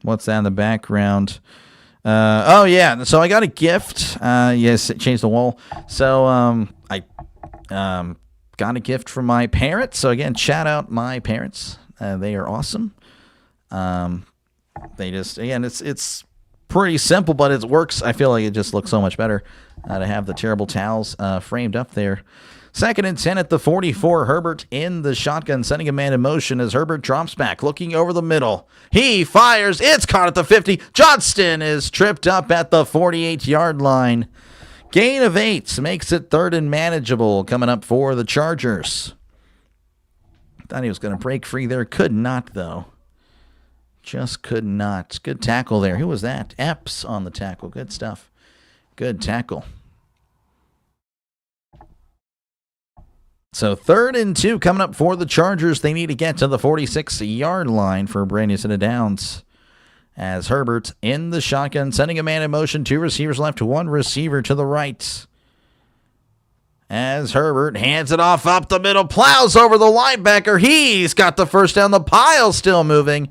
Speaker 2: What's that in the background? Oh, yeah. So I got a gift. Yes, it changed the wall. So I got a gift from my parents. So, again, shout out my parents. They are awesome. They just, again, it's pretty simple, but it works. I feel like it just looks so much better to have the terrible towels framed up there. 2nd and 10 at the 44. Herbert in the shotgun, sending a man in motion as Herbert drops back, looking over the middle. He fires. It's caught at the 50. Johnston is tripped up at the 48-yard line. Gain of 8 makes it 3rd and manageable coming up for the Chargers. Thought he was going to break free there. Could not, though. Just could not. Good tackle there. Who was that? Epps on the tackle. Good stuff. Good tackle. So 3rd and 2 coming up for the Chargers. They need to get to the 46-yard line for a brand new set of downs. As Herbert in the shotgun, sending a man in motion. 2 receivers left, 1 receiver to the right. As Herbert hands it off up the middle, plows over the linebacker. He's got the first down. The pile still moving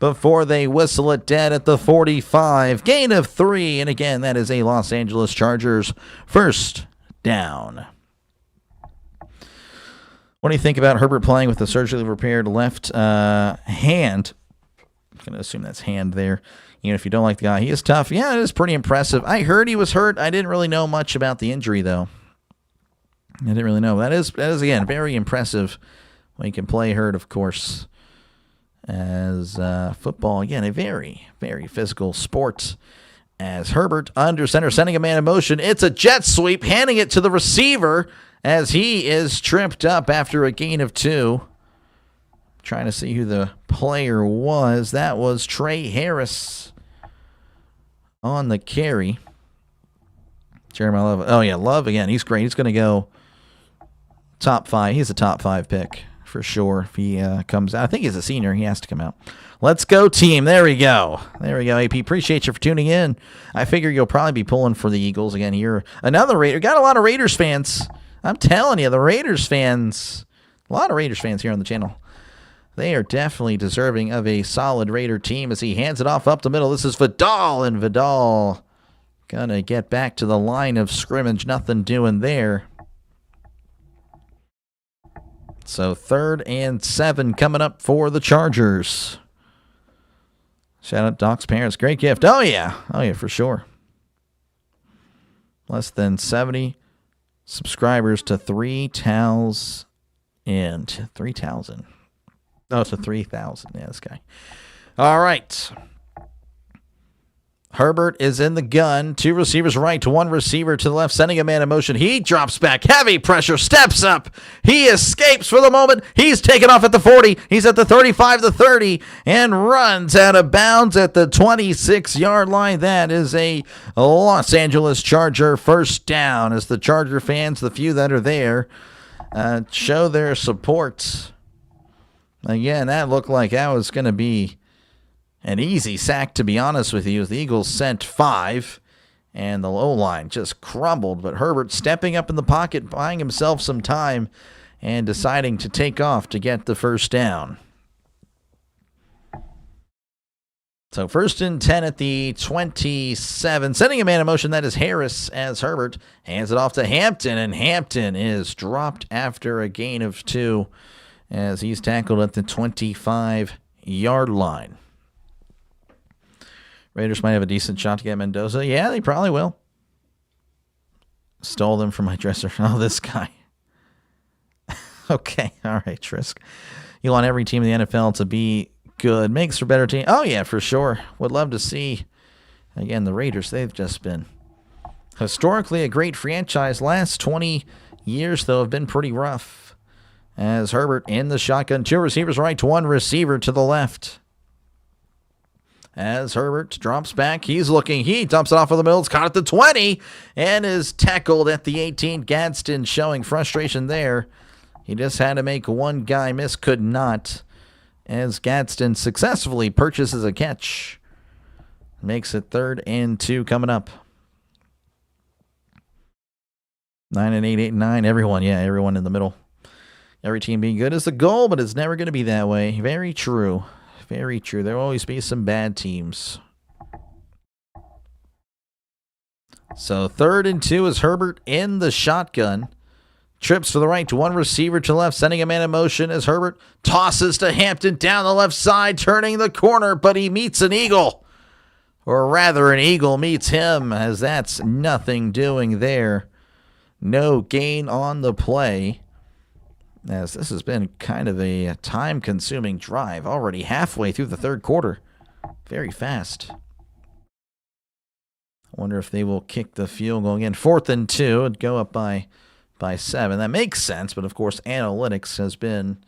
Speaker 2: before they whistle it dead at the 45. Gain of 3. And again, that is a Los Angeles Chargers first down. What do you think about Herbert playing with a surgically repaired left hand? I'm going to assume that's hand there. Even if you don't like the guy, he is tough. Yeah, it is pretty impressive. I heard he was hurt. I didn't really know much about the injury, though. I didn't really know. That is again, very impressive when he can play hurt, of course. As football, again, a very, very physical sport. As Herbert under center, sending a man in motion. It's a jet sweep, handing it to the receiver as he is tripped up after a gain of 2. Trying to see who the player was. That was Trey Harris on the carry. Jeremiah Love. Oh, yeah, Love again. He's great. He's going to go top 5. He's a top 5 pick for sure if he comes out. I think he's a senior. He has to come out. Let's go, team. There we go. There we go, AP. Appreciate you for tuning in. I figure you'll probably be pulling for the Eagles again here. Another Raider. Got a lot of Raiders fans. I'm telling you, the Raiders fans. A lot of Raiders fans here on the channel. They are definitely deserving of a solid Raider team as he hands it off up the middle. This is Vidal, and Vidal gonna get back to the line of scrimmage. Nothing doing there. So 3rd and 7 coming up for the Chargers. Shout out Doc's parents. Great gift. Oh, yeah. Oh, yeah, for sure. Less than 70 subscribers to 3,000 and 3,000. Oh, to 3,000. Yeah, this guy. All right. Herbert is in the gun. 2 receivers right, 1 receiver to the left, sending a man in motion. He drops back. Heavy pressure. Steps up. He escapes for the moment. He's taken off at the 40. He's at the 35, the 30, and runs out of bounds at the 26-yard line. That is a Los Angeles Charger first down, as the Charger fans, the few that are there, show their support. Again, that looked like that was going to be an easy sack, to be honest with you. The Eagles sent 5, and the low line just crumbled. But Herbert stepping up in the pocket, buying himself some time, and deciding to take off to get the first down. So 1st and 10 at the 27. Sending a man in motion, that is Harris, as Herbert hands it off to Hampton, and Hampton is dropped after a gain of 2 as he's tackled at the 25-yard line. Raiders might have a decent shot to get Mendoza. Yeah, they probably will. Stole them from my dresser. Oh, this guy. Okay, all right, Trisk. You want every team in the NFL to be good. Makes for better team. Oh, yeah, for sure. Would love to see, again, the Raiders. They've just been historically a great franchise. Last 20 years, though, have been pretty rough. As Herbert in the shotgun. 2 receivers right, 1 receiver to the left. As Herbert drops back, he's looking. He dumps it off of the middle. It's caught at the 20 and is tackled at the 18. Gadsden showing frustration there. He just had to make one guy miss, could not, as Gadsden successfully purchases a catch. Makes it 3rd and 2 coming up. 9 and 8, 8 and 9. Everyone in the middle. Every team being good is the goal, but it's never going to be that way. Very true. Very true. There will always be some bad teams. So 3rd and 2 is Herbert in the shotgun. Trips to the right to 1 receiver to the left, sending a man in motion as Herbert tosses to Hampton down the left side, turning the corner, but he meets an Eagle. Or rather, an Eagle meets him, as that's nothing doing there. No gain on the play, as this has been kind of a time-consuming drive, already halfway through the 3rd quarter. Very fast. I wonder if they will kick the field goal again. 4th and 2, it'd go up by 7. That makes sense, but of course analytics has been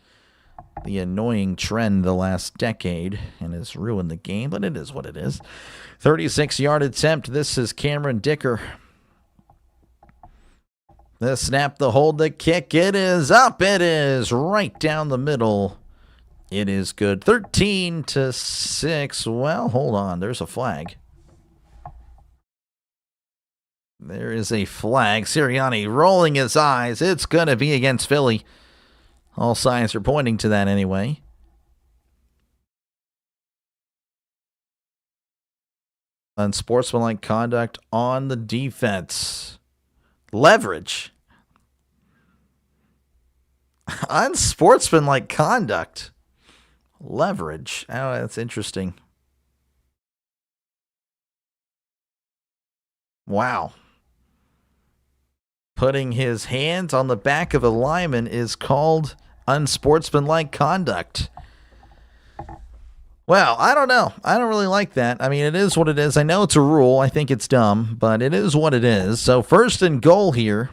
Speaker 2: the annoying trend the last decade and has ruined the game, but it is what it is. 36-yard attempt. This is Cameron Dicker. The snap, the hold, the kick. It is up. It is right down the middle. It is good. 13-6. Well, hold on. There's a flag. There is a flag. Sirianni rolling his eyes. It's going to be against Philly. All signs are pointing to that anyway. Unsportsmanlike conduct on the defense. Leverage. Unsportsmanlike conduct. Leverage. Oh, that's interesting. Wow. Putting his hands on the back of a lineman is called unsportsmanlike conduct. Well, I don't know. I don't really like that. I mean, it is what it is. I know it's a rule. I think it's dumb, but it is what it is. So 1st and goal here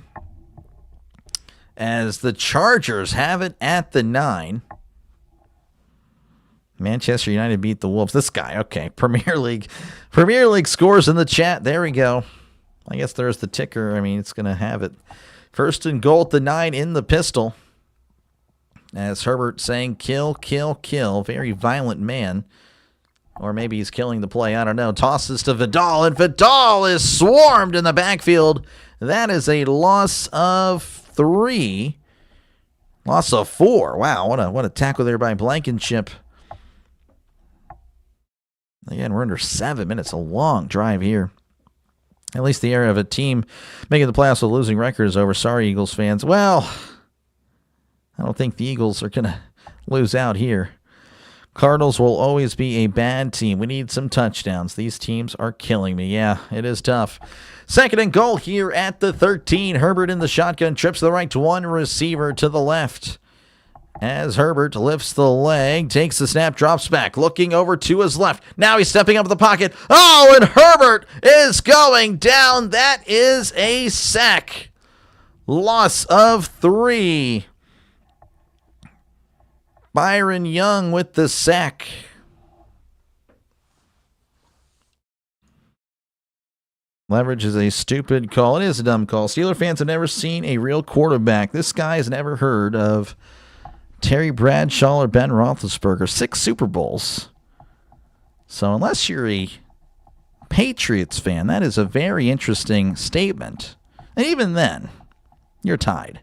Speaker 2: as the Chargers have it at the 9. Manchester United beat the Wolves. This guy, okay. Premier League scores in the chat. There we go. I guess there's the ticker. I mean, it's going to have it. 1st and goal at the 9 in the pistol. As Herbert saying, kill, kill, kill. Very violent man. Or maybe he's killing the play. I don't know. Tosses to Vidal, and Vidal is swarmed in the backfield. That is a loss of 3. Loss of 4. Wow, what a tackle there by Blankenship. Again, we're under 7 minutes. A long drive here. At least the era of a team making the playoffs with a losing record is over. Sorry, Eagles fans. Well, I don't think the Eagles are going to lose out here. Cardinals will always be a bad team. We need some touchdowns. These teams are killing me. Yeah, it is tough. Second and goal here at the 13. Herbert in the shotgun, trips to the right to one receiver to the left. As Herbert lifts the leg, takes the snap, drops back, looking over to his left. Now he's stepping up the pocket. Oh, and Herbert is going down. That is a sack. Loss of 3. Byron Young with the sack. Leverage is a stupid call. It is a dumb call. Steeler fans have never seen a real quarterback. This guy has never heard of Terry Bradshaw or Ben Roethlisberger. 6 Super Bowls. So unless you're a Patriots fan, that is a very interesting statement. And even then, you're tied.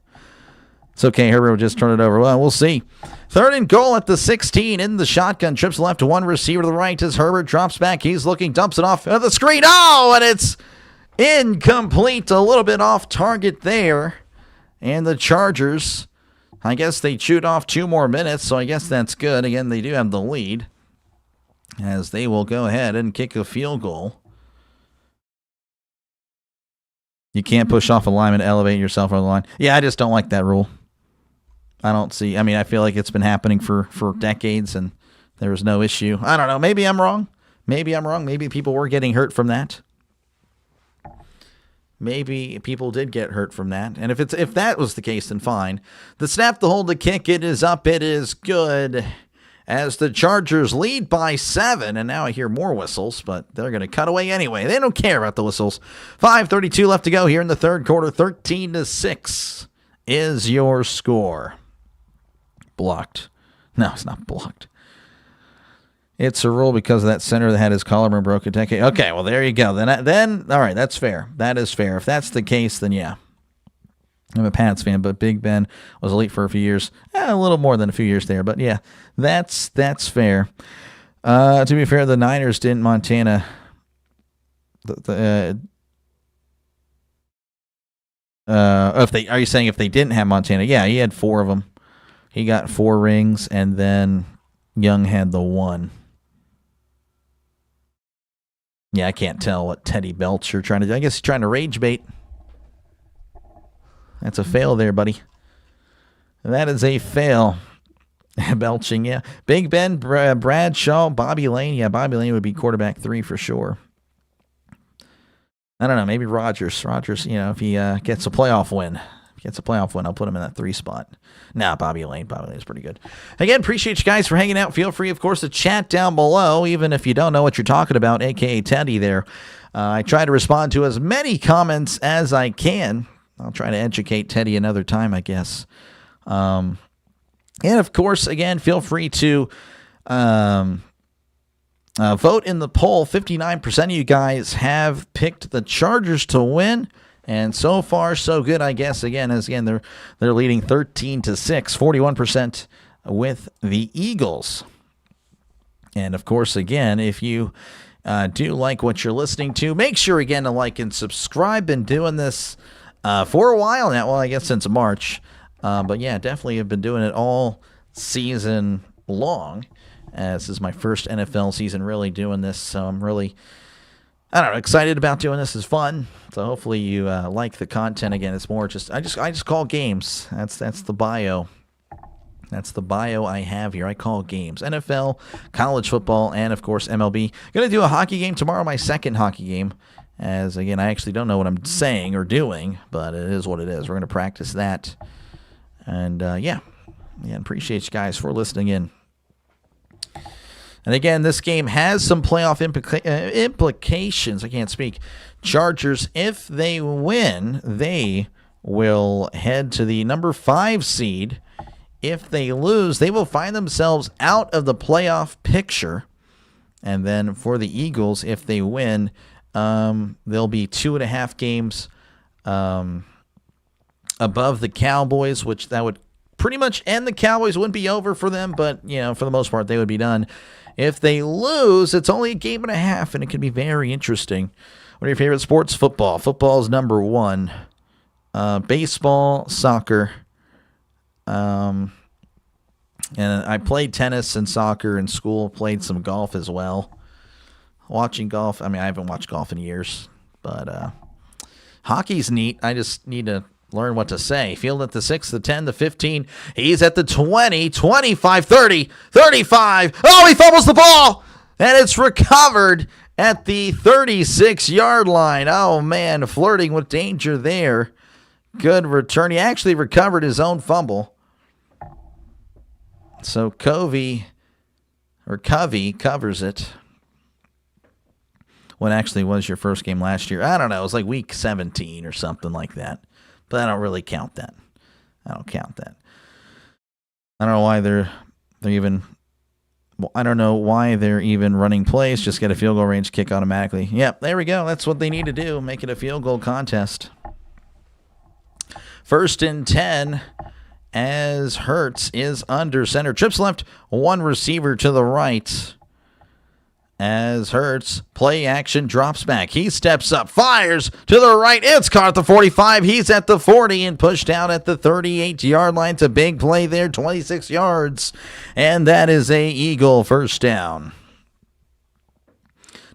Speaker 2: It's okay. Herbert will just turn it over. Well, we'll see. Third and goal at the 16 in the shotgun. Trips left to one receiver to the right as Herbert drops back. He's looking, dumps it off at the screen. Oh, and it's incomplete. A little bit off target there. And the Chargers, I guess they chewed off 2 more minutes, so I guess that's good. Again, they do have the lead as they will go ahead and kick a field goal. You can't push off a lineman to elevate yourself on the line. Yeah, I just don't like that rule. I feel like it's been happening for decades and there was no issue. I don't know. Maybe I'm wrong. Maybe people were getting hurt from that. Maybe people did get hurt from that. And if that was the case, then fine. The snap, the hold, the kick, it is up. It is good. As the Chargers lead by 7. And now I hear more whistles, but they're going to cut away anyway. They don't care about the whistles. 5:32 left to go here in the third quarter. 13-6 is your score. Blocked. No, it's not blocked. It's a rule because of that center that had his collarbone broken. Okay, well, there you go. Then, all right, that's fair. That is fair. If that's the case, then yeah. I'm a Pats fan, but Big Ben was elite for a few years. A little more than a few years there, but yeah, that's fair. To be fair, the Niners didn't Montana. Are you saying if they didn't have Montana? Yeah, he had 4 of them. He got 4 rings, and then Young had the 1. Yeah, I can't tell what Teddy Belcher trying to do. I guess he's trying to rage bait. That's a fail there, buddy. That is a fail. Belching, yeah. Big Ben, Bradshaw, Bobby Lane. Yeah, Bobby Lane would be quarterback 3 for sure. I don't know. Maybe Rodgers. If he gets a playoff win. I'll put him in that 3 spot. Nah, Bobby Lane. Bobby Lane's pretty good. Again, appreciate you guys for hanging out. Feel free, of course, to chat down below, even if you don't know what you're talking about, a.k.a. Teddy there. I try to respond to as many comments as I can. I'll try to educate Teddy another time, I guess. And, of course, again, feel free to vote in the poll. 59% of you guys have picked the Chargers to win. And so far, so good, I guess. Again, they're leading 13-6, 41% with the Eagles. And, of course, again, if you do like what you're listening to, make sure, again, to like and subscribe. Been doing this for a while now. Well, I guess since March. But yeah, definitely have been doing it all season long. This is my first NFL season really doing this. So I'm really, excited about doing this. It's fun. So hopefully you like the content. Again, it's more just, I just call games. That's the bio. That's the bio I have here. I call games. NFL, college football, and, of course, MLB. Going to do a hockey game tomorrow, my second hockey game. As, again, I actually don't know what I'm saying or doing, but it is what it is. We're going to practice that. And, yeah, appreciate you guys for listening in. And, again, this game has some playoff implications. I can't speak. Chargers, if they win, they will head to the number 5 seed. If they lose, they will find themselves out of the playoff picture. And then for the Eagles, if they win, they'll be 2.5 games above the Cowboys, which that would pretty much end the Cowboys. Wouldn't be over for them, but, for the most part, they would be done. If they lose, it's only 1.5 games, and it can be very interesting. What are your favorite sports? Football. Football is number 1. Baseball, soccer. And I played tennis and soccer in school, played some golf as well. Watching golf, I haven't watched golf in years, but hockey's neat. I just need to learn what to say. Field at the 6, the 10, the 15. He's at the 20, 25, 30, 35. Oh, he fumbles the ball, and it's recovered at the 36-yard line. Oh, man, flirting with danger there. Good return. He actually recovered his own fumble. So Covey covers it. What actually was your first game last year? I don't know. It was like week 17 or something like that. But I don't really count that. I don't know why they're even. I don't know why they're even running plays. Just get a field goal range kick automatically. Yep, there we go. That's what they need to do. Make it a field goal contest. 1st and 10. As Hurts is under center. Trips left, one receiver to the right. As Hurts, play action, drops back. He steps up, fires to the right. It's caught at the 45. He's at the 40 and pushed out at the 38-yard line. It's a big play there, 26 yards. And that is a Eagle first down.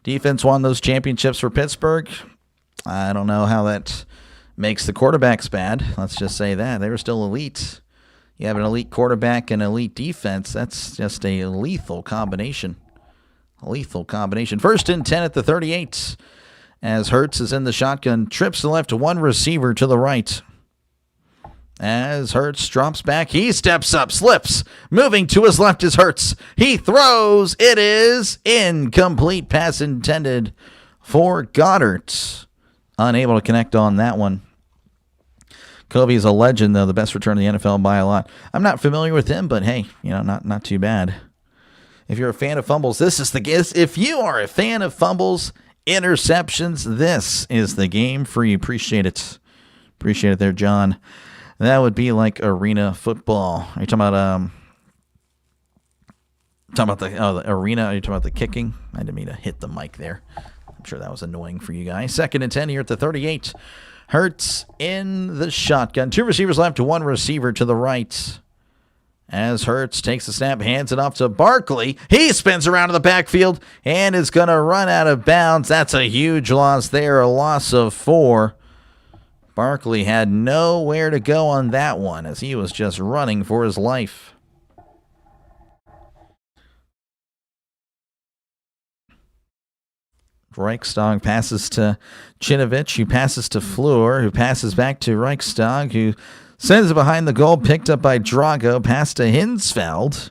Speaker 2: Defense won those championships for Pittsburgh. I don't know how that makes the quarterbacks bad. Let's just say that. They were still elite. You have an elite quarterback and elite defense. That's just a lethal combination. First and 10 at the 38. As Hurts is in the shotgun. Trips to the left, one receiver to the right. As Hurts drops back, he steps up, slips. Moving to his left is Hurts. He throws. It is incomplete. Pass intended for Goddard. Unable to connect on that one. Covey's a legend, though, the best return in the NFL by a lot. I'm not familiar with him, but hey, not too bad. If you're a fan of fumbles, this is the game. If you are a fan of fumbles, interceptions, this is the game for you. Appreciate it there, John. That would be like arena football. Are you talking about the arena? Are you talking about the kicking? I didn't mean to hit the mic there. I'm sure that was annoying for you guys. 2nd and 10 here at the 38. Hurts in the shotgun. 2 receivers left, 1 receiver to the right. As Hurts takes the snap, hands it off to Barkley. He spins around to the backfield and is going to run out of bounds. That's a huge loss there, a loss of 4. Barkley had nowhere to go on that one as he was just running for his life. Reichstag passes to Chinovich, who passes to Fleur, who passes back to Reichstag, who sends it behind the goal, picked up by Drago, pass to Hinsfeld,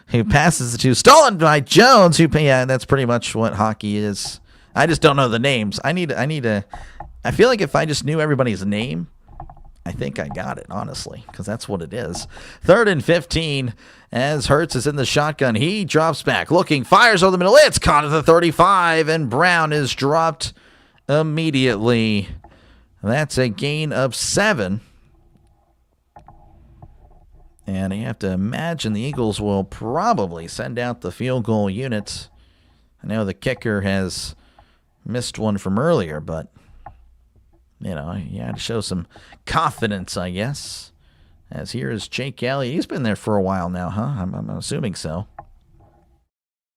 Speaker 2: who passes it to, stolen by Jones, that's pretty much what hockey is. I just don't know the names. I feel like if I just knew everybody's name, I think I got it, honestly, because that's what it is. 3rd and 15, as Hurts is in the shotgun. He drops back, looking, fires over the middle. It's caught at the 35, and Brown is dropped immediately. That's a gain of 7. And you have to imagine the Eagles will probably send out the field goal unit. I know the kicker has missed one from earlier, but you had to show some confidence, I guess. As here is Jake Alley. He's been there for a while now, huh? I'm assuming so.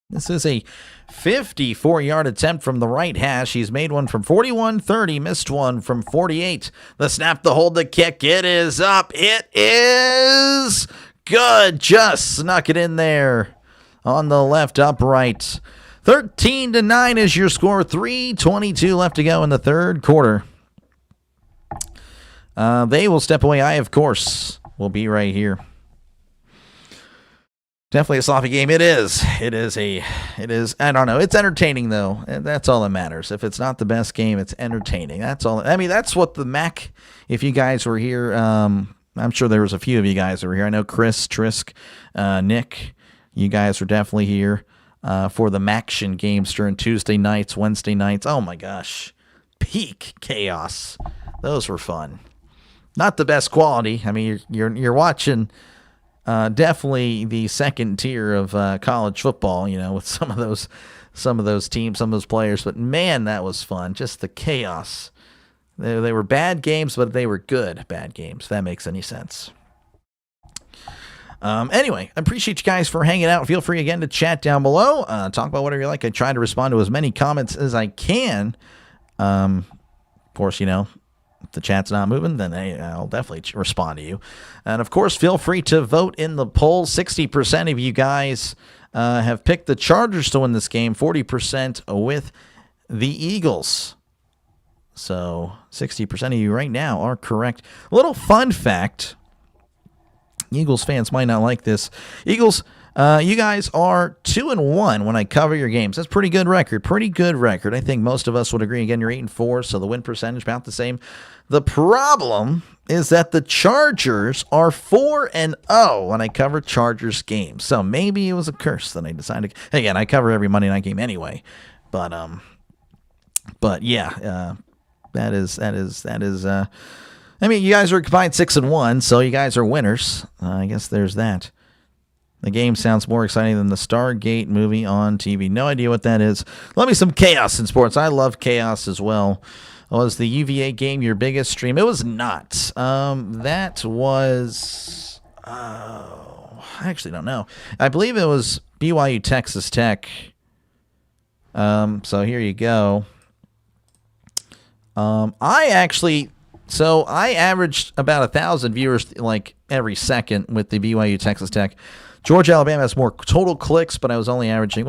Speaker 2: This is a 54-yard attempt from the right hash. He's made one from 41, 30, missed one from 48. The snap, the hold, the kick. It is up. It is good. Just snuck it in there on the left upright. 13-9 is your score. 3:22 left to go in the third quarter. They will step away. I, of course, will be right here. Definitely a sloppy game. It is. I don't know. It's entertaining, though. And that's all that matters. If it's not the best game, it's entertaining. That's all. That's what the MAC, if you guys were here, I'm sure there was a few of you guys that were here. I know Chris, Trisk, Nick, you guys were definitely here for the MACtion games during Tuesday nights, Wednesday nights. Oh, my gosh. Peak chaos. Those were fun. Not the best quality. You're watching definitely the second tier of college football, with some of those teams, some of those players. But man, that was fun. Just the chaos. They were bad games, but they were good bad games. If that makes any sense. Anyway, I appreciate you guys for hanging out. Feel free again to chat down below. Talk about whatever you like. I try to respond to as many comments as I can. Of course, you know, if the chat's not moving, then I'll definitely respond to you. And of course, feel free to vote in the poll. 60% of you guys have picked the Chargers to win this game, 40% with the Eagles. So 60% of you right now are correct. A little fun fact. Eagles fans might not like this. Eagles, you guys are 2-1 when I cover your games. That's pretty good record. Pretty good record. I think most of us would agree. Again, you're 8-4, so the win percentage about the same. The problem is that the Chargers are 4-0 when I cover Chargers games. So maybe it was a curse that I decided. Again, I cover every Monday night game anyway. But yeah, that is. I mean, you guys are combined 6-1, so you guys are winners. I guess there's that. The game sounds more exciting than the Stargate movie on TV. No idea what that is. Love me some chaos in sports. I love chaos as well. Was the UVA game your biggest stream? It was not. That was... I actually don't know. I believe it was BYU Texas Tech. So here you go. I averaged about 1,000 viewers like every second with the BYU Texas Tech. Georgia Alabama has more total clicks, but I was only averaging,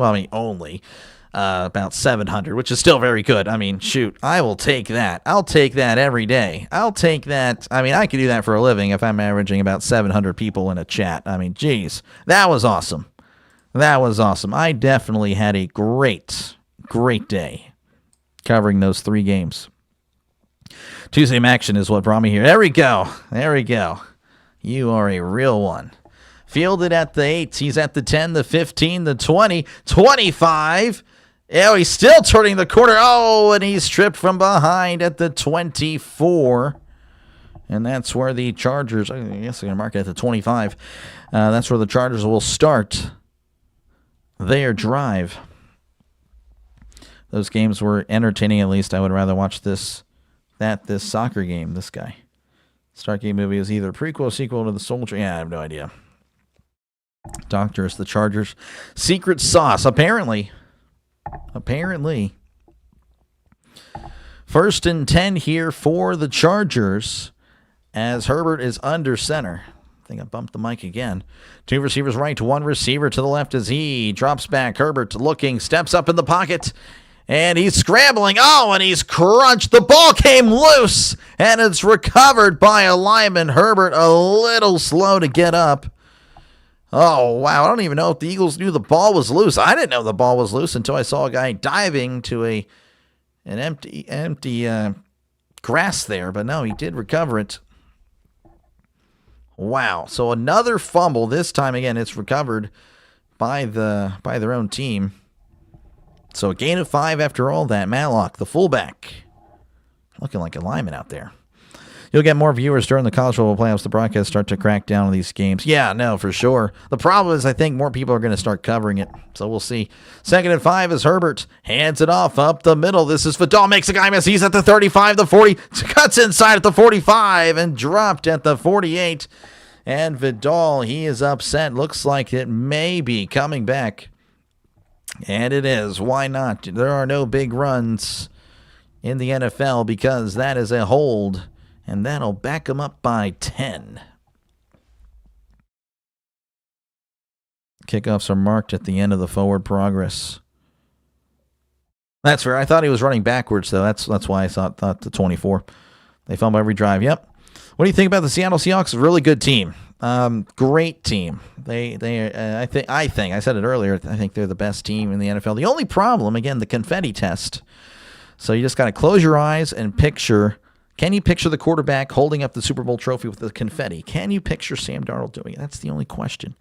Speaker 2: about 700, which is still very good. I mean, shoot, I will take that. I'll take that every day. I'll take that. I mean, I could do that for a living if I'm averaging about 700 people in a chat. I mean, geez, that was awesome. That was awesome. I definitely had a great day covering those 3 games. Tuesday action is what brought me here. There we go. You are a real one. Fielded at the 8. He's at the 10, the 15, the 20, 25. Oh, he's still turning the corner. Oh, and he's tripped from behind at the 24. And that's where the Chargers, I guess they're going to mark it at the 25. That's where the Chargers will start their drive. Those games were entertaining, at least. I would rather watch this soccer game, this guy. Stargate movie is either prequel or sequel to The Soldier. Yeah, I have no idea. Doctors, the Chargers. Secret sauce, apparently. First and 10 here for the Chargers as Herbert is under center. I think I bumped the mic again. 2 receivers right, 1 receiver to the left as he drops back. Herbert looking, steps up in the pocket. And he's scrambling. Oh, and he's crunched. The ball came loose, and it's recovered by a lineman. Herbert a little slow to get up. Oh, wow. I don't even know if the Eagles knew the ball was loose. I didn't know the ball was loose until I saw a guy diving to an empty grass there. But no, he did recover it. Wow. So another fumble. This time, again, it's recovered by their own team. So a gain of 5 after all that. Matlock, the fullback, looking like a lineman out there. You'll get more viewers during the college football playoffs. The broadcasts start to crack down on these games. Yeah, no, for sure. The problem is I think more people are going to start covering it. So we'll see. 2nd and 5 as Herbert hands it off up the middle. This is Vidal, makes a guy miss. He's at the 35, the 40, cuts inside at the 45 and dropped at the 48. And Vidal, he is upset. Looks like it may be coming back. And it is. Why not? There are no big runs in the NFL because that is a hold, and that'll back them up by 10. Kickoffs are marked at the end of the forward progress. That's fair. I thought he was running backwards, though. That's why I thought the 24. They fumble every drive. Yep. What do you think about the Seattle Seahawks? A really good team. Great team. I think I said it earlier. I think they're the best team in the NFL. The only problem, again, the confetti test. So you just got to close your eyes and picture. Can you picture the quarterback holding up the Super Bowl trophy with the confetti? Can you picture Sam Darnold doing it? That's the only question.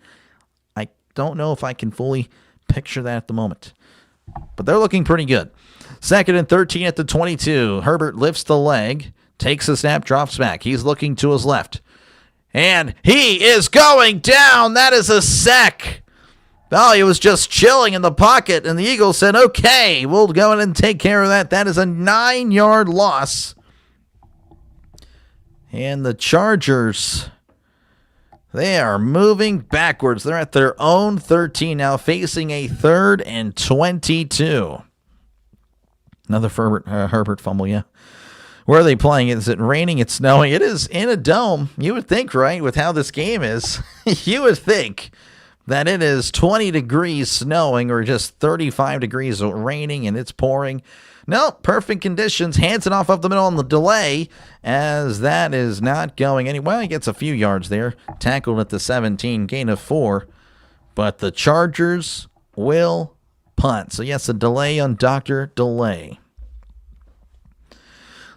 Speaker 2: I don't know if I can fully picture that at the moment, but they're looking pretty good. 2nd and 13 at the 22. Herbert lifts the leg, takes a snap, drops back. He's looking to his left. And he is going down. That is a sack. Oh, he was just chilling in the pocket, and the Eagles said, okay, we'll go in and take care of that. That is a 9-yard loss. And the Chargers, They are moving backwards. They're at their own 13 now, facing a 3rd and 22. Another Herbert fumble, yeah. Where are they playing? Is it raining? It's snowing. It is in a dome. You would think, right, with how this game is, you would think that it is 20 degrees snowing or just 35 degrees raining and it's pouring. No, perfect conditions. Hands it off up the middle on the delay, as that is not going anywhere. Well, he gets a few yards there. Tackled at the 17, gain of 4. But the Chargers will punt. So, yes, a delay on Dr. Delay.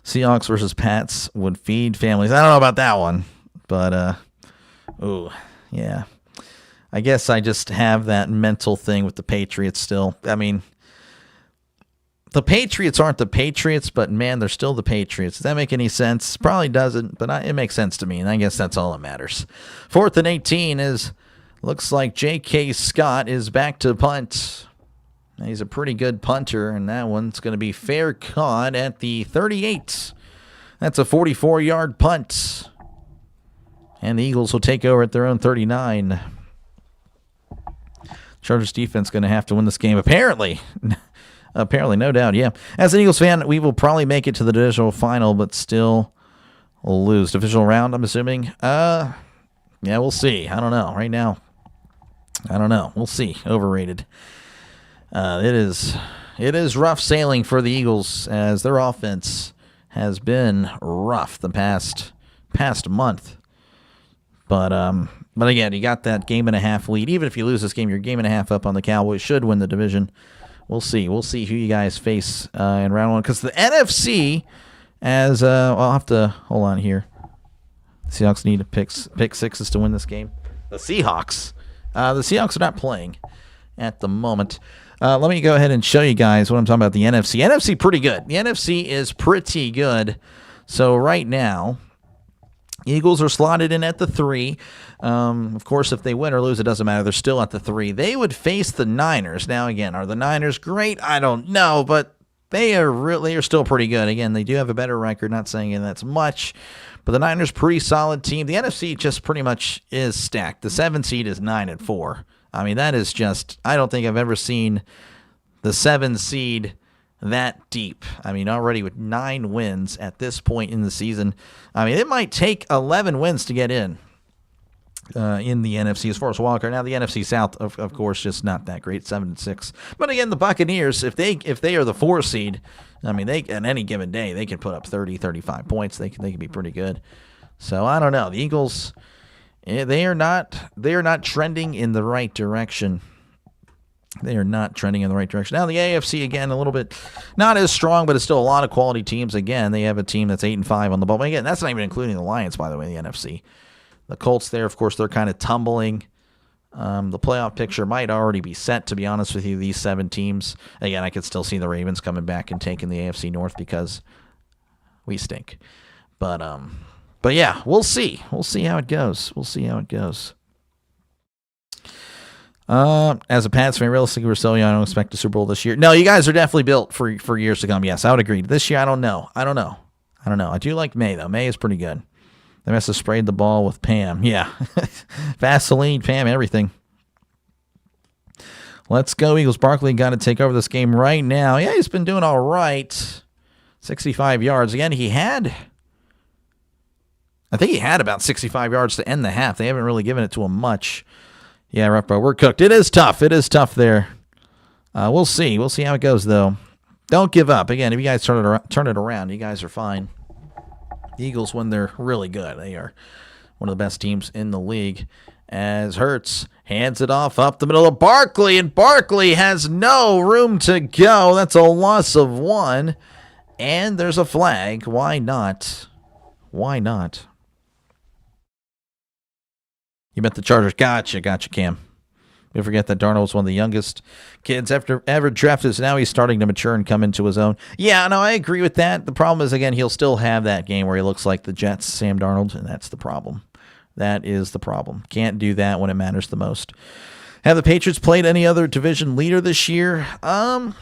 Speaker 2: Seahawks versus Pats would feed families. I don't know about that one, but, yeah. I guess I just have that mental thing with the Patriots still. I mean, the Patriots aren't the Patriots, but, man, they're still the Patriots. Does that make any sense? Probably doesn't, but it makes sense to me, and I guess that's all that matters. 4th and 18 looks like J.K. Scott is back to punt. He's a pretty good punter, and that one's going to be fair caught at the 38. That's a 44-yard punt. And the Eagles will take over at their own 39. Chargers defense going to have to win this game, apparently. Apparently, no doubt, yeah. As an Eagles fan, we will probably make it to the divisional final, but still will lose. Divisional round, I'm assuming? Yeah, we'll see. I don't know. Right now, I don't know. We'll see. Overrated. It is rough sailing for the Eagles, as their offense has been rough the past month. But again, you got that game and a half lead. Even if you lose this game, you're game and a half up on the Cowboys. Should win the division. We'll see. We'll see who you guys face in round 1. Because the NFC, I'll have to hold on here. The Seahawks need to pick sixes to win this game. The Seahawks are not playing at the moment. Let me go ahead and show you guys what I'm talking about. The NFC. NFC pretty good. The NFC is pretty good. So right now, Eagles are slotted in at the 3. Of course, if they win or lose, it doesn't matter. They're still at the 3. They would face the Niners. Now, again, are the Niners great? I don't know, but they are still pretty good. Again, they do have a better record. Not saying that's much, but the Niners, pretty solid team. The NFC just pretty much is stacked. The 7 seed is 9-4. I mean, that is just, I don't think I've ever seen the 7 seed that deep. I mean, already with 9 wins at this point in the season. I mean, it might take 11 wins to get in the NFC as far as wildcard. Now, the NFC South, of course, just not that great, 7-6. But again, the Buccaneers, if they are the 4 seed, I mean, they on any given day, they can put up 30, 35 points. They can be pretty good. So, I don't know. The Eagles, they are not trending in the right direction. They are not trending in the right direction. Now, the AFC, again, a little bit not as strong, but it's still a lot of quality teams. Again, they have a team that's 8-5 on the bubble. Again, that's not even including the Lions, by the way, the NFC. The Colts there, of course, they're kind of tumbling. The playoff picture might already be set, to be honest with you, these 7 teams. Again, I could still see the Ravens coming back and taking the AFC North because we stink. But yeah, we'll see. We'll see how it goes. As a Pats fan, realistically, we're still young. I don't expect a Super Bowl this year. No, you guys are definitely built for years to come. Yes, I would agree. This year, I don't know. I do like May, though. May is pretty good. They must have sprayed the ball with Pam. Yeah. Vaseline, Pam, everything. Let's go, Eagles. Barkley got to take over this game right now. Yeah, he's been doing all right. 65 yards. Again, I think he had about 65 yards to end the half. They haven't really given it to him much. Yeah, rough, bro. We're cooked. It is tough there. We'll see. We'll see how it goes, though. Don't give up. Again, if you guys turn it around, you guys are fine. The Eagles, when they're really good, they are one of the best teams in the league. As Hurts hands it off up the middle of Barkley, and Barkley has no room to go. That's a loss of 1. And there's a flag. Why not? You bet the Chargers. Gotcha, Cam. You forget that Darnold was one of the youngest kids ever drafted, so now he's starting to mature and come into his own. Yeah, no, I agree with that. The problem is, again, he'll still have that game where he looks like the Jets, Sam Darnold, and that's the problem. That is the problem. Can't do that when it matters the most. Have the Patriots played any other division leader this year? I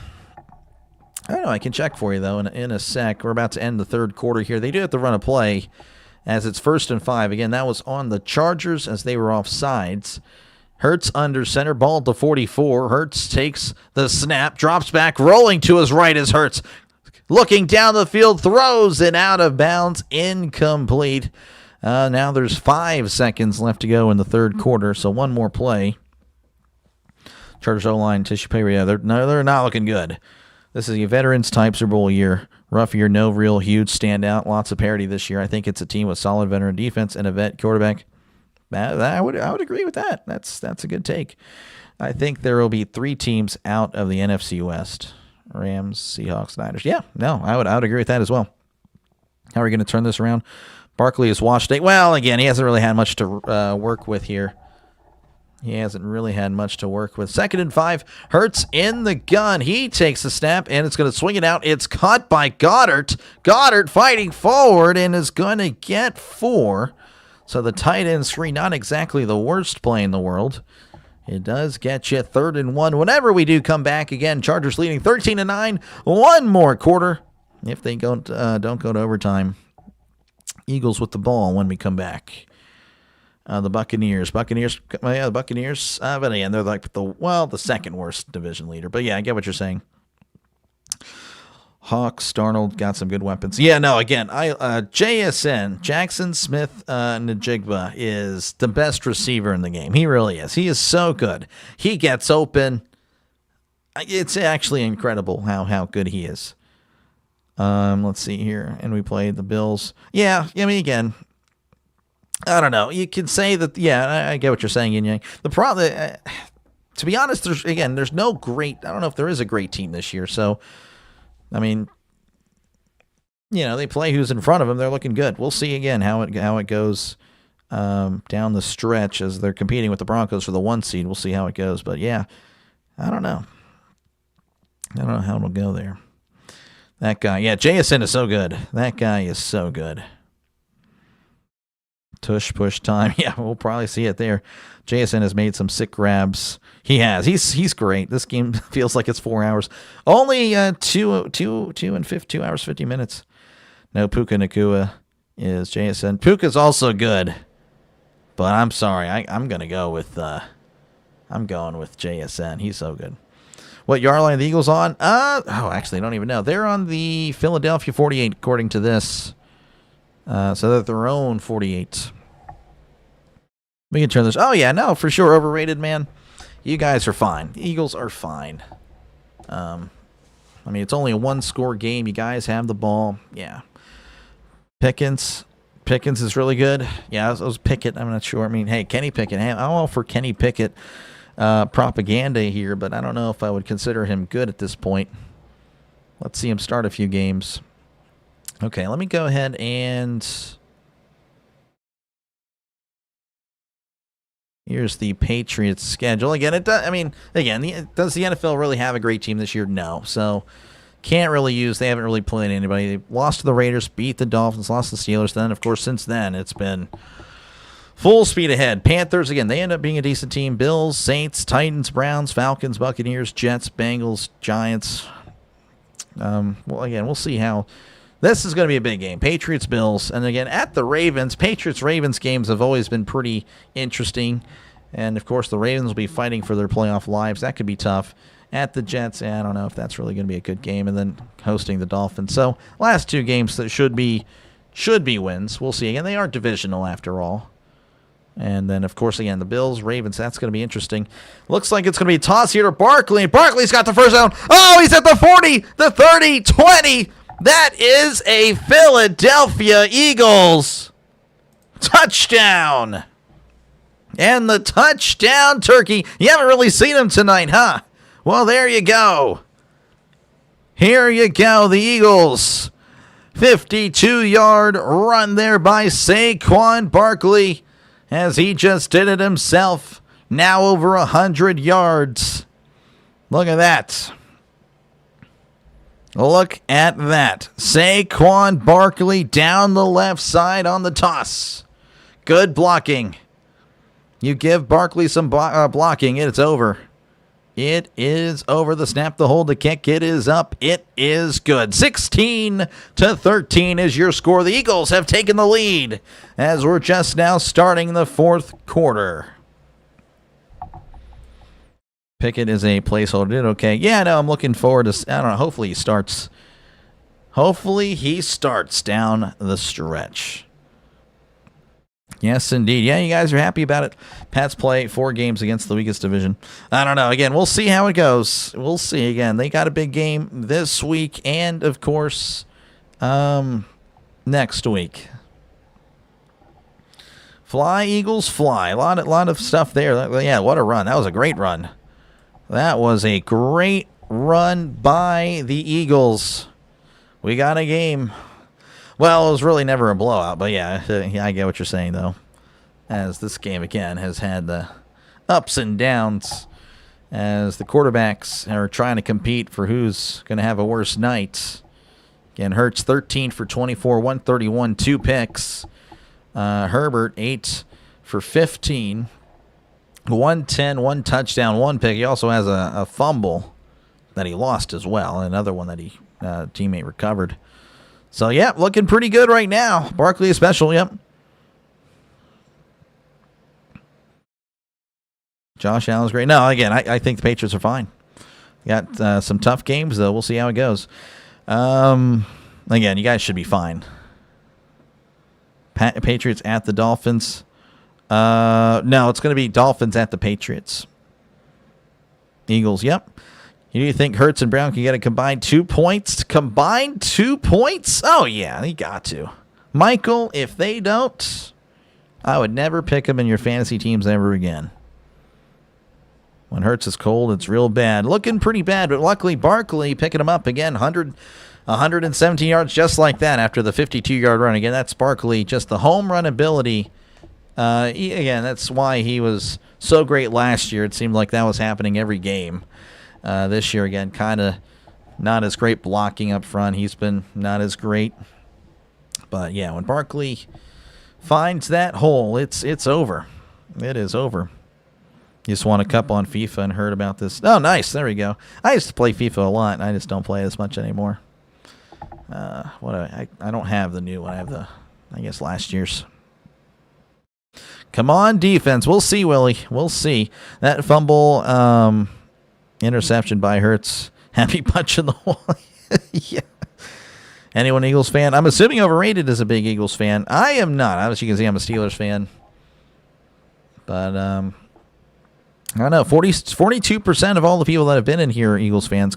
Speaker 2: don't know. I can check for you, though, in a sec. We're about to end the third quarter here. They do have to run a play as it's 1st and 5. Again, that was on the Chargers as they were off sides. Hurts under center, ball at the 44. Hurts takes the snap, drops back, rolling to his right as Hurts looking down the field, throws it out of bounds, incomplete. Now there's 5 seconds left to go in the third quarter, so one more play. Chargers O-line, Tissue paper, yeah, they're not looking good. This is a veterans type Super Bowl year. Rough year, no real huge standout. Lots of parity this year. I think it's a team with solid veteran defense and a vet quarterback. I would agree with that. That's a good take. I think there will be 3 teams out of the NFC West. Rams, Seahawks, Niners. Yeah, no, I would agree with that as well. How are we going to turn this around? Barkley is washed. Well, again, he hasn't really had much to work with here. He hasn't really had much to work with. 2nd and 5. Hurts in the gun. He takes the snap, and it's going to swing it out. It's caught by Goddard. Goddard fighting forward and is going to get 4. So the tight end screen, not exactly the worst play in the world. It does get you 3rd and 1. Whenever we do come back again, Chargers leading 13-9. One more quarter if they don't go to overtime. Eagles with the ball when we come back. The Buccaneers. But again, they're like the second worst division leader. But yeah, I get what you're saying. Hawks, Darnold got some good weapons. Yeah, no, again, JSN, Jackson Smith Njigba, is the best receiver in the game. He really is. He is so good. He gets open. It's actually incredible how good he is. Let's see here. And we played the Bills. Yeah, I mean, again, I don't know. You can say that, yeah, I get what you're saying, Yin Yang. The problem, to be honest, there's no great, I don't know if there is a great team this year, so I mean, they play who's in front of them. They're looking good. We'll see again how it goes down the stretch as they're competing with the Broncos for the 1 seed. We'll see how it goes. But yeah, I don't know. I don't know how it'll go there. That guy, yeah, JSN is so good. That guy is so good. Tush push time. Yeah, we'll probably see it there. JSN has made some sick grabs. He has. He's great. This game feels like it's 4 hours. Only 2 hours 50 minutes. No, Puka Nacua is JSN. Puka's also good, but I'm sorry. I'm gonna go with I'm going with JSN. He's so good. What yard line are the Eagles on? Actually, I don't even know. They're on the Philadelphia 48, according to this. So they're their own 48. We can turn this. Oh, yeah, no, for sure. Overrated, man. You guys are fine. The Eagles are fine. I mean, it's only a 1-score game. You guys have the ball. Yeah. Pickens is really good. Yeah, it was Pickett. I'm not sure. I mean, hey, Kenny Pickett. Hey, I'm all for Kenny Pickett propaganda here, but I don't know if I would consider him good at this point. Let's see him start a few games. Okay, let me go ahead and here's the Patriots schedule. Again, does the NFL really have a great team this year? No. So can't really use. They haven't really played anybody. They lost to the Raiders, beat the Dolphins, lost to the Steelers. Then, of course, since then it's been full speed ahead. Panthers, again, they end up being a decent team. Bills, Saints, Titans, Browns, Falcons, Buccaneers, Jets, Bengals, Giants. Well, again, we'll see how. This is going to be a big game. Patriots, Bills. And again, at the Ravens, Patriots-Ravens games have always been pretty interesting. And, of course, the Ravens will be fighting for their playoff lives. That could be tough. At the Jets, I don't know if that's really going to be a good game. And then hosting the Dolphins. So, last 2 games that should be wins. We'll see. Again, they are divisional after all. And then, of course, again, the Bills, Ravens, that's going to be interesting. Looks like it's going to be a toss here to Barkley. Barkley's got the first down. Oh, he's at the 40, the 30, 20. That is a Philadelphia Eagles touchdown. And the touchdown turkey. You haven't really seen him tonight, huh? Well, there you go. Here you go, the Eagles. 52-yard run there by Saquon Barkley as he just did it himself. Now over 100 yards. Look at that. Look at that. Saquon Barkley down the left side on the toss. Good blocking. You give Barkley some blocking, it's over. It is over. The snap, the hold, the kick. It is up. It is good. 16-13 is your score. The Eagles have taken the lead as we're just now starting the fourth quarter. Pickett is a placeholder. Did okay. Yeah, no, I'm looking forward to. I don't know. Hopefully he starts. Hopefully he starts down the stretch. Yes, indeed. Yeah, you guys are happy about it. Pats play 4 games against the weakest division. I don't know. Again, we'll see how it goes. We'll see. Again, they got a big game this week and, of course, next week. Fly, Eagles, fly. A lot of stuff there. Yeah, what a run. That was a great run. That was a great run by the Eagles. We got a game. Well, it was really never a blowout, but yeah, I get what you're saying, though. As this game, again, has had the ups and downs as the quarterbacks are trying to compete for who's going to have a worse night. Again, Hurts 13 for 24, 131, 2 picks. Herbert 8 for 15, 110, 1 touchdown, 1 pick. He also has a fumble that he lost as well, another one that he teammate recovered. So, yeah, looking pretty good right now. Barkley is special, yep. Josh Allen's great. No, again, I think the Patriots are fine. Got some tough games, though. We'll see how it goes. Again, you guys should be fine. Patriots at the Dolphins. No, it's going to be Dolphins at the Patriots. Eagles, yep. Do you think Hurts and Brown can get a combined 2 points? Combined 2 points? Oh, yeah, they got to. Michael, if they don't, I would never pick them in your fantasy teams ever again. When Hurts is cold, it's real bad. Looking pretty bad, but luckily Barkley picking him up again. 117 yards just like that after the 52-yard run. Again, that's Barkley, just the home run ability. Again, that's why he was so great last year. It seemed like that was happening every game. This year, again, kind of not as great blocking up front. He's been not as great. But, yeah, when Barkley finds that hole, it's over. It is over. You just won a cup on FIFA and heard about this. Oh, nice. There we go. I used to play FIFA a lot. I just don't play as much anymore. I don't have the new one. I have I guess, last year's. Come on, defense. We'll see, Willie. We'll see. That fumble, interception by Hurts. Happy punch in the wall. Yeah. Anyone Eagles fan? I'm assuming Overrated is a big Eagles fan. I am not. As you can see, I'm a Steelers fan. But, I don't know. 42% of all the people that have been in here are Eagles fans,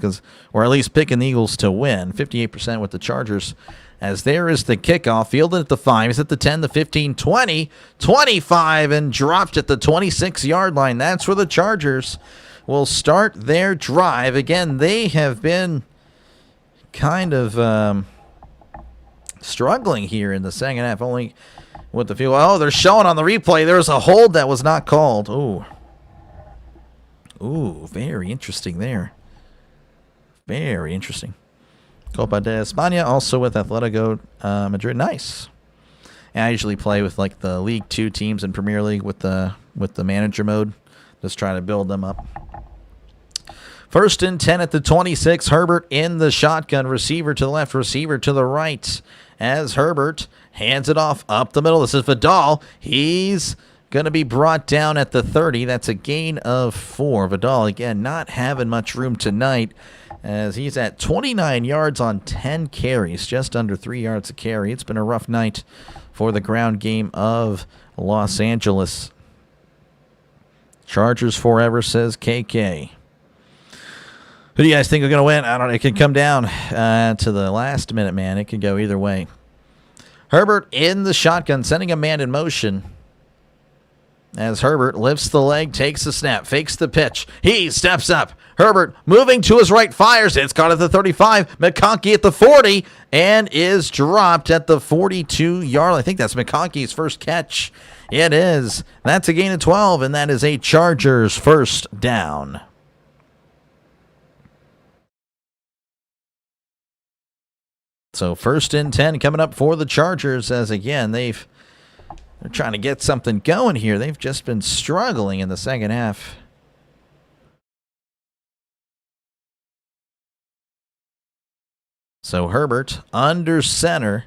Speaker 2: or at least picking the Eagles to win. 58% with the Chargers. As there is the kickoff, fielded at the 5, he's at the 10, the 15, 20, 25, and dropped at the 26-yard line. That's where the Chargers will start their drive. Again, they have been kind of struggling here in the second half, only with the field. Oh, they're showing on the replay. There's a hold that was not called. Ooh, very interesting there. Very interesting. Copa de España, also with Atletico Madrid. Nice. And I usually play with like the League 2 teams in Premier League with the manager mode. Just trying to build them up. 1st and 10 at the 26. Herbert in the shotgun. Receiver to the left, receiver to the right. As Herbert hands it off up the middle. This is Vidal. He's going to be brought down at the 30. That's a gain of 4. Vidal, again, not having much room tonight, as he's at 29 yards on 10 carries, just under 3 yards a carry. It's been a rough night for the ground game of Los Angeles. Chargers forever, says KK. Who do you guys think are going to win? I don't know. It could come down to the last minute, man. It could go either way. Herbert in the shotgun, sending a man in motion. As Herbert lifts the leg, takes the snap, fakes the pitch. He steps up. Herbert moving to his right, fires. It's caught at the 35. McConkey at the 40 and is dropped at the 42-yard line. I think that's McConkey's first catch. It is. That's a gain of 12, and that is a Chargers first down. So 1st and 10 coming up for the Chargers, as again, they're trying to get something going here. They've just been struggling in the second half. So Herbert under center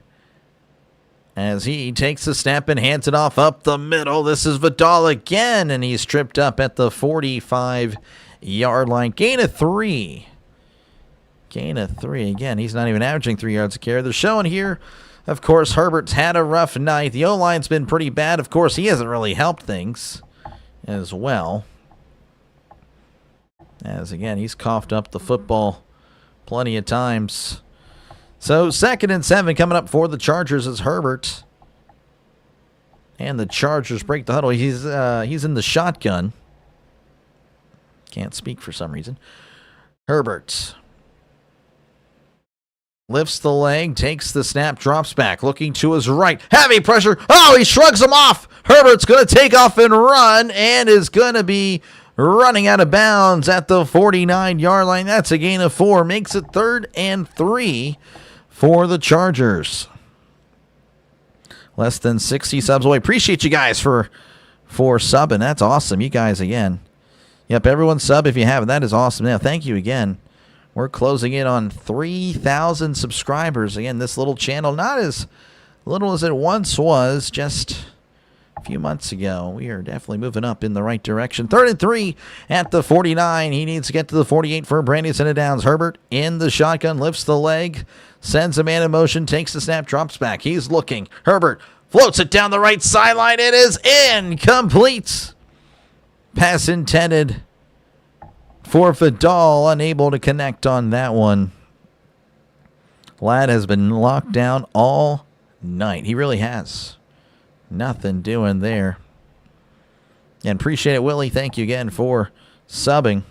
Speaker 2: as he takes a snap and hands it off up the middle. This is Vidal again, and he's tripped up at the 45-yard line. Gain of 3. Gain of 3. Again, he's not even averaging 3 yards a carry. They're showing here, of course, Herbert's had a rough night. The O-line's been pretty bad. Of course, he hasn't really helped things as well. As, again, he's coughed up the football plenty of times. So 2nd and 7 coming up for the Chargers as Herbert. And the Chargers break the huddle. He's in the shotgun. Can't speak for some reason. Herbert lifts the leg, takes the snap, drops back, looking to his right. Heavy pressure. Oh, he shrugs him off. Herbert's going to take off and run and is going to be running out of bounds at the 49-yard line. That's a gain of 4. Makes it 3rd and 3 for the Chargers. Less than 60 subs away. Appreciate you guys for subbing. That's awesome. You guys again. Yep, everyone sub if you haven't. That is awesome. Yeah, thank you again. We're closing in on 3,000 subscribers. Again, this little channel, not as little as it once was, just a few months ago. We are definitely moving up in the right direction. 3rd and 3 at the 49. He needs to get to the 48 for Brandy send it downs. Herbert in the shotgun, lifts the leg, sends a man in motion, takes the snap, drops back. He's looking. Herbert floats it down the right sideline. It is incomplete. Pass intended for Vidal, unable to connect on that one. Lad has been locked down all night. He really has. Nothing doing there. And appreciate it, Willie. Thank you again for subbing.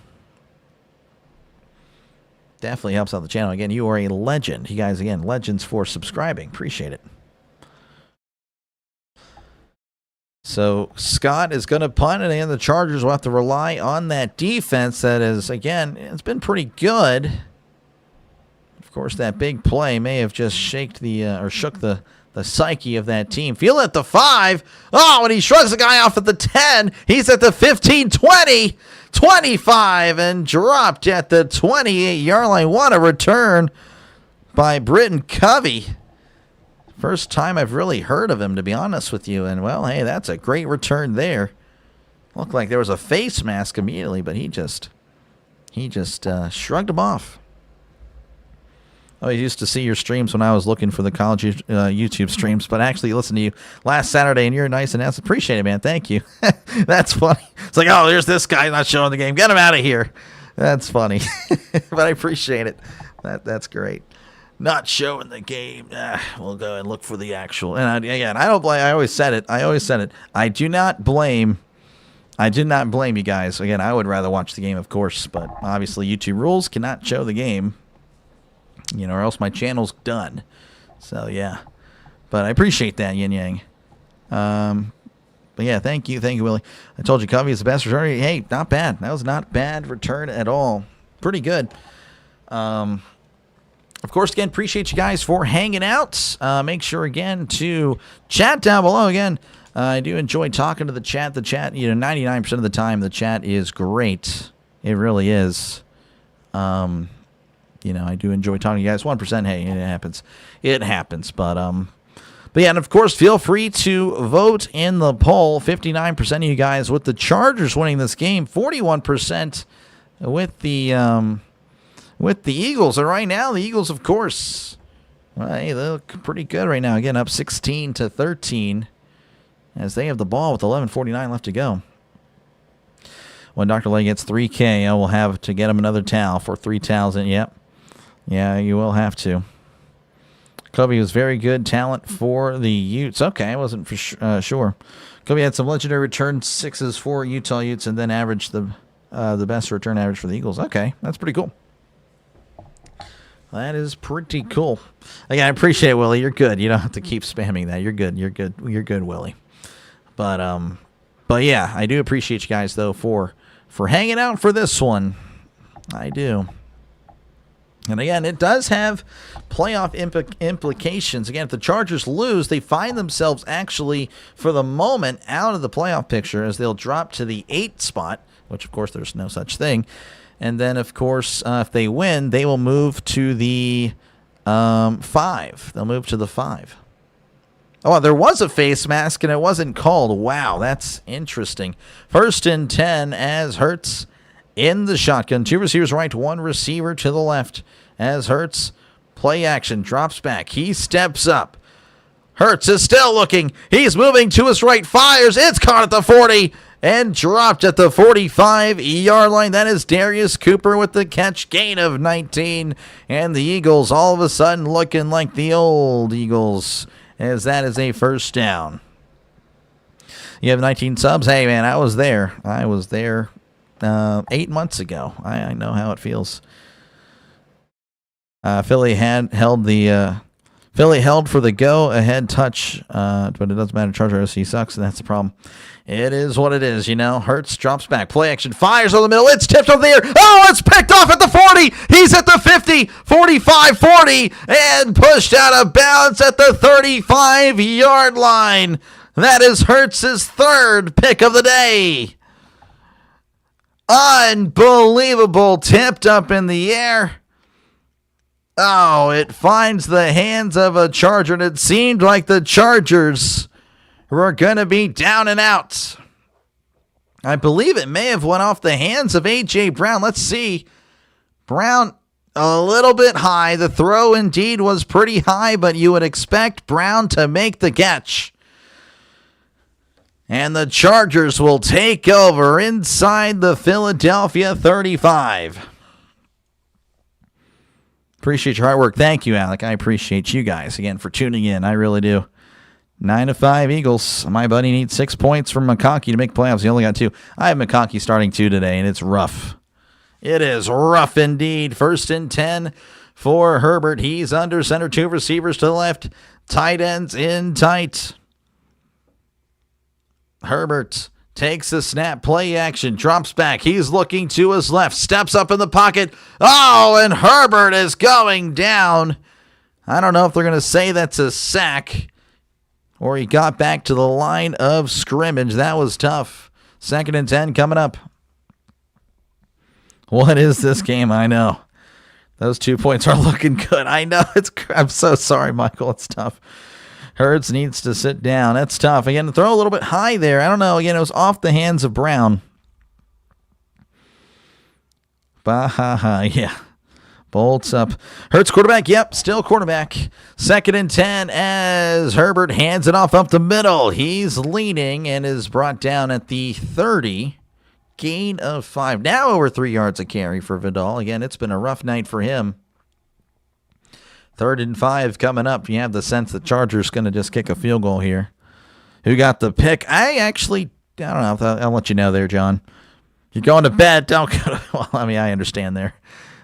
Speaker 2: Definitely helps out the channel. Again, you are a legend. You guys, again, legends for subscribing. Appreciate it. So Scott is going to punt, and the Chargers will have to rely on that defense that is, again, it's been pretty good. Of course, that big play may have just shook the psyche of that team. Feel it at the 5. Oh, and he shrugs the guy off at the 10. He's at the 15, 20, 25, and dropped at the 28-yard line. What a return by Britton Covey. First time I've really heard of him, to be honest with you. And, well, hey, that's a great return there. Looked like there was a face mask immediately, but he just shrugged him off. Oh, I used to see your streams when I was looking for the college YouTube streams, but actually listened to you last Saturday, and you're nice and nice. Appreciate it, man. Thank you. That's funny. It's like, oh, there's this guy not showing the game. Get him out of here. That's funny. But I appreciate it. That's great. Not showing the game. We'll go and look for the actual. And again, I don't blame. I always said it. I do not blame you guys. Again, I would rather watch the game, of course, but obviously YouTube rules cannot show the game, or else my channel's done. So yeah, but I appreciate that, Yin Yang. But yeah, thank you, Willie. I told you Covey is the best return. Hey, not bad. That was not bad return at all. Pretty good. Of course, again, appreciate you guys for hanging out. Make sure, again, to chat down below. Again, I do enjoy talking to the chat. The chat, 99% of the time, the chat is great. It really is. I do enjoy talking to you guys. 1%, hey, it happens. It happens. But yeah, and of course, feel free to vote in the poll. 59% of you guys with the Chargers winning this game. 41% with the Eagles. And right now, the Eagles, of course, well, hey, they look pretty good right now. Again, up 16-13 as they have the ball with 11:49 left to go. When Dr. Lay gets 3K, I will have to get him another towel for 3 towels in. Yep. Yeah, you will have to. Kobe was very good talent for the Utes. Okay, I wasn't for sure. Kobe had some legendary return 6s for Utah Utes and then averaged the best return average for the Eagles. Okay, that's pretty cool. That is pretty cool. Again, I appreciate it, Willie. You're good. You don't have to keep spamming that. You're good. You're good, Willie. But yeah, I do appreciate you guys though for hanging out for this one. I do. And again, it does have playoff implications. Again, if the Chargers lose, they find themselves actually, for the moment, out of the playoff picture as they'll drop to the 8th spot, which, of course, there's no such thing. And then, of course, if they win, they will move to the 5. They'll move to the 5. Oh, there was a face mask, and it wasn't called. Wow, that's interesting. 1st and 10 as Hurts in the shotgun. 2 receivers right, 1 receiver to the left. As Hurts, play action, drops back. He steps up. Hurts is still looking. He's moving to his right, fires. It's caught at the 40 and dropped at the 45-yard line. That is Darius Cooper with the catch, gain of 19. And the Eagles all of a sudden looking like the old Eagles, as that is a 1st down. You have 19 subs. Hey, man, I was there. 8 months ago. I know how it feels. Philly held for the go-ahead touch, but it doesn't matter. Charger OC sucks, and that's the problem. It is what it is, you know. Hurts drops back. Play action. Fires over the middle. It's tipped over the air. Oh, it's picked off at the 40. He's at the 50, 45, 40, and pushed out of bounds at the 35-yard line. That is Hurts' 3rd pick of the day. Unbelievable. Tipped up in the air. Oh, it finds the hands of a Charger, and it seemed like the Chargers were going to be down and out. I believe it may have went off the hands of A.J. Brown. Let's see. Brown a little bit high. The throw indeed was pretty high, but you would expect Brown to make the catch. And the Chargers will take over inside the Philadelphia 35. Appreciate your hard work. Thank you, Alec. I appreciate you guys, again, for tuning in. I really do. 9-5 Eagles. My buddy needs 6 points from McConkey to make playoffs. He only got 2. I have McConkey starting 2 today, and it's rough. It is rough indeed. 1st and 10 for Herbert. He's under center. 2 receivers to the left. Tight ends in tight. Herbert takes the snap, play action, drops back. He's looking to his left, steps up in the pocket. Oh, and Herbert is going down. I don't know if they're going to say that's a sack or he got back to the line of scrimmage. That was tough. 2nd and 10 coming up. What is this game? I know. Those 2 points are looking good. I know. I'm so sorry, Michael. It's tough. Hurts needs to sit down. That's tough. Again, throw a little bit high there. I don't know. Again, it was off the hands of Brown. Yeah. Bolts up. Hurts quarterback. Yep, still quarterback. 2nd and 10 as Herbert hands it off up the middle. He's leading and is brought down at the 30. Gain of 5. Now over 3 yards a carry for Vidal. Again, it's been a rough night for him. 3rd and 5 coming up. You have the sense the Chargers going to just kick a field goal here. Who got the pick? I don't know. I'll let you know there, John. You're going to bed. Don't go to, well, I mean, I understand there.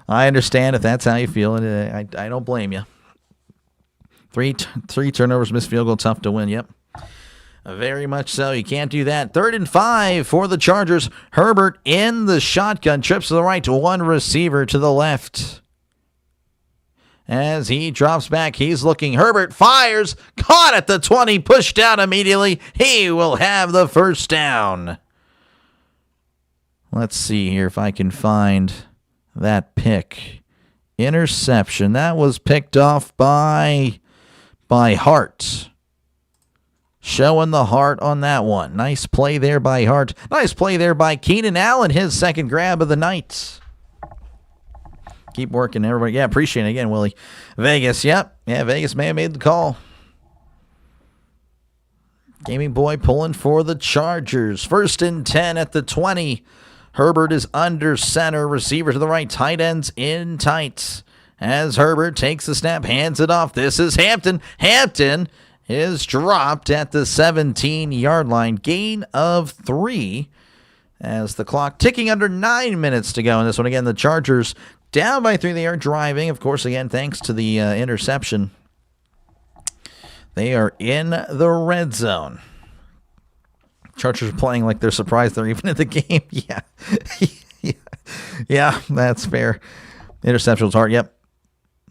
Speaker 2: I understand if that's how you feel. I don't blame you. Three turnovers, missed field goal, tough to win. Yep. Very much so. You can't do that. 3rd and 5 for the Chargers. Herbert in the shotgun. Trips to the right to 1 receiver to the left. As he drops back, he's looking. Herbert fires. Caught at the 20. Pushed out immediately. He will have the 1st down. Let's see here if I can find that pick. Interception. That was picked off by Hart. Showing the heart on that one. Nice play there by Hart. Nice play there by Keenan Allen. His 2nd grab of the night. Keep working, everybody. Yeah, appreciate it again, Willie. Vegas, yep. Yeah, Vegas may have made the call. Gaming Boy pulling for the Chargers. 1st and 10 at the 20. Herbert is under center. Receiver to the right. Tight ends in tight. As Herbert takes the snap, hands it off. This is Hampton. Hampton is dropped at the 17-yard line. Gain of 3 as the clock ticking under 9 minutes to go in this one. Again, the Chargers down by 3. They are driving, of course, again, thanks to the interception. They are in the red zone. Chargers are playing like they're surprised they're even in the game. Yeah. Yeah, that's fair. Interception's hard. Yep.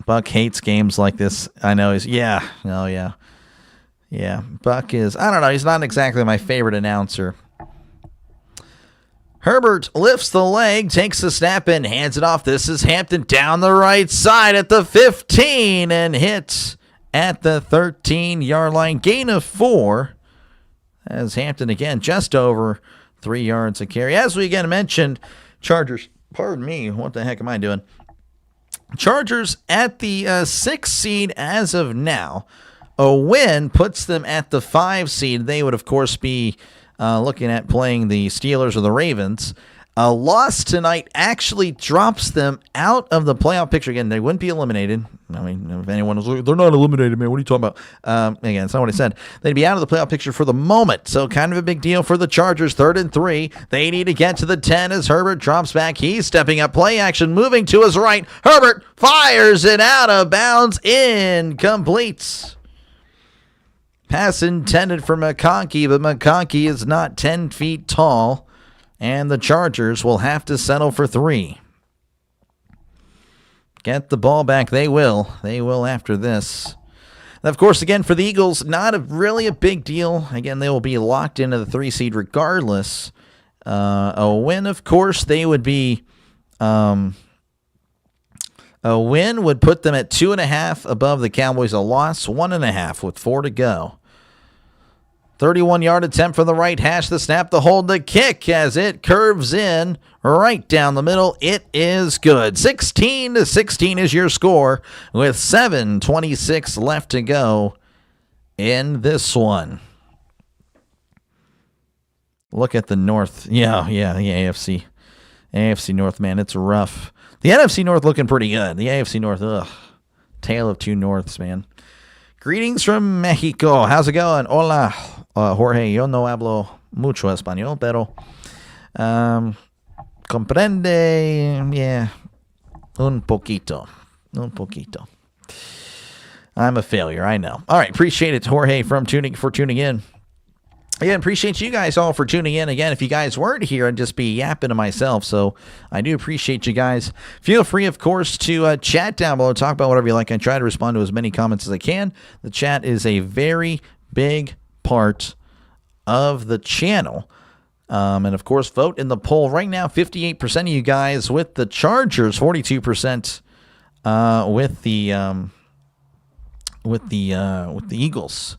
Speaker 2: Buck hates games like this. I know he's, yeah. Oh, yeah. Yeah. Buck is, I don't know. He's not exactly my favorite announcer. Herbert lifts the leg, takes the snap, and hands it off. This is Hampton down the right side at the 15 and hits at the 13-yard line. Gain of 4 as Hampton, again, just over 3 yards a carry. As we again mentioned, Chargers, pardon me, what the heck am I doing? Chargers at the 6th seed as of now. A win puts them at the 5 seed. They would, of course, be looking at playing the Steelers or the Ravens. A loss tonight actually drops them out of the playoff picture. Again, they wouldn't be eliminated. I mean, if anyone was like, they're not eliminated, man. What are you talking about? Again, that's not what I said. They'd be out of the playoff picture for the moment. So kind of a big deal for the Chargers. 3rd and 3. They need to get to the 10 as Herbert drops back. He's stepping up. Play action, moving to his right. Herbert fires it out of bounds. Incomplete. Pass intended for McConkey, but McConkey is not 10 feet tall, and the Chargers will have to settle for 3. Get the ball back. They will. They will after this. And of course, again, for the Eagles, not really a big deal. Again, they will be locked into the 3 seed regardless. A win, of course, they would be... a win would put them at 2.5 above the Cowboys. A loss, 1.5 with 4 to go. 31-yard attempt from the right hash. The snap, the hold, the kick as it curves in right down the middle. It is good. 16-16 is your score with 7:26 left to go in this one. Look at the North. Yeah, the AFC. AFC North, man, it's rough. The NFC North looking pretty good. The AFC North, tale of 2 Norths, man. Greetings from Mexico. How's it going? Hola, Jorge. Yo no hablo mucho español, pero comprende, un poquito. I'm a failure, I know. All right, appreciate it, Jorge, for tuning in. Again, appreciate you guys all for tuning in. Again, if you guys weren't here, I'd just be yapping to myself, so I do appreciate you guys. Feel free, of course, to chat down below, talk about whatever you like. I try to respond to as many comments as I can. The chat is a very big part of the channel. And, of course, vote in the poll. Right now, 58% of you guys with the Chargers, 42% with the Eagles.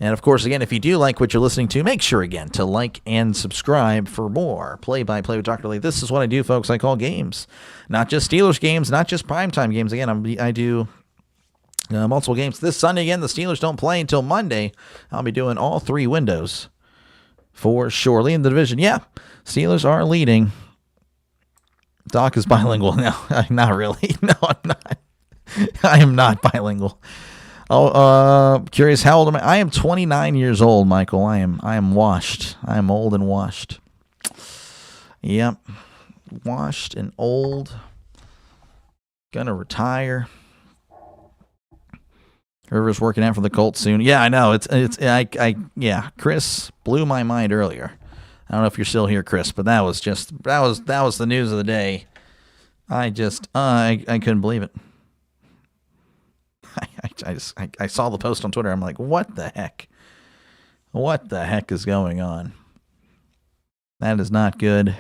Speaker 2: And, of course, again, if you do like what you're listening to, make sure, again, to like and subscribe for more play-by-play with Dr. Lee. This is what I do, folks. I call games. Not just Steelers games, not just primetime games. Again, I do multiple games. This Sunday, again, the Steelers don't play until Monday. I'll be doing all 3 windows for sure. Leading the division. Yeah, Steelers are leading. Doc is bilingual. No, not really. No, I'm not. I am not bilingual. Oh, curious, how old am I? I am 29 years old, Michael. I am washed. I am old and washed. Yep. Washed and old. Gonna retire. Rivers working out for the Colts soon. Yeah, I know. Yeah, Chris blew my mind earlier. I don't know if you're still here, Chris, but that was the news of the day. I couldn't believe it. I saw the post on Twitter. I'm like, what the heck? What the heck is going on? That is not good.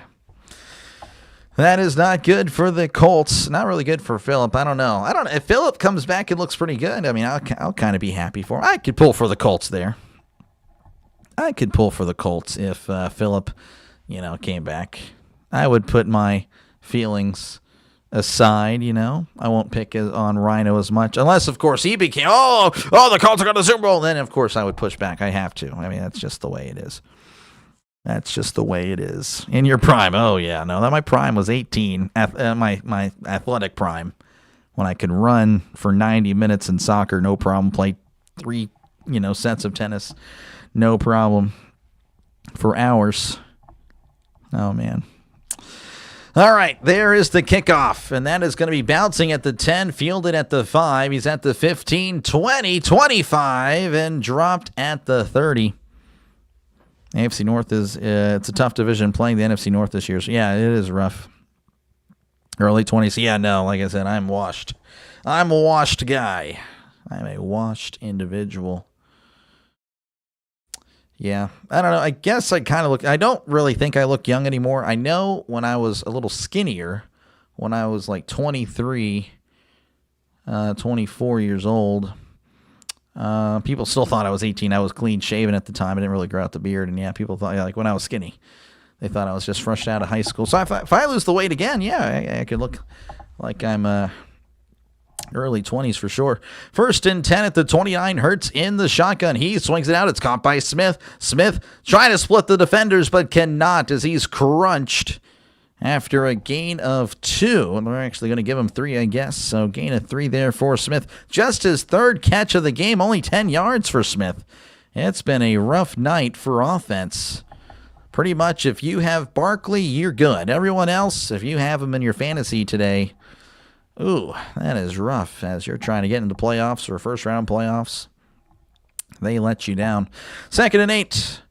Speaker 2: That is not good for the Colts. Not really good for Phillip. I don't know. If Phillip comes back and looks pretty good, I mean, I'll kind of be happy for him. I could pull for the Colts there. I could pull for the Colts if Phillip, came back. I would put my feelings aside, I won't pick on Rhino as much, unless, of course, he became, the Colts are going to the Super Bowl. Then, of course, I would push back. I have to. I mean, that's just the way it is. That's just the way it is. In your prime, my prime was 18, my athletic prime, when I could run for 90 minutes in soccer, no problem, play 3, sets of tennis, no problem, for hours. Oh, man. All right, there is the kickoff, and that is going to be bouncing at the 10, fielded at the 5. He's at the 15, 20, 25, and dropped at the 30. AFC North is it's a tough division playing the NFC North this year. So, yeah, it is rough. Early 20s. Yeah, no, like I said, I'm washed. I'm a washed guy. I'm a washed individual. Yeah, I don't know. I guess I kind of look. I don't really think I look young anymore. I know when I was a little skinnier, when I was like 23, 24 years old, people still thought I was 18. I was clean shaven at the time. I didn't really grow out the beard. And yeah, people thought, like when I was skinny, they thought I was just fresh out of high school. So if I lose the weight again, yeah, I could look like I'm early 20s for sure. First and 10 at the 29. Hurts in the shotgun. He swings it out. It's caught by Smith. Smith trying to split the defenders, but cannot as he's crunched after a gain of 2. And they're actually going to give him 3, I guess. So gain of 3 there for Smith. Just his 3rd catch of the game. Only 10 yards for Smith. It's been a rough night for offense. Pretty much if you have Barkley, you're good. Everyone else, if you have him in your fantasy today, ooh, that is rough as you're trying to get into playoffs or first-round playoffs. They let you down. 2nd and 8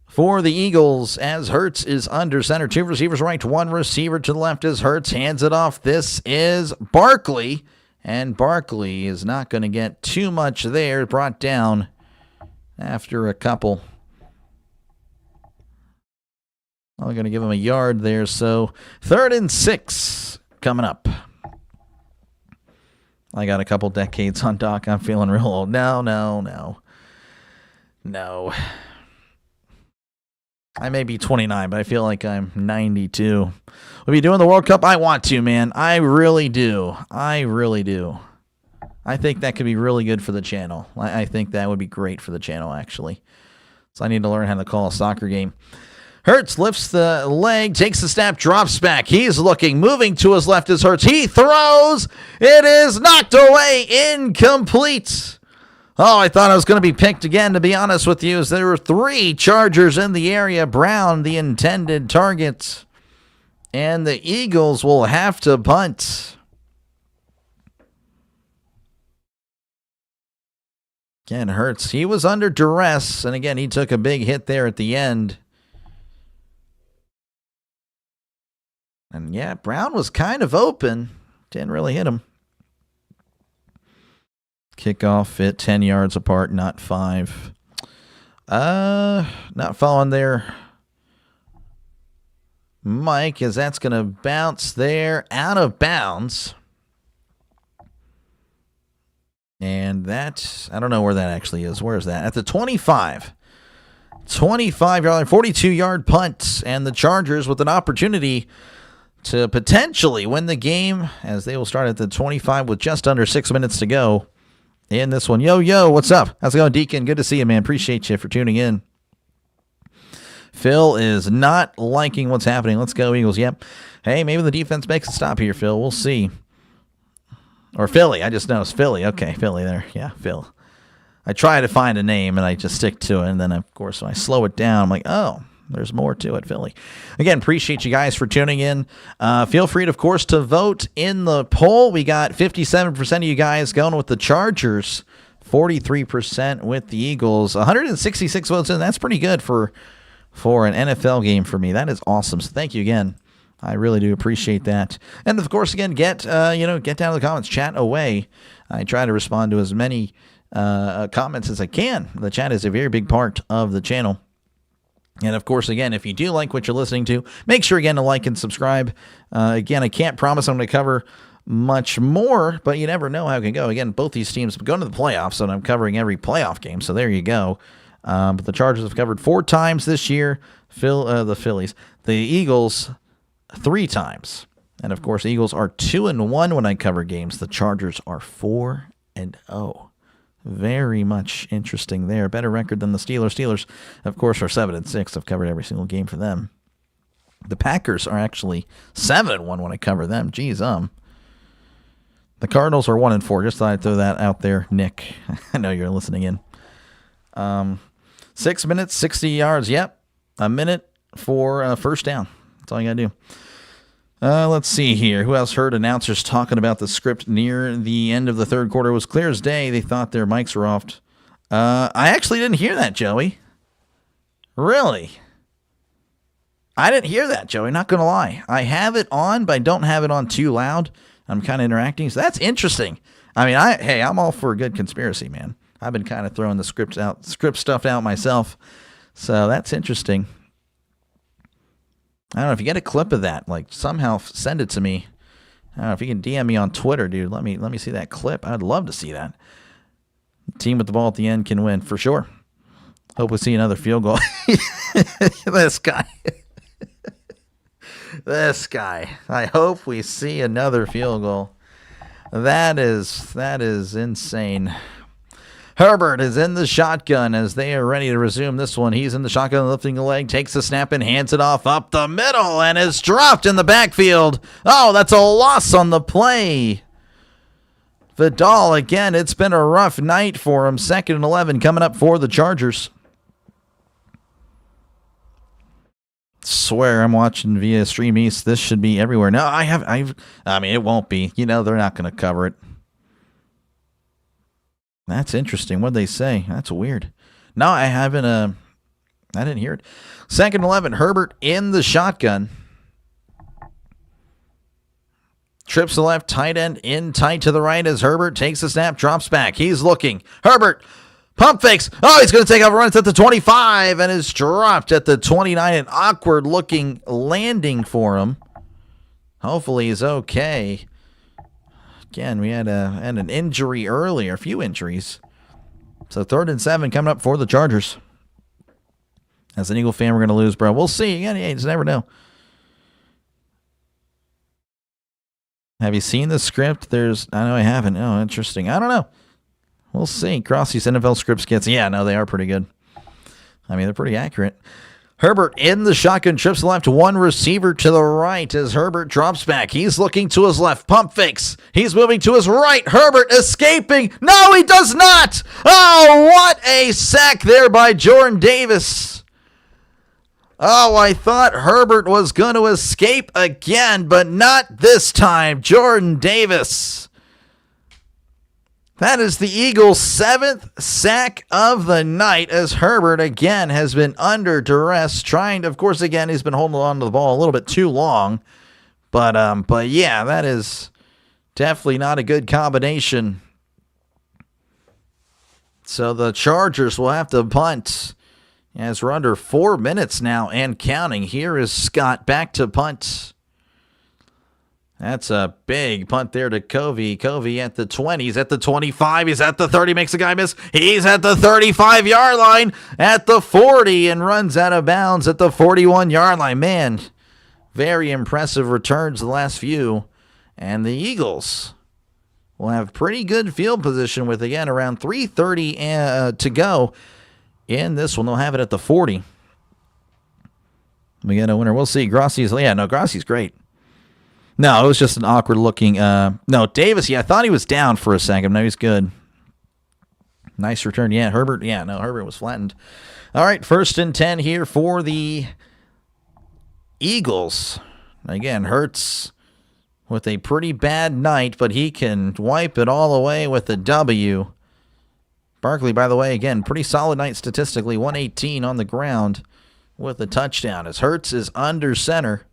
Speaker 2: for the Eagles as Hurts is under center. 2 receivers right, 1 receiver to the left as Hurts hands it off. This is Barkley, and Barkley is not going to get too much there. Brought down after a couple. I'm going to give him a yard there, so 3rd and 6 coming up. I got a couple decades on Doc. I'm feeling real old. No. I may be 29, but I feel like I'm 92. We'll be doing the World Cup. I want to, man. I really do. I think that could be really good for the channel. I think that would be great for the channel, actually. So I need to learn how to call a soccer game. Hurts lifts the leg, takes the snap, drops back. He's looking, moving to his left as Hurts. He throws. It is knocked away, incomplete. Oh, I thought I was going to be picked again, to be honest with you, as there were 3 Chargers in the area. Brown, the intended target. And the Eagles will have to punt. Again, Hurts, he was under duress, and again, he took a big hit there at the end. And yeah, Brown was kind of open. Didn't really hit him. Kickoff at 10 yards apart, not 5. Not following there, Mike, as that's going to bounce there out of bounds. And that, I don't know where that actually is. Where is that? At the 25. 25-yard, 42-yard punt. And the Chargers with an opportunity to potentially win the game, as they will start at the 25 with just under 6 minutes to go in this one. Yo, what's up? How's it going, Deacon? Good to see you, man. Appreciate you for tuning in. Phil is not liking what's happening. Let's go, Eagles. Yep. Hey, maybe the defense makes a stop here, Phil. We'll see. Or Philly. I just noticed Philly. Okay, Philly there. Yeah, Phil. I try to find a name, and I just stick to it. And then, of course, when I slow it down, I'm like, oh, there's more to it, Philly. Again, appreciate you guys for tuning in. Feel free, of course, to vote in the poll. We got 57% of you guys going with the Chargers, 43% with the Eagles, 166 votes in. That's pretty good for an NFL game for me. That is awesome. So thank you again. I really do appreciate that. And, of course, again, get down in the comments. Chat away. I try to respond to as many comments as I can. The chat is a very big part of the channel. And, of course, again, if you do like what you're listening to, make sure, again, to like and subscribe. Again, I can't promise I'm going to cover much more, but you never know how it can go. Again, both these teams go to the playoffs, and I'm covering every playoff game, so there you go. But the Chargers have covered 4 times this year. The Phillies. The Eagles 3 times. And, of course, Eagles are 2-1 when I cover games. The Chargers are 4-0. Very much interesting there. Better record than the Steelers. Steelers, of course, are 7-6. I've covered every single game for them. The Packers are actually 7-1 when I cover them. Geez, The Cardinals are 1-4. Just thought I'd throw that out there, Nick. I know you're listening in. 6 minutes, 60 yards. Yep. A minute for first down. That's all you got to do. Let's see here. Who else heard announcers talking about the script near the end of the third quarter? It was clear as day. They thought their mics were off. I actually didn't hear that, Joey. Really? I didn't hear that, Joey. Not going to lie. I have it on, but I don't have it on too loud. I'm kind of interacting. So that's interesting. I mean, I'm all for a good conspiracy, man. I've been kind of throwing the script stuff out myself. So that's interesting. I don't know if you get a clip of that, like somehow send it to me. I don't know if you can DM me on Twitter, dude. Let me see that clip. I'd love to see that. Team with the ball at the end can win for sure. Hope we see another field goal. This guy. This guy. I hope we see another field goal. That is insane. Herbert is in the shotgun as they are ready to resume this one. He's in the shotgun, lifting the leg, takes the snap and hands it off up the middle and is dropped in the backfield. Oh, that's a loss on the play. Vidal, again, it's been a rough night for him. 2nd and 11 coming up for the Chargers. Swear I'm watching via Stream East. This should be everywhere. No, I mean, it won't be. You know, they're not going to cover it. That's interesting. What'd they say? That's weird. No, I haven't. I didn't hear it. 2nd and 11. Herbert in the shotgun. Trips to the left. Tight end in tight to the right as Herbert takes the snap. Drops back. He's looking. Herbert. Pump fakes. Oh, he's going to take off a run. It's at the 25 and is dropped at the 29. An awkward looking landing for him. Hopefully he's okay. Again, we had an injury earlier, a few injuries. So 3rd and 7 coming up for the Chargers. As an Eagle fan, we're going to lose, bro. We'll see. Again, you just never know. Have you seen the script? I know I haven't. Oh, interesting. I don't know. We'll see. Cross these NFL script skits. Yeah, no, they are pretty good. I mean, they're pretty accurate. Herbert in the shotgun, trips left, one receiver to the right as Herbert drops back. He's looking to his left, pump fakes. He's moving to his right. Herbert escaping. No, he does not. Oh, what a sack there by Jordan Davis. Oh, I thought Herbert was going to escape again, but not this time. Jordan Davis. That is the Eagles' 7th sack of the night as Herbert again has been under duress, trying to, of course, again, he's been holding on to the ball a little bit too long. But yeah, that is definitely not a good combination. So the Chargers will have to punt as we're under 4 minutes now and counting. Here is Scott back to punt. That's a big punt there to Covey. Covey at the 20. He's at the 25. He's at the 30. Makes a guy miss. He's at the 35-yard line. At the 40 and runs out of bounds at the 41-yard line. Man, very impressive returns the last few. And the Eagles will have pretty good field position with, again, around 3:30 to go in this one. They'll have it at the 40. We got a winner. We'll see. Grassi's great. No, it was just an awkward looking. No, Davis, yeah, I thought he was down for a second. No, he's good. Nice return. Yeah, Herbert. Yeah, no, Herbert was flattened. All right, 1st and 10 here for the Eagles. Again, Hurts with a pretty bad night, but he can wipe it all away with a W. Barkley, by the way, again, pretty solid night statistically. 118 on the ground with a touchdown as Hurts is under center.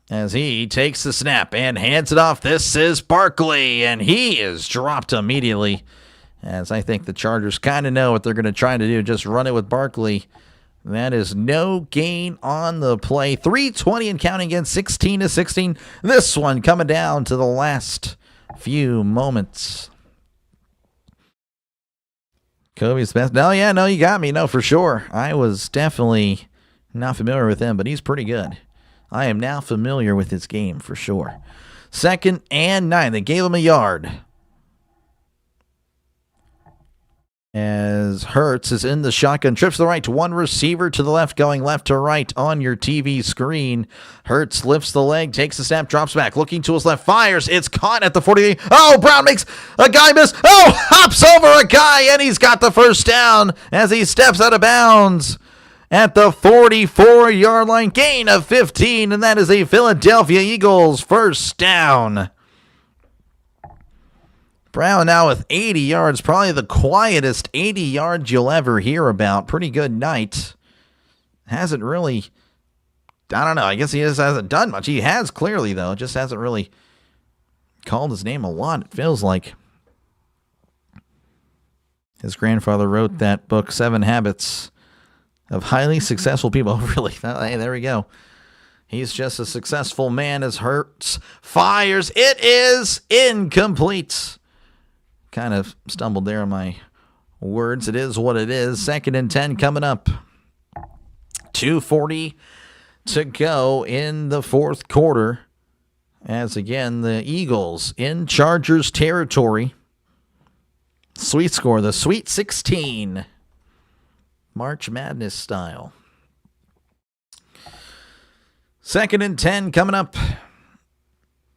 Speaker 2: As he takes the snap and hands it off. This is Barkley, and he is dropped immediately. As I think the Chargers kind of know what they're going to try to do, just run it with Barkley. That is no gain on the play. 3:20 and counting again, 16-16. This one coming down to the last few moments. Kobe's best. No, yeah, no, you got me. No, for sure. I was definitely not familiar with him, but he's pretty good. I am now familiar with his game for sure. 2nd and 9. They gave him a yard. As Hurts is in the shotgun, trips to the right to one receiver to the left, going left to right on your TV screen. Hurts lifts the leg, takes the snap, drops back, looking to his left, fires. It's caught at the 48. Oh, Brown makes a guy miss. Oh, hops over a guy, and he's got the first down as he steps out of bounds at the 44-yard line. Gain of 15, and that is a Philadelphia Eagles first down. Brown now with 80 yards, probably the quietest 80 yards you'll ever hear about. Pretty good night. Hasn't really, I don't know, I guess he just hasn't done much. He has clearly, though, just hasn't really called his name a lot, it feels like. His grandfather wrote that book, 7 Habits of Highly Successful People. Oh, really? Hey, there we go. He's just a successful man as Hurts fires. It is incomplete. Kind of stumbled there on my words. It is what it is. 2nd and 10 coming up. 2:40 to go in the fourth quarter. As again, the Eagles in Chargers territory. Sweet score, the Sweet 16. March Madness style. 2nd and 10 coming up.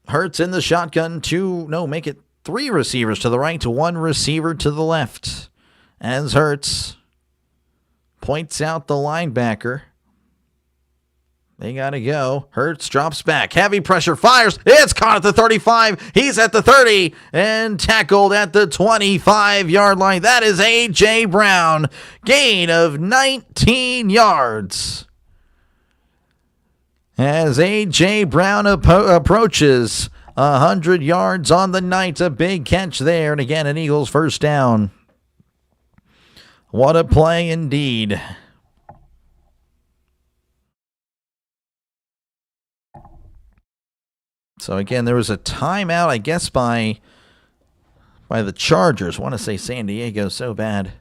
Speaker 2: Hurts in the shotgun. 3 receivers to the right, 1 receiver to the left. As Hurts points out the linebacker. They got to go. Hurts drops back. Heavy pressure, fires. It's caught at the 35. He's at the 30 and tackled at the 25-yard line. That is A.J. Brown. Gain of 19 yards. As A.J. Brown approaches 100 yards on the night. A big catch there. And again, an Eagles first down. What a play indeed. So again, there was a timeout, I guess, by the Chargers. I want to say San Diego so bad.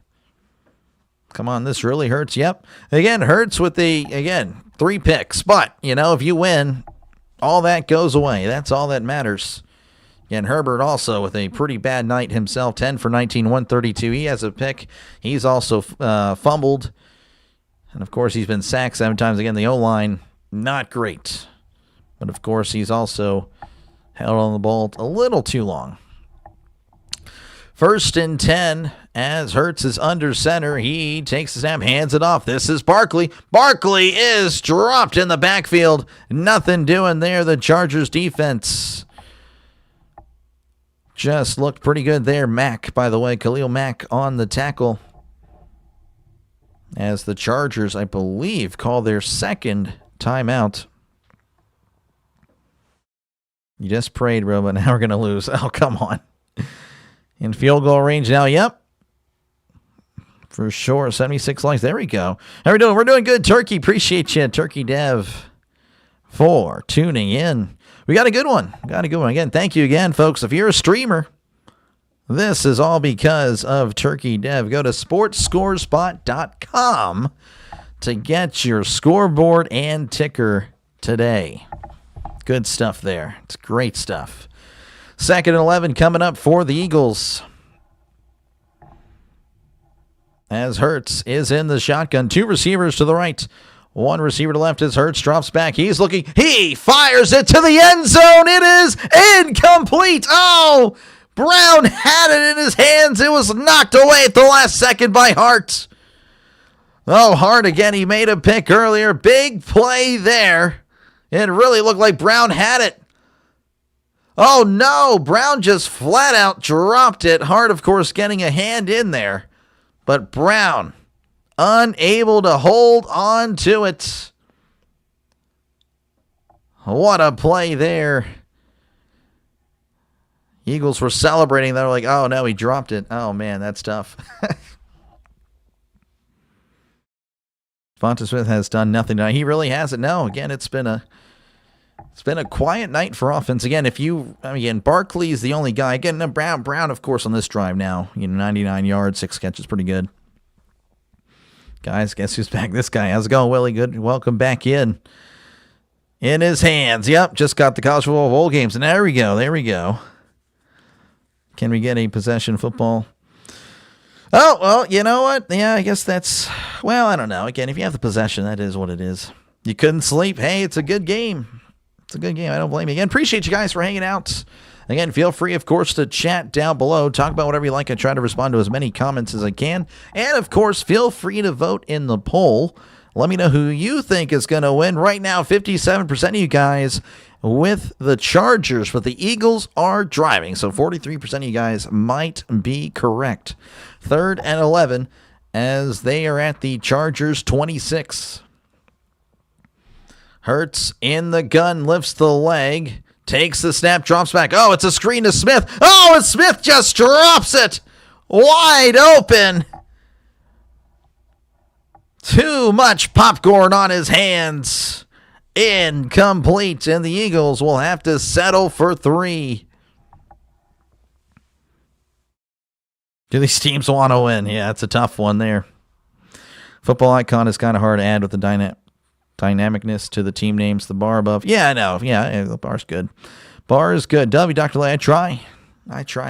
Speaker 2: Come on, this really hurts. Yep. Again, Hurts with 3 picks. But, if you win, all that goes away. That's all that matters. Again, Herbert also with a pretty bad night himself. 10 for 19, 132. He has a pick. He's also fumbled. And, of course, he's been sacked 7 times. Again, the O-line, not great. But, of course, he's also held on the ball a little too long. 1st and 10 as Hurts is under center. He takes the snap, hands it off. This is Barkley. Barkley is dropped in the backfield. Nothing doing there. The Chargers defense just looked pretty good there. Mack, by the way, Khalil Mack on the tackle. As the Chargers, I believe, call their 2nd timeout. You just prayed, bro, but now we're going to lose. Oh, come on. In field goal range now, yep. For sure, 76 likes. There we go. How we doing? We're doing good, Turkey. Appreciate you, Turkey Dev, for tuning in. We got a good one. Again, thank you again, folks. If you're a streamer, this is all because of Turkey Dev. Go to sportscorespot.com to get your scoreboard and ticker today. Good stuff there. It's great stuff. 2nd and 11 coming up for the Eagles. As Hurts is in the shotgun. 2 receivers to the right. 1 receiver to the left as Hurts drops back. He's looking. He fires it to the end zone. It is incomplete. Oh, Brown had it in his hands. It was knocked away at the last second by Hart. Oh, Hart again. He made a pick earlier. Big play there. It really looked like Brown had it. Oh, no. Brown just flat out dropped it. Hart, of course, getting a hand in there. But Brown unable to hold on to it. What a play there. Eagles were celebrating. They were like, oh, no, he dropped it. Oh, man, that's tough. Devonta Smith has done nothing tonight. He really hasn't. No, again, it's been a quiet night for offense. Again, Barkley is the only guy. Again, Brown, of course, on this drive now. 99 yards, 6 catches, pretty good. Guys, guess who's back? This guy. How's it going, Willie? Good. Welcome back in. In his hands. Yep, just got the college football bowl games. And there we go. Can we get a possession football? Oh, well, you know what? Yeah, I guess that's, well, I don't know. Again, if you have the possession, that is what it is. You couldn't sleep. Hey, it's a good game. I don't blame you. Again, appreciate you guys for hanging out. Again, feel free, of course, to chat down below. Talk about whatever you like. I try to respond to as many comments as I can. And, of course, feel free to vote in the poll. Let me know who you think is going to win. Right now, 57% of you guys with the Chargers, but the Eagles are driving. So 43% of you guys might be correct. 3rd and 11 as they are at the Chargers 26. Hurts in the gun, lifts the leg, takes the snap, drops back. Oh, it's a screen to Smith. Oh, and Smith just drops it. wide open. Too much popcorn on his hands. Incomplete, and the Eagles will have to settle for 3. Do these teams want to win? Yeah, it's a tough one there. Football icon is kind of hard to add with the dynamicness to the team names. The bar above. Yeah, I know. Yeah, the bar's good. Bar is good. W, Dr. Lay, I try,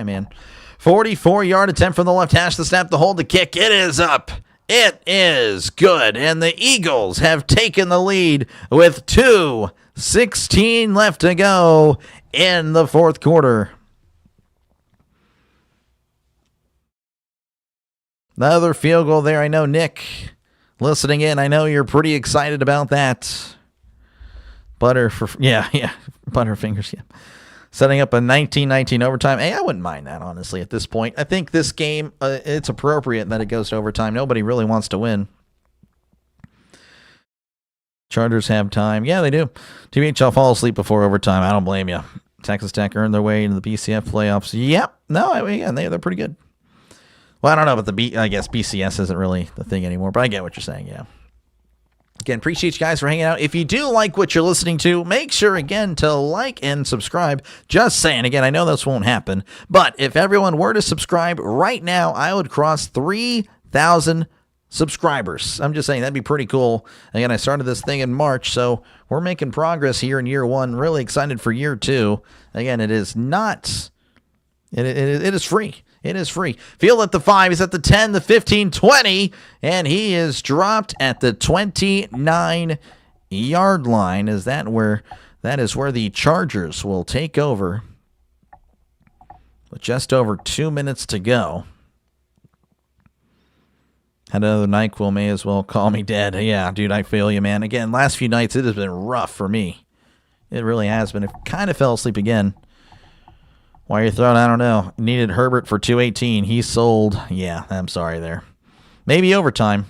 Speaker 2: man. 44-yard attempt from the left hash. The snap, the hold, the kick. It is up. It is good. And the Eagles have taken the lead with 2:16 left to go in the fourth quarter. Another field goal there. I know, Nick, listening in, I know you're pretty excited about that. Butterfingers, yeah. Setting up a 19-19 overtime. Hey, I wouldn't mind that, honestly, at this point. I think this game, it's appropriate that it goes to overtime. Nobody really wants to win. Chargers have time. Yeah, they do. TBHL fall asleep before overtime. I don't blame you. Texas Tech earned their way into the BCF playoffs. Yep. No, they're pretty good. Well, I don't know, but I guess BCS isn't really the thing anymore, but I get what you're saying, yeah. Again, appreciate you guys for hanging out. If you do like what you're listening to, make sure, again, to like and subscribe. Just saying, again, I know this won't happen, but if everyone were to subscribe right now, I would cross 3,000 subscribers. I'm just saying, that'd be pretty cool. Again, I started this thing in March, so we're making progress here in year 1. Really excited for year 2. Again, it is not... It is free. It is free. Field at the 5. He's at the 10, the 15, 20, and he is dropped at the 29-yard line. That is where the Chargers will take over with just over 2 minutes to go. Had another NyQuil, may as well call me dead. Yeah, dude, I feel you, man. Again, last few nights, it has been rough for me. It really has been. I kind of fell asleep again. Why are you throwing? I don't know. Needed Herbert for 218. He sold. Yeah, I'm sorry there. Maybe overtime.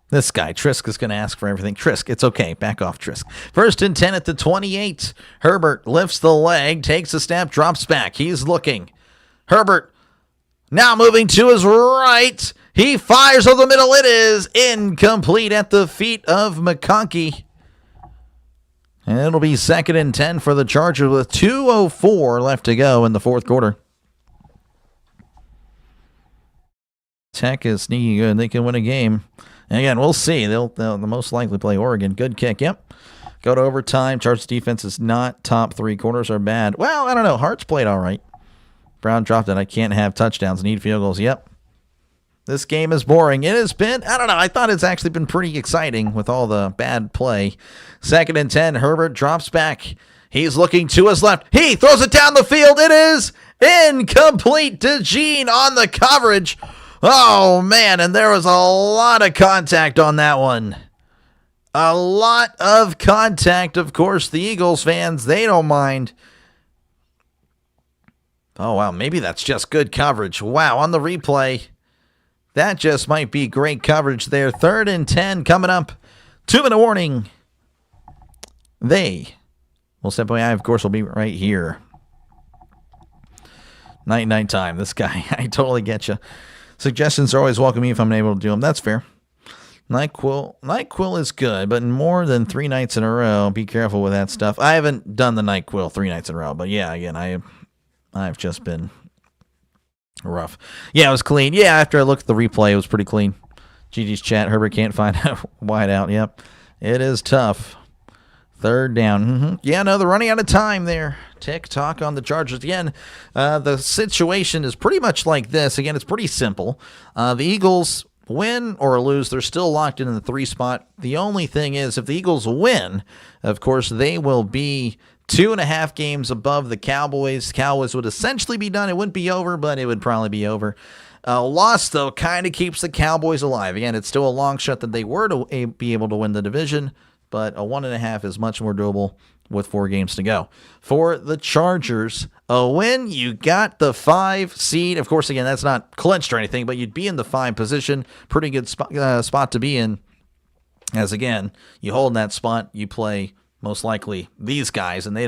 Speaker 2: This guy, Trisk, is going to ask for everything. Trisk, it's okay. Back off, Trisk. 1st and 10 at the 28. Herbert lifts the leg, takes a step, drops back. He's looking. Herbert now moving to his right. He fires over the middle. It is incomplete at the feet of McConkey. And it'll be 2nd and 10 for the Chargers with 2:04 left to go in the fourth quarter. Tech is sneaky good. They can win a game. And again, we'll see. They'll most likely play Oregon. Good kick. Yep. Go to overtime. Chargers defense is not top 3. Corners are bad. Well, I don't know. Hart's played all right. Brown dropped it. I can't have touchdowns. Need field goals. Yep. This game is boring. It has been, I don't know, I thought it's actually been pretty exciting with all the bad play. 2nd and 10, Herbert drops back. He's looking to his left. He throws it down the field. It is incomplete to Gene on the coverage. Oh, man, and there was a lot of contact on that one. A lot of contact. Of course, the Eagles fans, they don't mind. Oh, wow, maybe that's just good coverage. Wow, on the replay. That just might be great coverage there. 3rd and 10 coming up. 2-minute warning. They will step away. I, of course, will be right here. Night time. This guy, I totally get you. Suggestions are always welcome if I'm able to do them. That's fair. NyQuil is good, but more than 3 nights in a row, be careful with that stuff. I haven't done the NyQuil 3 nights in a row, but yeah, again, I've just been... rough. Yeah, it was clean. Yeah, after I looked at the replay, it was pretty clean. GG's chat. Herbert can't find a wide out. Yep. It is tough. 3rd down. Yeah, no, they're running out of time there. Tick-tock on the Chargers. Again, the situation is pretty much like this. Again, it's pretty simple. The Eagles win or lose, they're still locked in the 3 spot. The only thing is, if the Eagles win, of course, they will be 2.5 games above the Cowboys. Cowboys would essentially be done. It wouldn't be over, but it would probably be over. A loss, though, kind of keeps the Cowboys alive. Again, it's still a long shot that they were to be able to win the division, but a 1.5 is much more doable with 4 games to go. For the Chargers, a win, you got the 5 seed. Of course, again, that's not clinched or anything, but you'd be in the 5 position. Pretty good spot to be in. As, again, you hold that spot, you play... most likely these guys, and they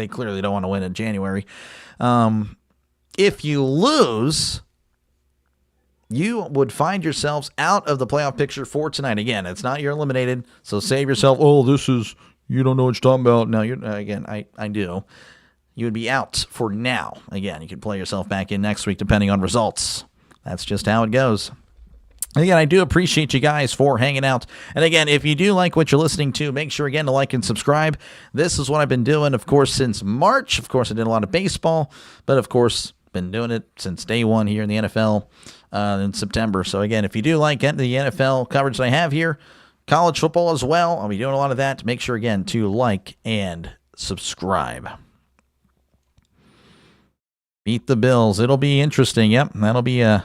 Speaker 2: clearly don't want to win in January. If you lose, you would find yourselves out of the playoff picture for tonight. Again, it's not you're eliminated, so save yourself. Oh, you don't know what you're talking about. No, again, I do. You would be out for now. Again, you can play yourself back in next week depending on results. That's just how it goes. And again, I do appreciate you guys for hanging out. And again, if you do like what you're listening to, make sure again to like and subscribe. This is what I've been doing, of course, since March. Of course, I did a lot of baseball, but of course, been doing it since day one here in the NFL in September. So again, if you do like the NFL coverage that I have here, college football as well, I'll be doing a lot of that. Make sure again to like and subscribe. Beat the Bills. It'll be interesting. Yep, that'll be a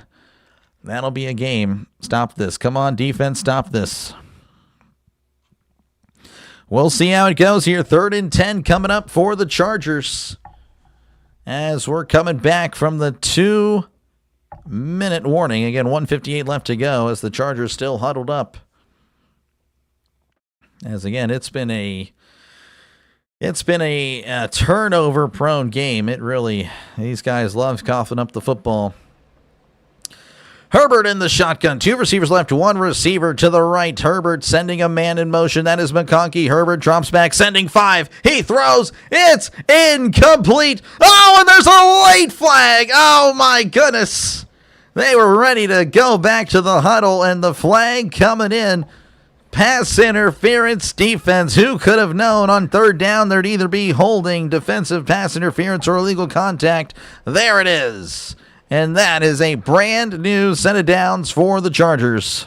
Speaker 2: game. Stop this. Come on, defense, stop this. We'll see how it goes here. 3rd and 10 coming up for the Chargers. As we're coming back from the 2-minute warning. Again, 1:58 left to go as the Chargers still huddled up. As again, it's been a turnover-prone game. These guys love coughing up the football. Herbert in the shotgun. 2 receivers left, 1 receiver to the right. Herbert sending a man in motion. That is McConkey. Herbert drops back, sending 5. He throws. It's incomplete. Oh, and there's a late flag. Oh, my goodness. They were ready to go back to the huddle, and the flag coming in. Pass interference defense. Who could have known on 3rd down there'd either be holding, defensive pass interference, or illegal contact? There it is. And that is a brand new set of downs for the Chargers.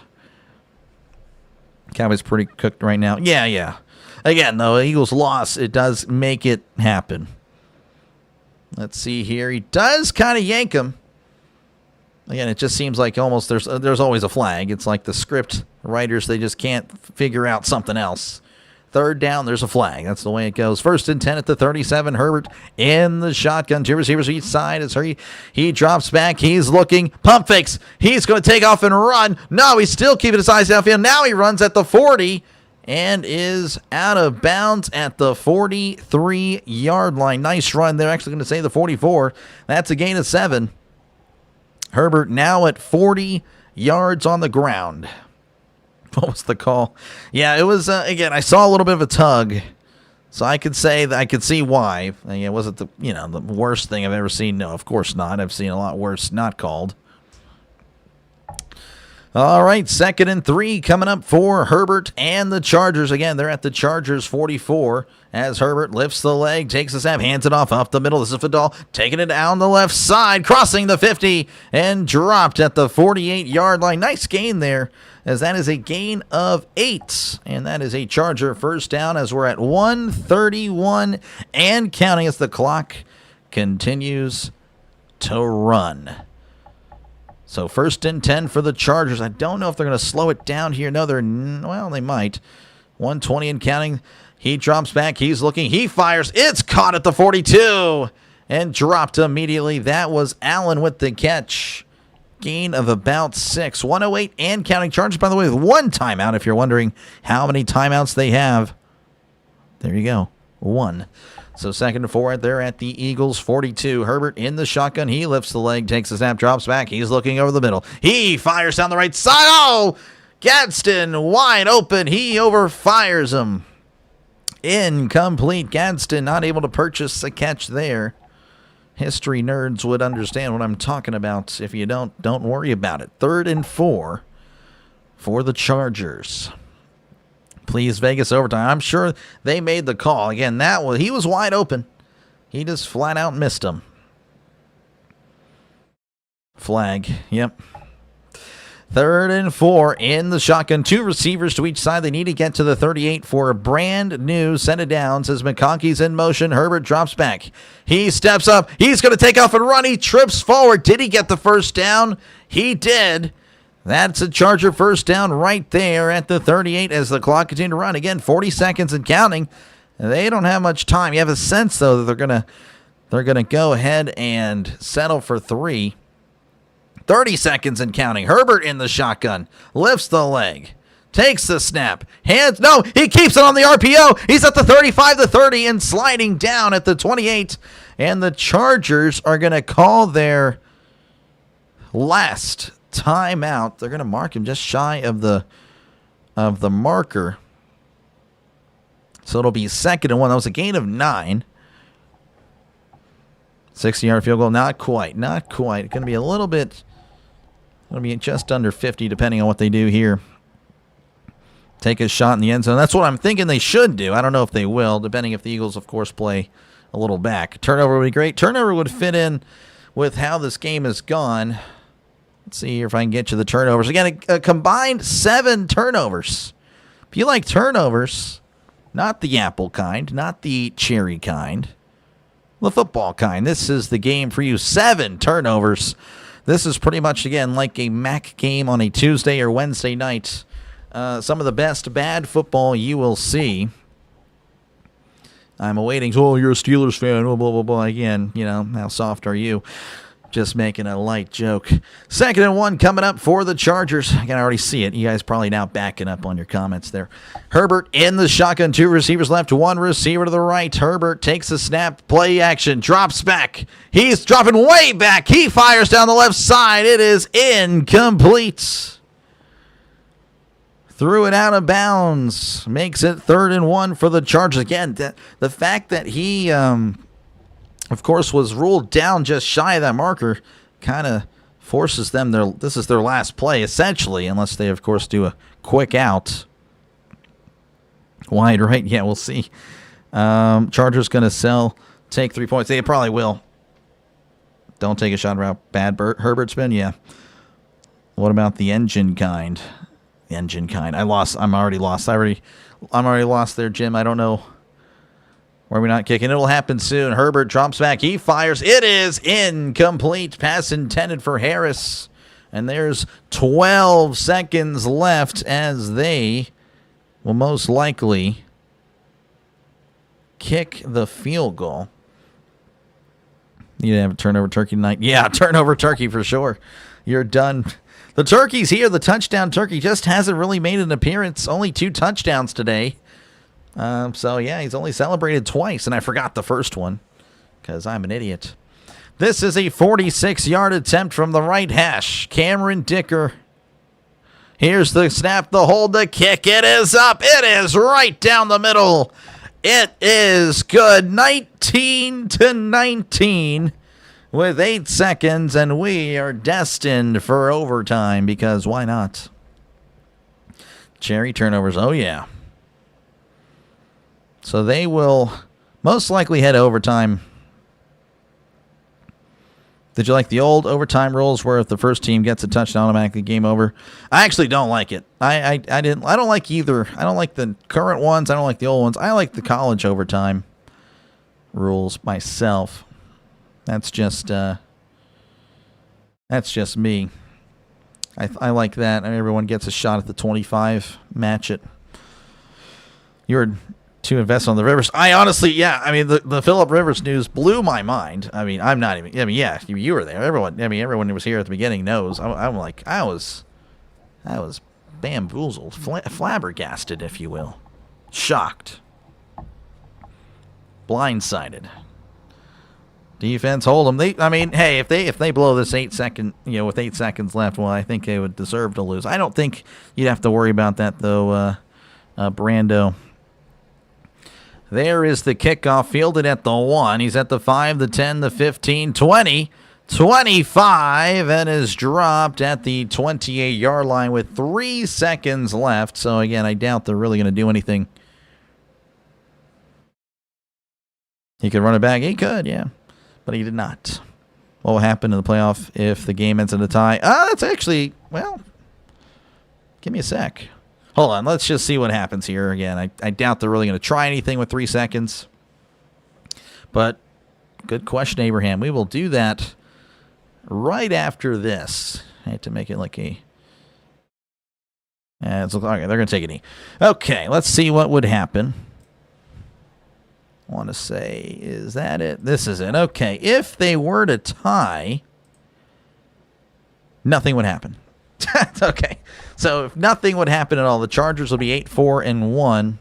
Speaker 2: Cowboys pretty cooked right now. Yeah. Again, though, Eagles loss, it does make it happen. Let's see here. He does kind of yank him. Again, it just seems like almost there's always a flag. It's like the script writers, they just can't figure out something else. 3rd down, there's a flag. That's the way it goes. 1st and 10 at the 37. Herbert in the shotgun. 2 receivers each side. As he drops back. He's looking. Pump fakes. He's going to take off and run. No, he's still keeping his eyes downfield. Now he runs at the 40 and is out of bounds at the 43-yard line. Nice run. They're actually going to say the 44. That's a gain of 7. Herbert now at 40 yards on the ground. What was the call? Yeah, it was, again, I saw a little bit of a tug, so I could say that I could see why. It wasn't the worst thing I've ever seen. No, of course not. I've seen a lot worse not called. All right, 2nd and 3 coming up for Herbert and the Chargers. Again, they're at the Chargers 44 as Herbert lifts the leg, takes a snap, hands it off up the middle. This is Fidel taking it down the left side, crossing the 50, and dropped at the 48-yard line. Nice gain there, as that is a gain of 8, and that is a Charger 1st down as we're at 1:31 and counting as the clock continues to run. So 1st and 10 for the Chargers. I don't know if they're going to slow it down here. No, they might. 1:20 and counting. He drops back. He's looking. He fires. It's caught at the 42 and dropped immediately. That was Allen with the catch. Gain of about 6. 1:08 and counting. Chargers, by the way, with 1 timeout, if you're wondering how many timeouts they have. There you go. 1. So 2nd and 4 there at the Eagles 42. Herbert in the shotgun. He lifts the leg, takes the snap, drops back. He's looking over the middle. He fires down the right side. Oh! Gadsden wide open. He overfires him. Incomplete. Gadsden not able to purchase a catch there. History nerds would understand what I'm talking about. If you don't worry about it. 3rd and 4 for the Chargers. Please, Vegas overtime. I'm sure they made the call. Again, he was wide open. He just flat out missed him. Flag. Yep. 3rd and 4 in the shotgun. 2 receivers to each side. They need to get to the 38 for a brand new set of downs as McConkey's in motion. Herbert drops back. He steps up. He's going to take off and run. He trips forward. Did he get the 1st down? He did. That's a Charger 1st down right there at the 38 as the clock continues to run. Again, 40 seconds and counting. They don't have much time. You have a sense, though, that they're gonna go ahead and settle for 3. 30 seconds and counting. Herbert in the shotgun. Lifts the leg. takes the snap. Hands, no, he keeps it on the RPO. He's at the 35, the 30, and sliding down at the 28. And the Chargers are going to call their last timeout. They're going to mark him just shy of the marker. So it'll be 2nd and 1. That was a gain of 9. 60-yard field goal. Not quite. Not quite. Going to be a little bit. Going to be just under 50 depending on what they do here. Take a shot in the end zone. That's what I'm thinking they should do. I don't know if they will, depending if the Eagles, of course, play a little back. Turnover would be great. Turnover would fit in with how this game has gone. Let's see here if I can get you the turnovers. Again, a combined 7 turnovers. If you like turnovers, not the apple kind, not the cherry kind, the football kind, this is the game for you. 7 turnovers. This is pretty much, again, like a MAC game on a Tuesday or Wednesday night. Some of the best bad football you will see. I'm awaiting, oh, you're a Steelers fan, blah, blah, blah, blah. Again, you know, how soft are you? Just making a light joke. 2nd and 1 coming up for the Chargers. I can already see it. You guys probably now backing up on your comments there. Herbert in the shotgun. 2 receivers left, 1 receiver to the right. Herbert takes the snap, play action, drops back. He's dropping way back. He fires down the left side. It is incomplete. Threw it out of bounds. Makes it 3rd and 1 for the Chargers. Again, the fact that he, of course, was ruled down just shy of that marker kind of forces them. This is their last play, essentially, unless they, of course, do a quick out. Wide right. Yeah, we'll see. Chargers going to take 3 points. They probably will. Don't take a shot about bad Herbert spin. Yeah. What about the engine kind? Engine kind. I'm already lost. I'm already lost there, Jim. I don't know. Why are we not kicking? It'll happen soon. Herbert drops back. He fires. It is incomplete. Pass intended for Harris. And there's 12 seconds left as they will most likely kick the field goal. Need to have a turnover turkey tonight. Yeah, turnover turkey for sure. You're done. The turkey's here. The touchdown turkey just hasn't really made an appearance. Only 2 touchdowns today. So, yeah, he's only celebrated twice, and I forgot the first one because I'm an idiot. This is a 46-yard attempt from the right hash. Cameron Dicker. Here's the snap, the hold, the kick. It is up. It is right down the middle. It is good. 19-19. With 8 seconds, and we are destined for overtime because why not? Cherry turnovers, oh yeah. So they will most likely head to overtime. Did you like the old overtime rules where if the first team gets a touchdown, automatically game over? I actually don't like it. I don't like either. I don't like the current ones. I don't like the old ones. I like the college overtime rules myself. That's just me. I like that. I mean, everyone gets a shot at the 25. Match it. You're too invested on the Rivers. I honestly, yeah. I mean, the Phillip Rivers news blew my mind. I mean, I'm not even. I mean, yeah, you were there. Everyone who was here at the beginning knows. I was bamboozled, flabbergasted, if you will, shocked, blindsided. Defense hold them. Hey, if they blow this 8 second, with 8 seconds left, well, I think they would deserve to lose. I don't think you'd have to worry about that though, Brando. There is the kickoff, fielded at the 1. He's at the 5, the 10, the 15, 20, 25, and is dropped at the 28-yard line with 3 seconds left. So again, I doubt they're really going to do anything. He could run it back. He could, yeah. But he did not. What will happen in the playoff if the game ends in a tie? That's actually, well, give me a sec. Hold on, let's just see what happens here. Again, I doubt they're really going to try anything with 3 seconds. But good question, Abraham. We will do that right after this. I had to make it like a... okay, they're going to take a knee. Okay, let's see what would happen. I want to say, is that it? This is it. Okay, if they were to tie, nothing would happen. Okay. So if nothing would happen at all, the Chargers will be 8-4-1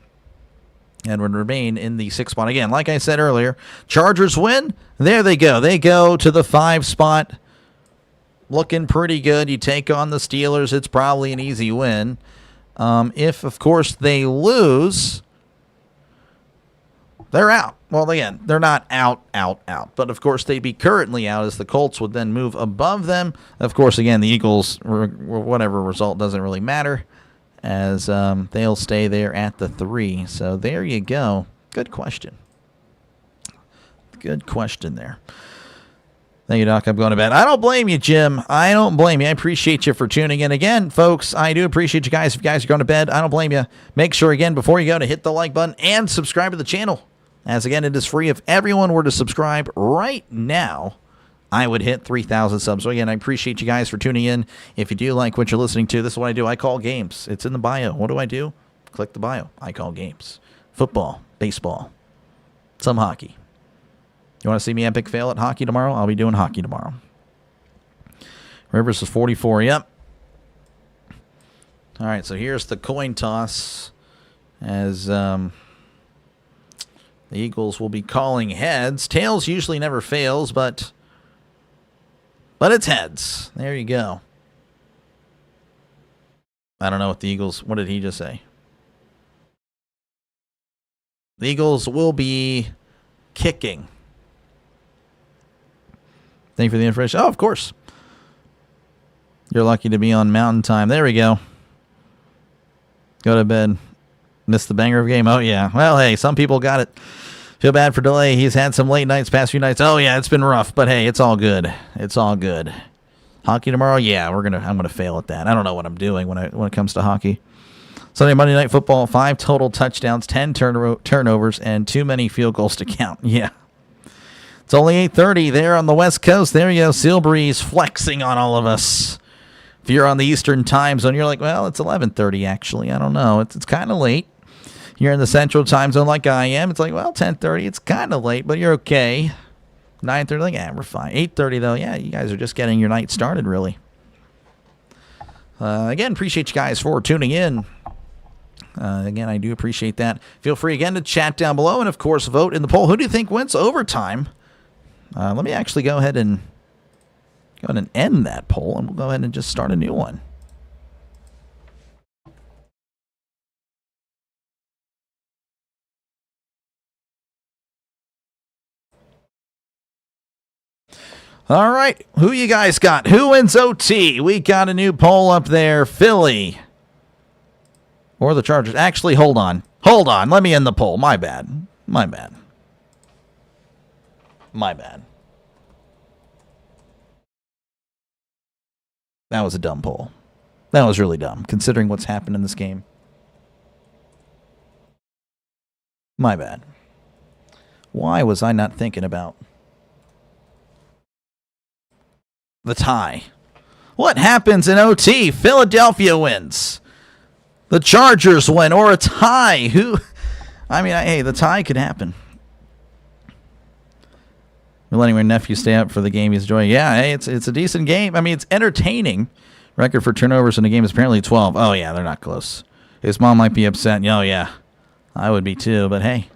Speaker 2: and would remain in the 6th spot. Again, like I said earlier, Chargers win. There they go. They go to the 5 spot. Looking pretty good. You take on the Steelers, it's probably an easy win. If, of course, they lose, they're out. Well, again, they're not out. But, of course, they'd be currently out as the Colts would then move above them. Of course, again, the Eagles, whatever result doesn't really matter, as they'll stay there at the 3. So there you go. Good question. Good question there. Thank you, Doc. I'm going to bed. I don't blame you, Jim. I don't blame you. I appreciate you for tuning in. Again, folks, I do appreciate you guys. If you guys are going to bed, I don't blame you. Make sure, again, before you go, to hit the like button and subscribe to the channel. As, again, it is free. If everyone were to subscribe right now, I would hit 3,000 subs. So, again, I appreciate you guys for tuning in. If you do like what you're listening to, this is what I do. I call games. It's in the bio. What do? Click the bio. I call games. Football, baseball, some hockey. You want to see me epic fail at hockey tomorrow? I'll be doing hockey tomorrow. Rivers is 44. Yep. All right, so here's the coin toss as the Eagles will be calling heads. Tails usually never fails, but it's heads. There you go. I don't know what the Eagles... What did he just say? The Eagles will be kicking. Thank you for the information. Oh, of course. You're lucky to be on Mountain Time. There we go. Go to bed. Missed the banger of game. Oh, yeah. Well, hey, some people got it. Feel bad for delay. He's had some late nights, past few nights. Oh, yeah, it's been rough. But, hey, it's all good. It's all good. Hockey tomorrow? Yeah, I'm gonna fail at that. I don't know what I'm doing when it comes to hockey. Sunday, Monday Night Football, 5 total touchdowns, 10 turnovers, and too many field goals to count. Yeah. It's only 8:30 there on the West Coast. There you go. Seal Breeze flexing on all of us. If you're on the Eastern time zone, you're like, well, it's 11:30 actually. I don't know. It's kind of late. You're in the Central time zone like I am. It's like, well, 10:30. It's kind of late, but you're okay. 9:30, like, yeah, we're fine. 8:30 though, yeah, you guys are just getting your night started, really. Again, appreciate you guys for tuning in. Again, I do appreciate that. Feel free again to chat down below and, of course, vote in the poll. Who do you think wins overtime? Let me actually go ahead and end that poll, and we'll go ahead and just start a new one. All right, who you guys got? Who wins OT? We got a new poll up there. Philly or the Chargers? Actually, hold on. Let me end the poll. My bad. That was a dumb poll. That was really dumb, considering what's happened in this game. My bad. Why was I not thinking about the tie? What happens in OT? Philadelphia wins. The Chargers win, or a tie. Hey, the tie could happen. We're letting my nephew stay up for the game he's enjoying. Yeah, hey, it's a decent game. I mean, it's entertaining. Record for turnovers in the game is apparently 12. Oh, yeah, they're not close. His mom might be upset. Oh, yeah, I would be too. But, hey,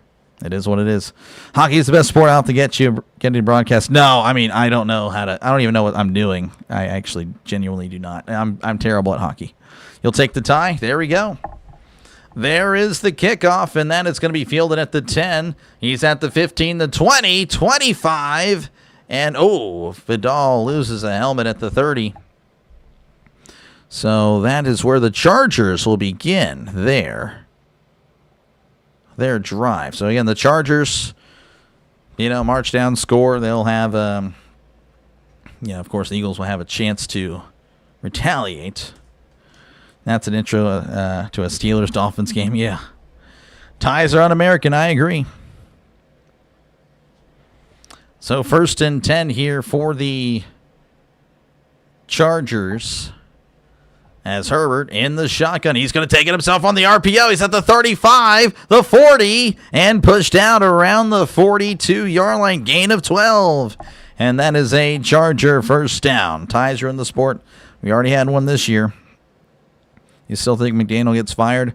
Speaker 2: it is what it is. Hockey is the best sport out to get you broadcast. No, I mean, I don't know how to. I don't even know what I'm doing. I actually genuinely do not. I'm terrible at hockey. You'll take the tie. There we go. There is the kickoff, and then it's going to be fielded at the 10. He's at the 15, the 20, 25, and, Vidal loses a helmet at the 30. So that is where the Chargers will begin their drive. So, again, the Chargers, march down, score. They'll have, of course, the Eagles will have a chance to retaliate. That's an intro to a Steelers-Dolphins game. Yeah. Ties are un-American. I agree. So 1st and 10 here for the Chargers. As Herbert in the shotgun. He's going to take it himself on the RPO. He's at the 35, the 40, and pushed out around the 42-yard line. Gain of 12. And that is a Charger first down. Ties are in the sport We already had one this year. You still think McDaniel gets fired?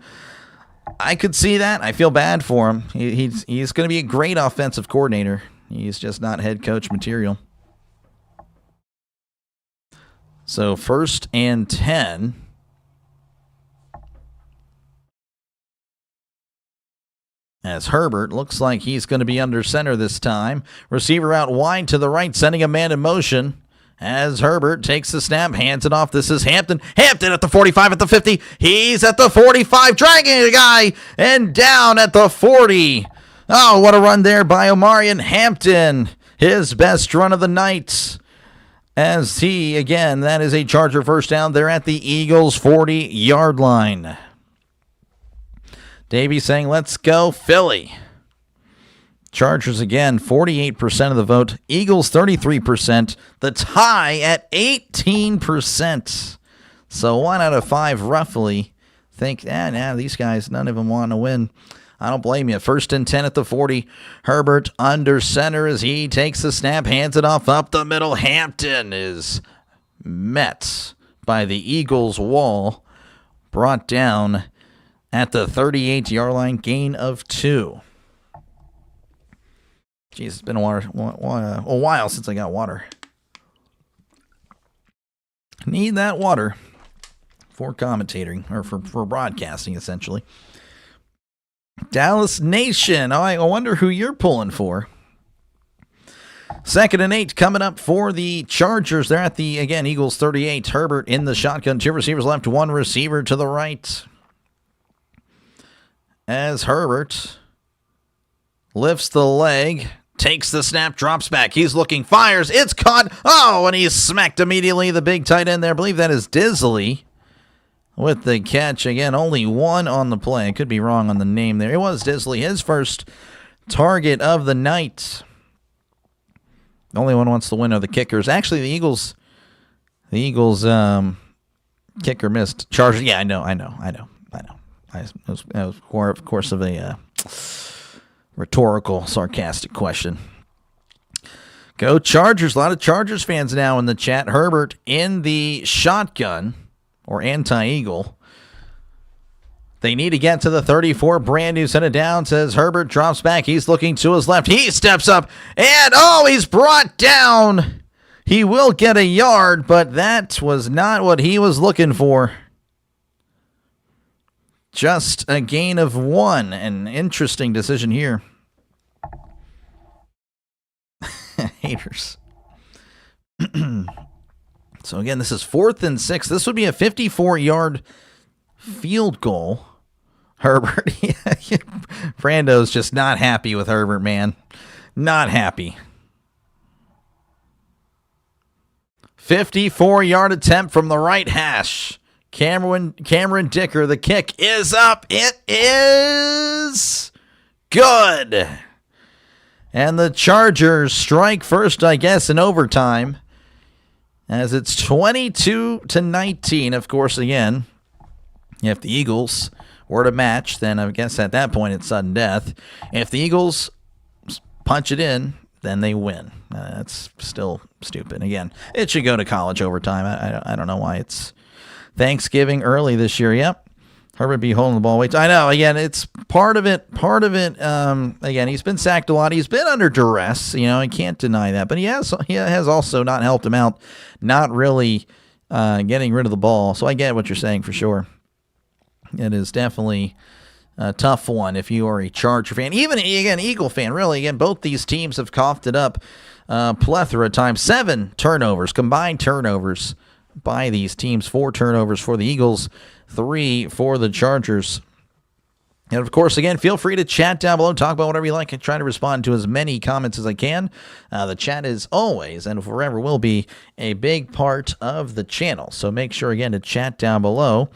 Speaker 2: I could see that. I feel bad for him. He's going to be a great offensive coordinator. He's just not head coach material. So 1st and 10. As Herbert looks like he's going to be under center this time. Receiver out wide to the right, sending a man in motion. As Herbert takes the snap, hands it off. This is Hampton. Hampton at the 45, at the 50. He's at the 45, dragging a guy, and down at the 40. Oh, what a run there by Omarion Hampton. His best run of the night. As he, again, that is a Charger first down. They're at the Eagles' 40-yard line. Davey saying, let's go Philly. Chargers again, 48% of the vote. Eagles, 33%. The tie at 18%. So 1 out of 5 roughly think, these guys, none of them want to win. I don't blame you. 1st and 10 at the 40. Herbert under center as he takes the snap, hands it off up the middle. Hampton is met by the Eagles wall. Brought down at the 38-yard line, gain of 2. Jeez, it's been a while since I got water. Need that water for commentating, or for broadcasting, essentially. Dallas Nation. I wonder who you're pulling for. 2nd and 8 coming up for the Chargers. They're at the, again, Eagles 38. Herbert in the shotgun. 2 receivers left, 1 receiver to the right. As Herbert lifts the leg, takes the snap, drops back. He's looking, fires. It's caught. Oh, and he's smacked immediately. The big tight end there. I believe that is Disley with the catch. Again, only 1 on the play. I could be wrong on the name there. It was Disley, his first target of the night. The only one wants the win of the kickers. Actually, the Eagles kicker missed. Chargers. Yeah, I know. It was of course of a rhetorical, sarcastic question. Go Chargers. A lot of Chargers fans now in the chat. Herbert in the shotgun, or anti-Eagle. They need to get to the 34. Brand new, sent it down. Says Herbert drops back. He's looking to his left. He steps up. And, he's brought down. He will get a yard, but that was not what he was looking for. Just a gain of 1. An interesting decision here. Haters. So again, this is 4th and 6. This would be a 54-yard field goal. Herbert. Brando's just not happy with Herbert, man. Not happy. 54-yard attempt from the right hash. Cameron Dicker, the kick is up. It is good. And the Chargers strike first, I guess, in overtime, as it's 22-19. Of course, again, if the Eagles were to match, then I guess at that point it's sudden death. If the Eagles punch it in, then they win. That's still stupid. Again, it should go to college overtime. I don't know why it's Thanksgiving early this year. Yep. Herbert be holding the ball. Wait, I know. Again, it's part of it. Again, he's been sacked a lot. He's been under duress. I can't deny that. But he has also not helped him out. Not really getting rid of the ball. So I get what you're saying for sure. It is definitely a tough one if you are a Charger fan. Even, again, Eagle fan, really. Again, both these teams have coughed it up plethora of times. 7 turnovers, combined turnovers by these teams. 4 turnovers for the Eagles, 3 for the Chargers. And, of course, again, feel free to chat down below. Talk about whatever you like. I try to respond to as many comments as I can. The chat is always and forever will be a big part of the channel. So make sure, again, to chat down below.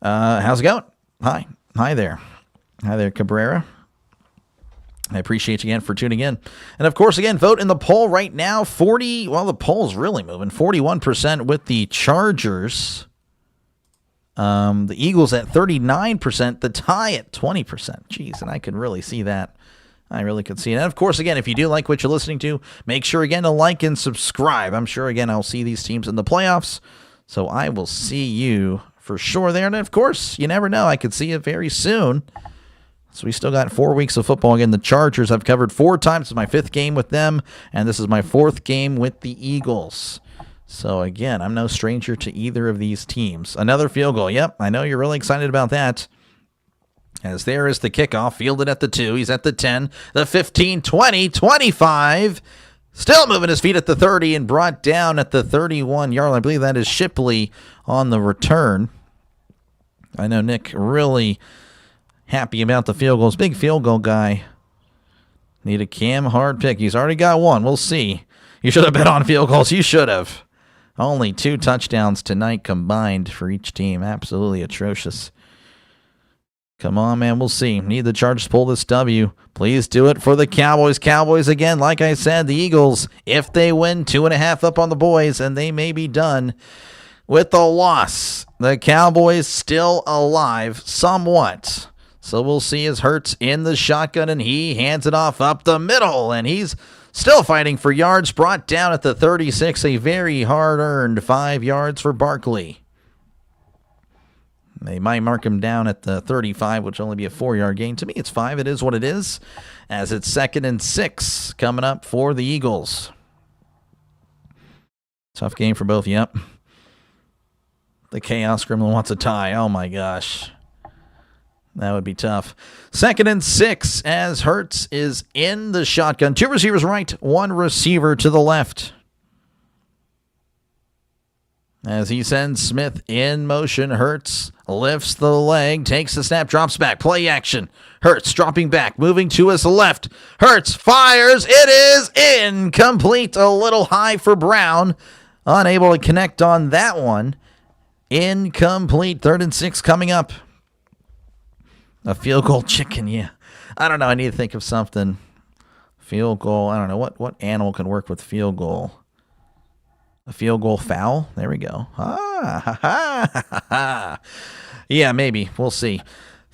Speaker 2: How's it going? Hi. Hi there. Hi there, Cabrera. I appreciate you again for tuning in. And, of course, again, vote in the poll right now. The poll's really moving. 41% with the Chargers. The Eagles at 39%. The tie at 20%. Jeez, and I could really see that. I really could see it. And, of course, again, if you do like what you're listening to, make sure, again, to like and subscribe. I'm sure, again, I'll see these teams in the playoffs. So I will see you for sure there. And of course, you never know. I could see you very soon. So we still got 4 weeks of football. Again, the Chargers I've covered 4 times. This is my 5th game with them, and this is my 4th game with the Eagles. So again, I'm no stranger to either of these teams. Another field goal. Yep, I know you're really excited about that. As there is the kickoff, fielded at the 2. He's at the 10, the 15, 20, 25. Still moving his feet at the 30 and brought down at the 31-yard line. I believe that is Shipley on the return. I know Nick really happy about the field goals. Big field goal guy. Need a Cam Hard pick. He's already got one. We'll see. You should have bet on field goals. You should have. Only 2 touchdowns tonight combined for each team. Absolutely atrocious. Come on, man. We'll see. Need the Chargers to pull this W. Please do it for the Cowboys. Cowboys, again, like I said, the Eagles, if they win 2.5 up on the boys, and they may be done with the loss. The Cowboys still alive somewhat. So we'll see as Hurts in the shotgun, and he hands it off up the middle, and he's still fighting for yards. Brought down at the 36, a very hard-earned 5 yards for Barkley. They might mark him down at the 35, which will only be a 4-yard gain. To me, it's 5. It is what it is, as it's 2nd and 6 coming up for the Eagles. Tough game for both. Yep. The Chaos Gremlin wants a tie. Oh, my gosh. That would be tough. 2nd and 6 as Hurts is in the shotgun. 2 receivers right, 1 receiver to the left. As he sends Smith in motion, Hurts lifts the leg, takes the snap, drops back. Play action. Hurts dropping back, moving to his left. Hurts fires. It is incomplete. A little high for Brown. Unable to connect on that one. Incomplete. 3rd and 6 coming up. A field goal chicken, yeah. I don't know. I need to think of something. Field goal. I don't know. What animal can work with field goal? A field goal foul? There we go. Yeah, maybe. We'll see.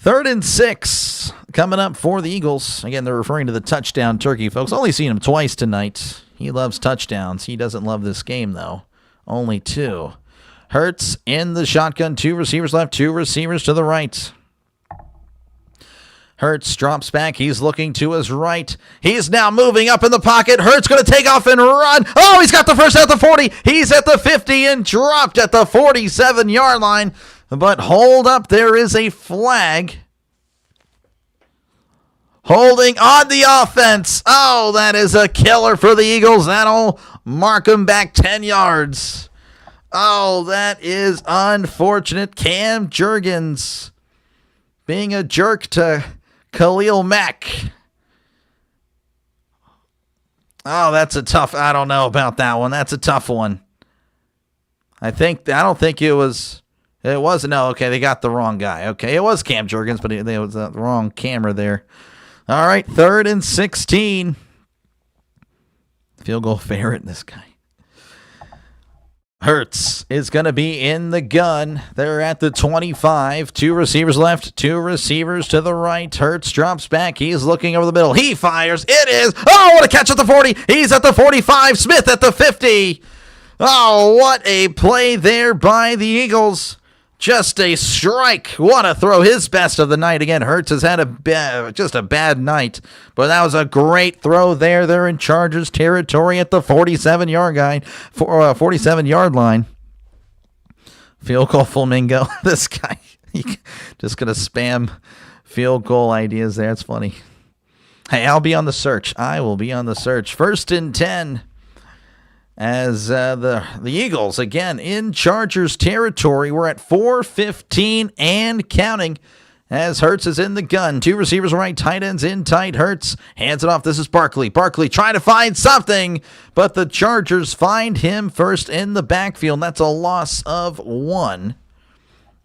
Speaker 2: 3rd and 6 coming up for the Eagles. Again, they're referring to the touchdown turkey, folks. Only seen him twice tonight. He loves touchdowns. He doesn't love this game, though. Only 2. Hurts in the shotgun. 2 receivers left, 2 receivers to the right. Hurts drops back. He's looking to his right. He's now moving up in the pocket. Hurts going to take off and run. Oh, he's got the first at the 40. He's at the 50 and dropped at the 47-yard line. But hold up. There is a flag. Holding on the offense. Oh, that is a killer for the Eagles. That'll mark them back 10 yards. Oh, that is unfortunate. Cam Jurgens being a jerk to Khalil Mack. Oh, that's a tough. I don't know about that one. That's a tough one. I don't think it was. It wasn't. No, okay, they got the wrong guy. Okay, it was Cam Jurgens, but it was the wrong camera there. All right, 3rd and 16. Field goal favorite, this guy. Hurts is going to be in the gun. They're at the 25. 2 receivers left, 2 receivers to the right. Hurts drops back. He's looking over the middle. He fires. It is. Oh, what a catch at the 40. He's at the 45. Smith at the 50. Oh, what a play there by the Eagles. Just a strike. What a throw. His best of the night. Again, Hurts has had just a bad night. But that was a great throw there. They're in Chargers territory at the 47-yard line. Field goal flamingo. This guy just going to spam field goal ideas there. It's funny. Hey, I'll be on the search. I will be on the search. 1st and 10. As the Eagles, again, in Chargers territory. We're at 4:15 and counting as Hurts is in the gun. 2 receivers right, tight ends in tight. Hurts hands it off. This is Barkley. Barkley trying to find something, but the Chargers find him first in the backfield. That's a loss of 1.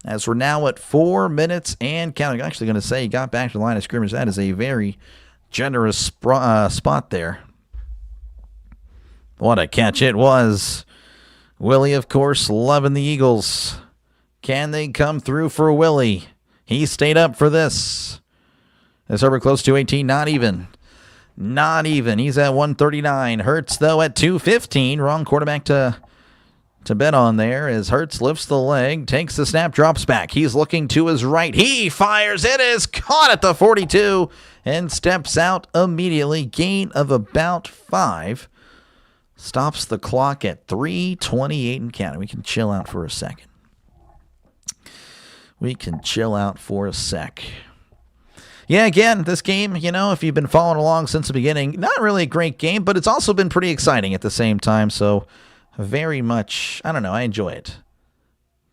Speaker 2: As we're now at 4 minutes and counting. I'm actually going to say he got back to the line of scrimmage. That is a very generous spot there. What a catch it was. Willie, of course, loving the Eagles. Can they come through for Willie? He stayed up for this. Is Herbert close to 18? Not even. Not even. He's at 139. Hurts, though, at 215. Wrong quarterback to to bet on there as Hurts lifts the leg, takes the snap, drops back. He's looking to his right. He fires. It is caught at the 42 and steps out immediately. Gain of about 5. Stops the clock at 3:28 and counting. We can chill out for a second. Yeah, again, this game, if you've been following along since the beginning, not really a great game, but it's also been pretty exciting at the same time. So very much, I don't know, I enjoy it.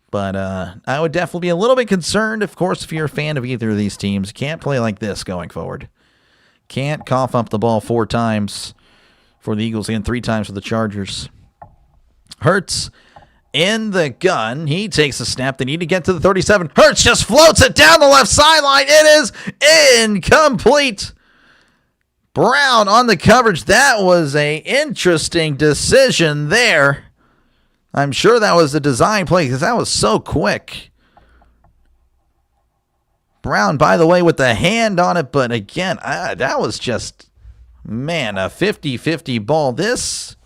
Speaker 2: But I would definitely be a little bit concerned, of course, if you're a fan of either of these teams. Can't play like this going forward. Can't cough up the ball 4 times for the Eagles and 3 times for the Chargers. Hurts in the gun. He takes a snap. They need to get to the 37. Hurts just floats it down the left sideline. It is incomplete. Brown on the coverage. That was an interesting decision there. I'm sure that was a design play because that was so quick. Brown, by the way, with the hand on it. But again, that was just, a 50-50 ball. This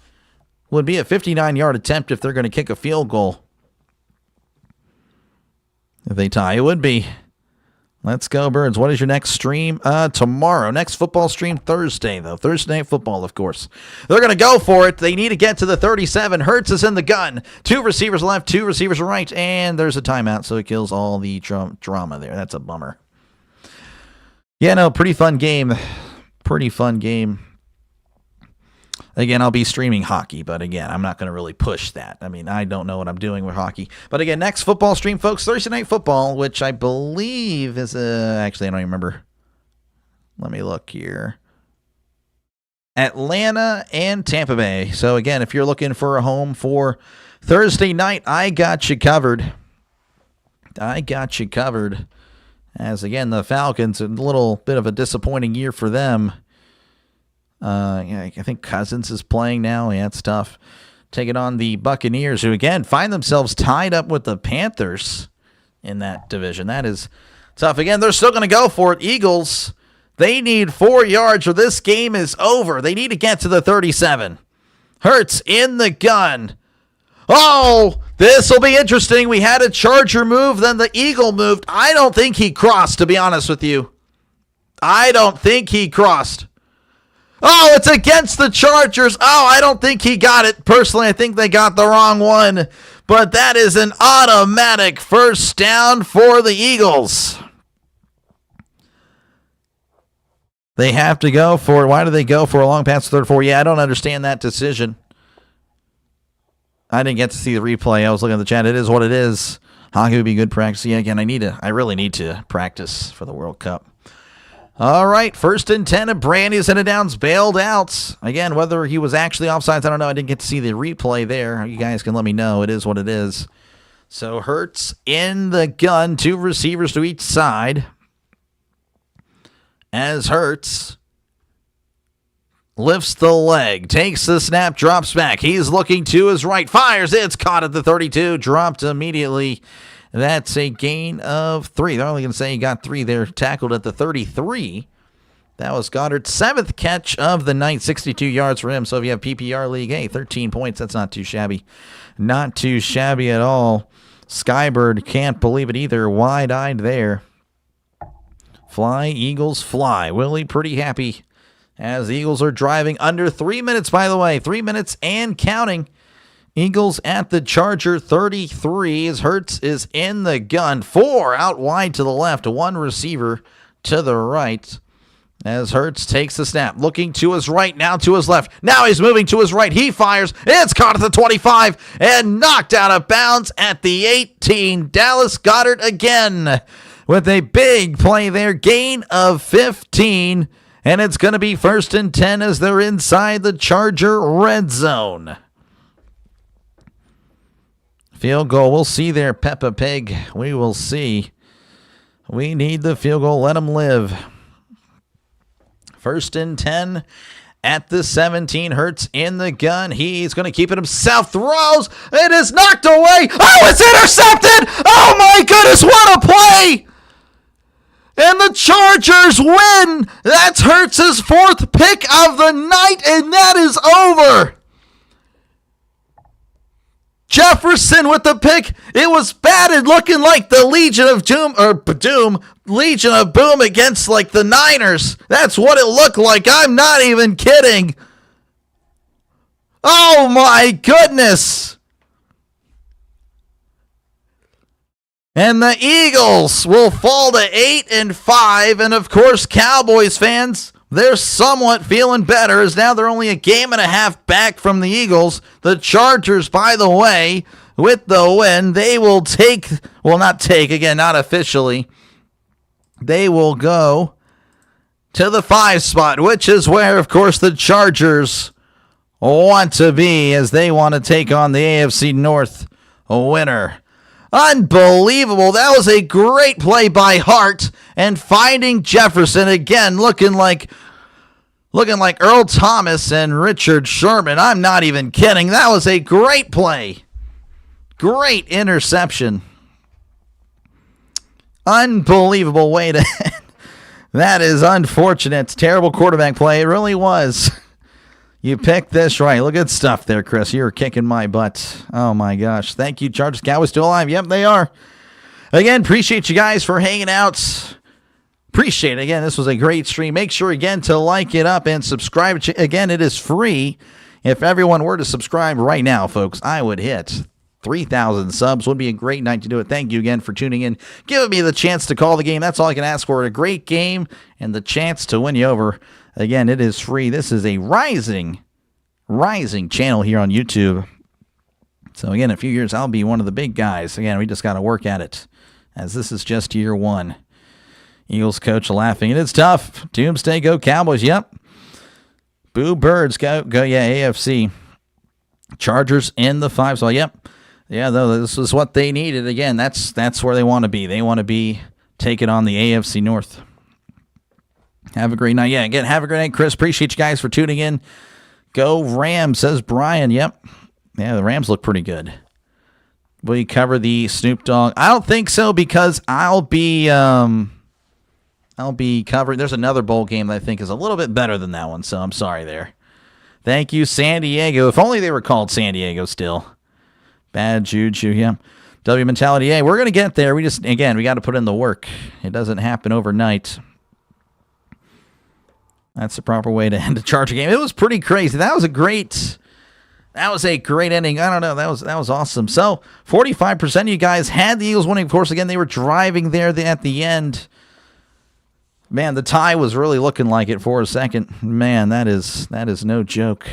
Speaker 2: would be a 59-yard attempt if they're going to kick a field goal. If they tie, it would be. Let's go, Birds. What is your next stream? Tomorrow. Next football stream Thursday, though. Thursday Night Football, of course. They're going to go for it. They need to get to the 37. Hurts is in the gun. 2 receivers left, 2 receivers right, and there's a timeout, so it kills all the drama there. That's a bummer. Yeah, no, pretty fun game. Again, I'll be streaming hockey, but again, I'm not going to really push that. I mean, I don't know what I'm doing with hockey. But again, next football stream, folks, Thursday Night Football, which I believe is actually, I don't even remember. Let me look here. Atlanta and Tampa Bay. So again, if you're looking for a home for Thursday night, I got you covered. As again, the Falcons, a little bit of a disappointing year for them. I think Cousins is playing now. Yeah, it's tough. Taking on the Buccaneers, who again find themselves tied up with the Panthers in that division. That is tough. Again, they're still going to go for it. Eagles, they need 4 yards or this game is over. They need to get to the 37. Hurts in the gun. Oh, this will be interesting. We had a Charger move, then the Eagle moved. I don't think he crossed, to be honest with you. I don't think he crossed. Oh, it's against the Chargers. Oh, I don't think he got it. Personally, I think they got the wrong one. But that is an automatic first down for the Eagles. They have to go for it. Why do they go for a long pass to 34? Yeah, I don't understand that decision. I didn't get to see the replay. I was looking at the chat. It is what it is. Hockey would be good practice. Yeah, again, I really need to practice for the World Cup. All right, 1st and 10, and Brandy's in a downs, bailed out. Again, whether he was actually offsides, I don't know. I didn't get to see the replay there. You guys can let me know. It is what it is. So Hurts in the gun, 2 receivers to each side. As Hurts lifts the leg, takes the snap, drops back. He's looking to his right, fires. It's caught at the 32, dropped immediately. That's a gain of 3. They're only going to say he got 3 there, tackled at the 33. That was Goddard's 7th catch of the night, 62 yards for him. So if you have PPR League A, 13 points, that's not too shabby. Not too shabby at all. Skybird can't believe it either, wide-eyed there. Fly, Eagles, fly. Willie pretty happy as the Eagles are driving under 3 minutes, by the way. 3 minutes and counting. Eagles at the Charger 33 as Hurts is in the gun. 4 out wide to the left, 1 receiver to the right. As Hurts takes the snap, looking to his right, now to his left. Now he's moving to his right. He fires. It's caught at the 25 and knocked out of bounds at the 18. Dallas Goedert again with a big play there. Gain of 15. And it's going to be 1st and 10 as they're inside the Charger red zone. Field goal. We'll see there, Peppa Pig. We will see. We need the field goal. Let them live. 1st and 10 at the 17. Hurts in the gun. He's going to keep it himself. Throws. It is knocked away. Oh, it's intercepted. Oh, my goodness. What a play. And the Chargers win. That's Hurts' 4th pick of the night, and that is over. Jefferson with the pick. It was batted, looking like the Legion of Doom, Legion of Boom against like the Niners. That's what it looked like. I'm not even kidding. Oh my goodness. And the Eagles will fall to 8-5. And of course, Cowboys fans, they're somewhat feeling better as now they're only a game and a half back from the Eagles. The Chargers, by the way, with the win, they will not officially. They will go to the 5 spot, which is where, of course, the Chargers want to be as they want to take on the AFC North winner. Unbelievable. That was a great play by Hart and finding Jefferson again, looking like Earl Thomas and Richard Sherman. I'm not even kidding. That was a great play. Great interception. Unbelievable way to end. That is unfortunate. Terrible quarterback play. It really was. You picked this right. Look at stuff there, Chris. You're kicking my butt. Oh, my gosh. Thank you, Chargers. Cowboys still alive. Yep, they are. Again, appreciate you guys for hanging out. Appreciate it. Again, this was a great stream. Make sure, again, to like it up and subscribe. Again, it is free. If everyone were to subscribe right now, folks, I would hit 3,000 subs. Would be a great night to do it. Thank you again for tuning in, giving me the chance to call the game. That's all I can ask for. A great game and the chance to win you over. Again, it is free. This is a rising channel here on YouTube. So again, in a few years, I'll be one of the big guys. Again, we just got to work at it, as this is just year one. Eagles coach laughing. It is tough. Doomsday, go Cowboys. Yep. Boo Birds, go. Yeah, AFC. Chargers in the 5. So yep. Yeah, though this is what they needed. Again, that's where they want to be. They want to be taking on the AFC North. Have a great night. Yeah, again, have a great night, Chris. Appreciate you guys for tuning in. Go Rams, says Brian. Yep. Yeah, the Rams look pretty good. Will you cover the Snoop Dogg? I don't think so, because I'll be covering. There's another bowl game that I think is a little bit better than that one, so I'm sorry there. Thank you, San Diego. If only they were called San Diego still. Bad juju, yeah. W mentality. Hey, we're going to get there. We got to put in the work. It doesn't happen overnight. That's the proper way to end a Charger game. It was pretty crazy. That was a great ending. I don't know. That was awesome. So 45% of you guys had the Eagles winning. Of course, again, they were driving there at the end. Man, the tie was really looking like it for a second. Man, that is no joke.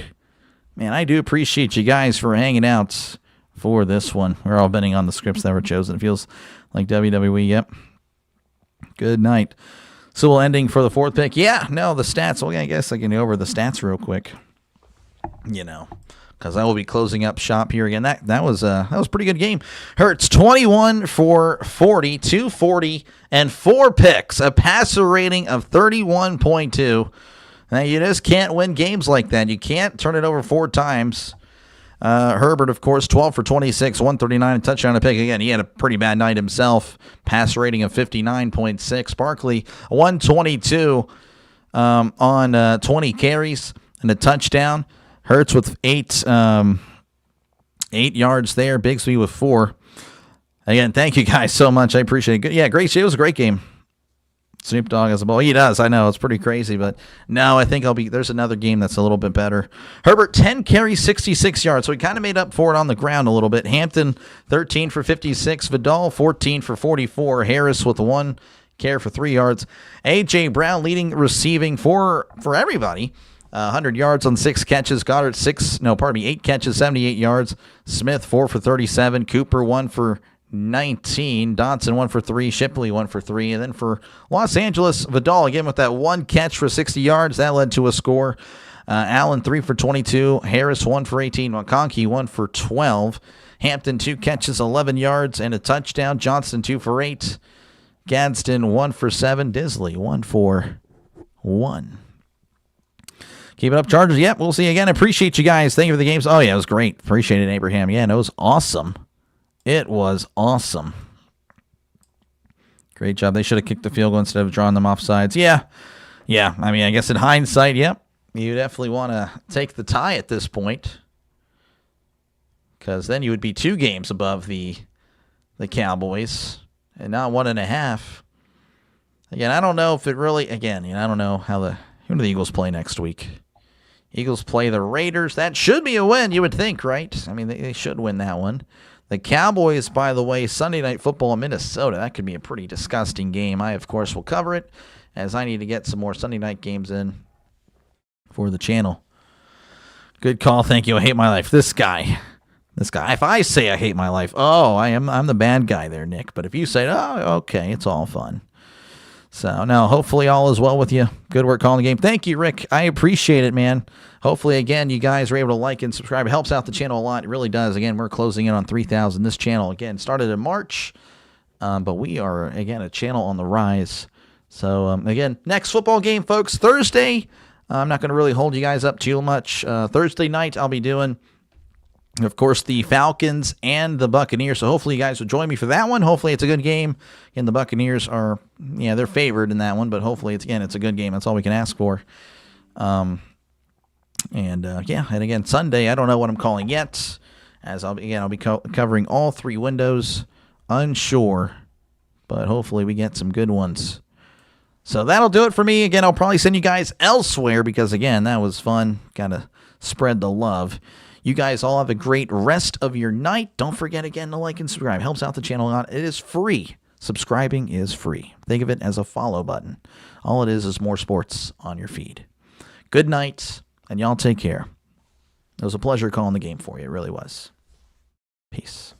Speaker 2: Man, I do appreciate you guys for hanging out for this one. We're all betting on the scripts that were chosen. It feels like WWE. Yep. Good night. So we'll ending for the 4th pick. Yeah, no, the stats. Well, I guess I can go over the stats real quick. Because I will be closing up shop here again. That was a pretty good game. Hurts 21 for 40, 240, and 4 picks. A passer rating of 31.2. Now you just can't win games like that. You can't turn it over 4 times. Herbert, of course, 12 for 26, 139, touchdown, a pick. Again, he had a pretty bad night himself. Pass rating of 59.6. Barkley, 122 on 20 carries and a touchdown. Hurts with 8 yards there. Bigsby with 4. Again, thank you guys so much. I appreciate it. Yeah, great. It was a great game. Snoop Dogg has a ball. He does. I know. It's pretty crazy. But no, I think there's another game that's a little bit better. Herbert, 10 carries, 66 yards. So he kind of made up for it on the ground a little bit. Hampton, 13 for 56. Vidal, 14 for 44. Harris with 1 carry for 3 yards. A.J. Brown leading receiving for everybody. 100 yards on 6 catches. Goddard, 8 catches, 78 yards. Smith, 4 for 37. Cooper, 1 for 19. Dotson, 1 for 3. Shipley, 1 for 3. And then for Los Angeles, Vidal, again with that 1 catch for 60 yards. That led to a score. Allen, 3 for 22. Harris, 1 for 18. McConkey, 1 for 12. Hampton, 2 catches, 11 yards, and a touchdown. Johnson, 2 for 8. Gadsden, 1 for 7. Disley, 1 for 1. Keep it up, Chargers. Yep, we'll see you again. Appreciate you guys. Thank you for the games. Oh, yeah, it was great. Appreciate it, Abraham. Yeah, no, it was awesome. It was awesome. Great job. They should have kicked the field goal instead of drawing them offsides. Yeah. I mean, I guess in hindsight, yep, you definitely want to take the tie at this point. because then you would be 2 games above the Cowboys and not 1.5. Again, I don't know if it really. Again, I don't know who do the Eagles play next week. Eagles play the Raiders. That should be a win, you would think, right? I mean, they should win that one. The Cowboys, by the way, Sunday Night Football in Minnesota. That could be a pretty disgusting game. I, of course, will cover it, as I need to get some more Sunday night games in for the channel. Good call. Thank you. I hate my life. This guy. If I say I hate my life, I'm the bad guy there, Nick. But if you say, oh, okay, it's all fun. So, no, hopefully all is well with you. Good work calling the game. Thank you, Rick. I appreciate it, man. Hopefully, again, you guys are able to like and subscribe. It helps out the channel a lot. It really does. Again, we're closing in on 3,000. This channel, again, started in March, but we are, again, a channel on the rise. So, again, next football game, folks, Thursday. I'm not going to really hold you guys up too much. Thursday night, I'll be doing, of course, the Falcons and the Buccaneers. So hopefully you guys will join me for that one. Hopefully it's a good game. And the Buccaneers are, they're favored in that one. But hopefully it's a good game. That's all we can ask for. And again, Sunday, I don't know what I'm calling yet. As I'll be covering all 3 windows. Unsure. But hopefully we get some good ones. So that'll do it for me. Again, I'll probably send you guys elsewhere because, again, that was fun. Got to spread the love. You guys all have a great rest of your night. Don't forget, again, to like and subscribe. Helps out the channel a lot. It is free. Subscribing is free. Think of it as a follow button. All it is more sports on your feed. Good night, and y'all take care. It was a pleasure calling the game for you. It really was. Peace.